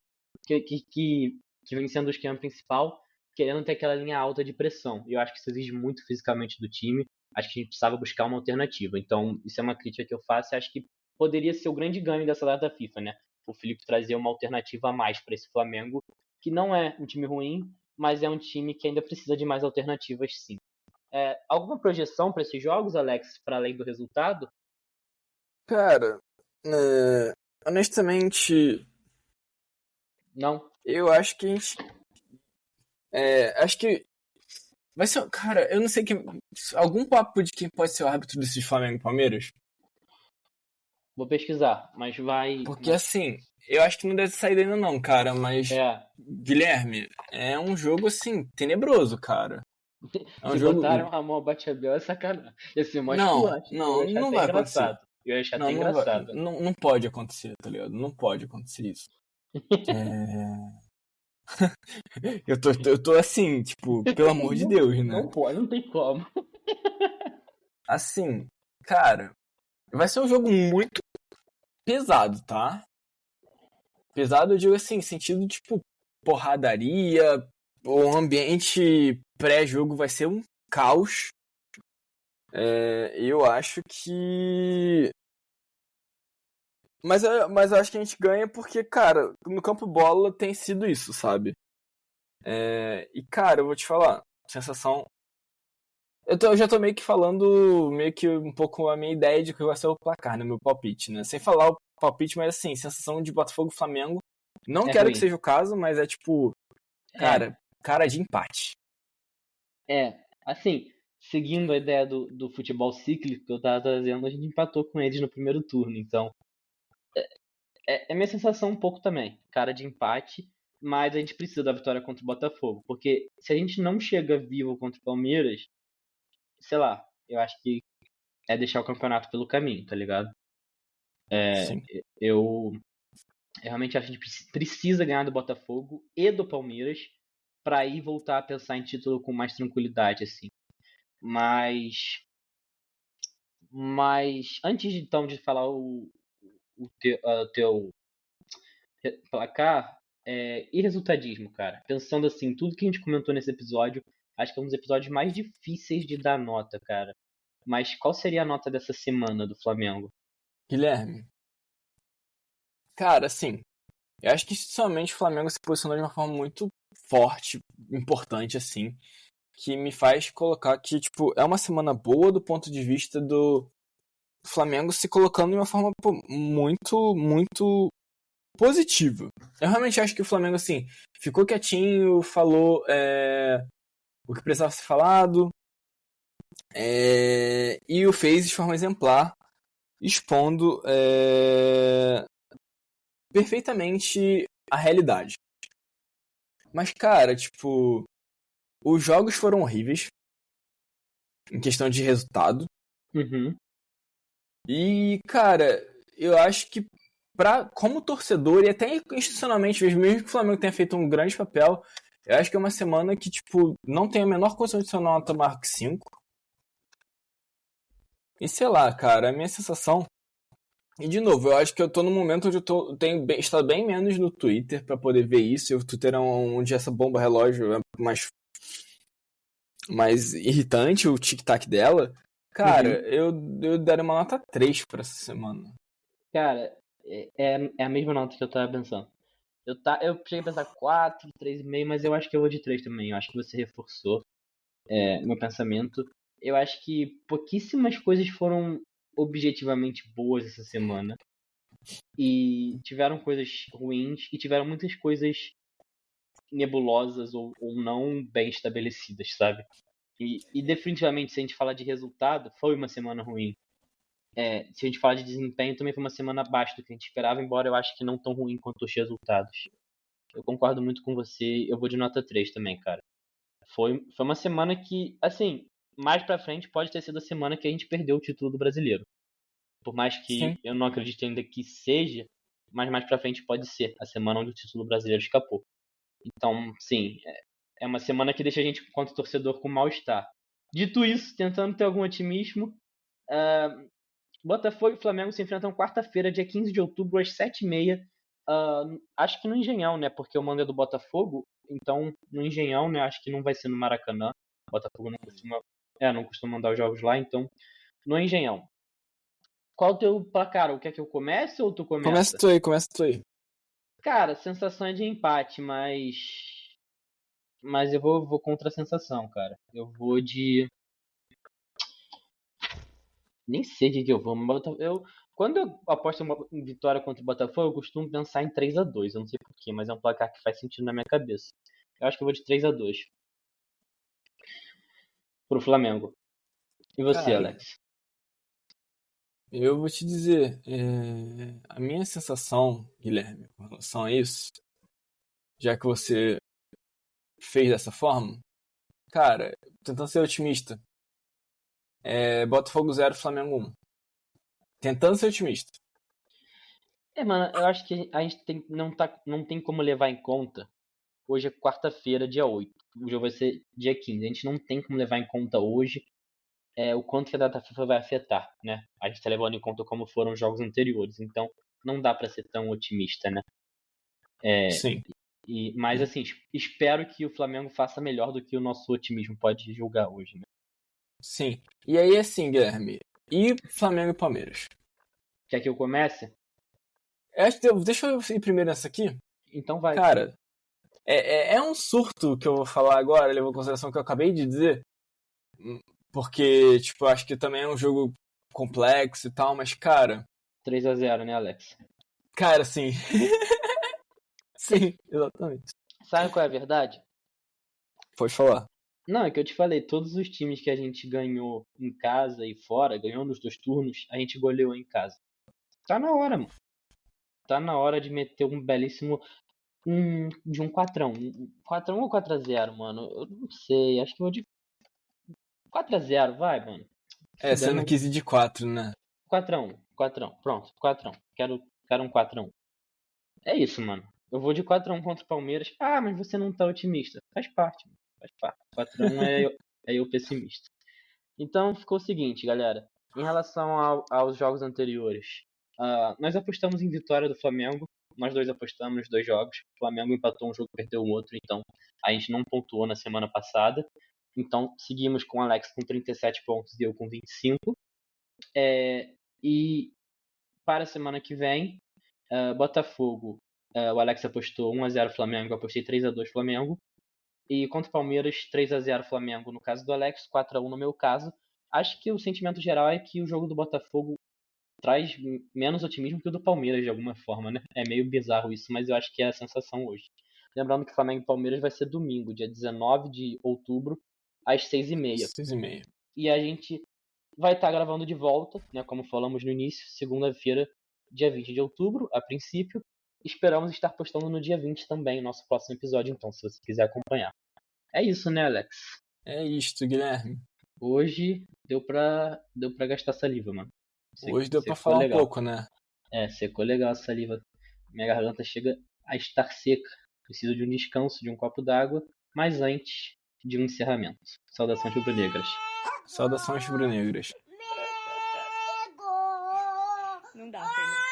que vem sendo o esquema principal, querendo ter aquela linha alta de pressão. E eu acho que isso exige muito fisicamente do time. Acho que a gente precisava buscar uma alternativa. Então, isso é uma crítica que eu faço e acho que poderia ser o grande ganho dessa data FIFA, né? O Felipe trazer uma alternativa a mais para esse Flamengo, que não é um time ruim, mas é um time que ainda precisa de mais alternativas, sim. Alguma projeção para esses jogos, Alex, para além do resultado? Cara, honestamente, não. Eu acho que a gente... acho que vai ser... Cara, eu não sei quem... Algum papo de quem pode ser o árbitro desses Flamengo e Palmeiras? Vou pesquisar, mas vai... Porque assim, eu acho que não deve sair ainda não, cara, mas... Guilherme, é um jogo, assim, tenebroso, cara. Se botaram Ramon Batiabel é sacanagem. Esse não vai acontecer. Eu ia achar até engraçado. Não pode acontecer, tá ligado? Não pode acontecer isso. eu tô assim, tipo, pelo amor de Deus, né? Não pode, não tem como. Assim, cara, vai ser um jogo muito pesado, tá? Pesado, eu digo assim, sentido tipo porradaria, o ambiente pré-jogo vai ser um caos. Eu acho que... Mas eu acho que a gente ganha porque, cara, no campo bola tem sido isso, sabe? E, cara, eu vou te falar, sensação... Eu já tô meio que falando, meio que um pouco a minha ideia de que vai ser o placar, né? Meu palpite, né? Sem falar o palpite, mas assim, sensação de Botafogo e Flamengo. Não quero que seja o caso, mas é tipo... Cara de empate. Assim, seguindo a ideia do futebol cíclico que eu tava trazendo, a gente empatou com eles no primeiro turno, então... É minha sensação um pouco também, cara de empate, mas a gente precisa da vitória contra o Botafogo, porque se a gente não chega vivo contra o Palmeiras, sei lá, eu acho que é deixar o campeonato pelo caminho, tá ligado? Eu realmente acho que a gente precisa ganhar do Botafogo e do Palmeiras pra aí voltar a pensar em título com mais tranquilidade, assim. Mas antes então de falar o teu placar e resultadismo, cara. Pensando assim, tudo que a gente comentou nesse episódio, acho que é um dos episódios mais difíceis de dar nota, cara. Mas qual seria a nota dessa semana do Flamengo? Guilherme, cara, assim, eu acho que institucionalmente o Flamengo se posicionou de uma forma muito forte, importante, assim, que me faz colocar que, tipo, é uma semana boa do ponto de vista do Flamengo se colocando de uma forma muito, muito positiva. Eu realmente acho que o Flamengo, assim, ficou quietinho, falou o que precisava ser falado, e o fez de forma exemplar, expondo perfeitamente a realidade. Mas, cara, tipo, os jogos foram horríveis em questão de resultado. Uhum. E, cara, eu acho que como torcedor e até institucionalmente, mesmo que o Flamengo tenha feito um grande papel, eu acho que é uma semana que, tipo, não tem a menor condição de ser uma nota maior que 5. E sei lá, cara, a minha sensação E de novo, eu acho que eu tô num momento onde tenho estado bem menos no Twitter pra poder ver isso. E o Twitter é onde essa bomba relógio é mais irritante, o tic-tac dela. Cara, eu daria uma nota 3 pra essa semana. Cara, é a mesma nota que eu tava pensando. Eu cheguei a pensar 4, 3,5, mas eu acho que eu vou de 3 também. Eu acho que você reforçou meu pensamento. Eu acho que pouquíssimas coisas foram objetivamente boas essa semana. E tiveram coisas ruins e tiveram muitas coisas nebulosas ou não bem estabelecidas, sabe? E definitivamente, se a gente falar de resultado, foi uma semana ruim. Se a gente falar de desempenho, também foi uma semana abaixo do que a gente esperava, embora eu acho que não tão ruim quanto os resultados. Eu concordo muito com você, eu vou de nota 3 também, cara. Foi uma semana que, assim, mais pra frente pode ter sido a semana que a gente perdeu o título do Brasileiro. Por mais que Sim. eu não acredite ainda que seja, mas mais pra frente pode ser a semana onde o título brasileiro escapou. Então, sim, é uma semana que deixa a gente, enquanto torcedor, com mal-estar. Dito isso, tentando ter algum otimismo, Botafogo e Flamengo se enfrentam quarta-feira, dia 15 de outubro, às 7h30. Acho que no Engenhão, né? Porque o mando é do Botafogo. Então, no Engenhão, né? Acho que não vai ser no Maracanã. O Botafogo não costuma mandar os jogos lá, então no Engenhão. Qual o teu placar? Quer que eu comece ou tu começa? Começa tu aí. Cara, sensação é de empate, mas eu vou contra a sensação, cara. Eu vou de... Nem sei de que eu vou, mas quando eu aposto em vitória contra o Botafogo, eu costumo pensar em 3-2. Eu não sei porquê, mas é um placar que faz sentido na minha cabeça. Eu acho que eu vou de 3-2 pro Flamengo. E você, Cara, Alex? eu vou te dizer, a minha sensação, Guilherme, com relação a isso, já que você fez dessa forma, cara, tentando ser otimista, Botafogo 0, Flamengo 1. Tentando ser otimista. Mano, eu acho que a gente não tem como levar em conta. Hoje é quarta-feira, dia 8. O jogo vai ser dia 15. A gente não tem como levar em conta hoje o quanto que a data FIFA vai afetar, né? A gente tá levando em conta como foram os jogos anteriores. Então, não dá pra ser tão otimista, né? Sim. Mas, assim, espero que o Flamengo faça melhor do que o nosso otimismo pode julgar hoje, né? Sim. E aí, assim, Guilherme, e Flamengo e Palmeiras? Quer que eu comece? Deixa eu ir primeiro nessa aqui. Então vai. Cara, é um surto que eu vou falar agora, levando em consideração o que eu acabei de dizer. Porque, tipo, eu acho que também é um jogo complexo e tal, mas, cara... 3-0, né, Alex? Cara, sim. Sim, exatamente. Sabe qual é a verdade? Pode falar. Não, é que eu te falei, todos os times que a gente ganhou em casa e fora, ganhou nos 2 turnos, a gente goleou em casa. Tá na hora, mano. Tá na hora de meter um belíssimo... de um 4x1. 4x1 ou 4x0, mano? Eu não sei, acho que eu vou de 4x0, vai, mano. Você não quis ir de 4, né? 4x1, pronto, 4x1. Quero um 4x1. É isso, mano. Eu vou de 4x1 contra o Palmeiras. Ah, mas você não tá otimista. Faz parte, mano. Faz parte. 4x1 é eu pessimista. Então ficou o seguinte, galera. Em relação aos jogos anteriores, nós apostamos em vitória do Flamengo. Nós dois apostamos nos 2 jogos. O Flamengo empatou um jogo e perdeu o outro. Então a gente não pontuou na semana passada. Então seguimos com o Alex com 37 pontos e eu com 25. E para a semana que vem, Botafogo, o Alex apostou 1-0 Flamengo, eu apostei 3-2 Flamengo. E contra o Palmeiras, 3-0 Flamengo no caso do Alex, 4-1 no meu caso. Acho que o sentimento geral é que o jogo do Botafogo traz menos otimismo que o do Palmeiras, de alguma forma, né? É meio bizarro isso, mas eu acho que é a sensação hoje. Lembrando que Flamengo e Palmeiras vai ser domingo, dia 19 de outubro, às 6h30. 6h30. E a gente vai estar gravando de volta, né? Como falamos no início, segunda-feira, dia 20 de outubro, a princípio. Esperamos estar postando no dia 20 também, nosso próximo episódio, então, se você quiser acompanhar. É isso, né, Alex? É isto, Guilherme. Hoje deu pra gastar saliva, mano. Hoje deu pra falar legal. um pouco, né? Secou legal a saliva. Minha garganta chega a estar seca. Preciso de um descanso, de um copo d'água, mas antes de um encerramento. Saudações rubro-negras. Saudações rubro-negras. Não dá, Fernando.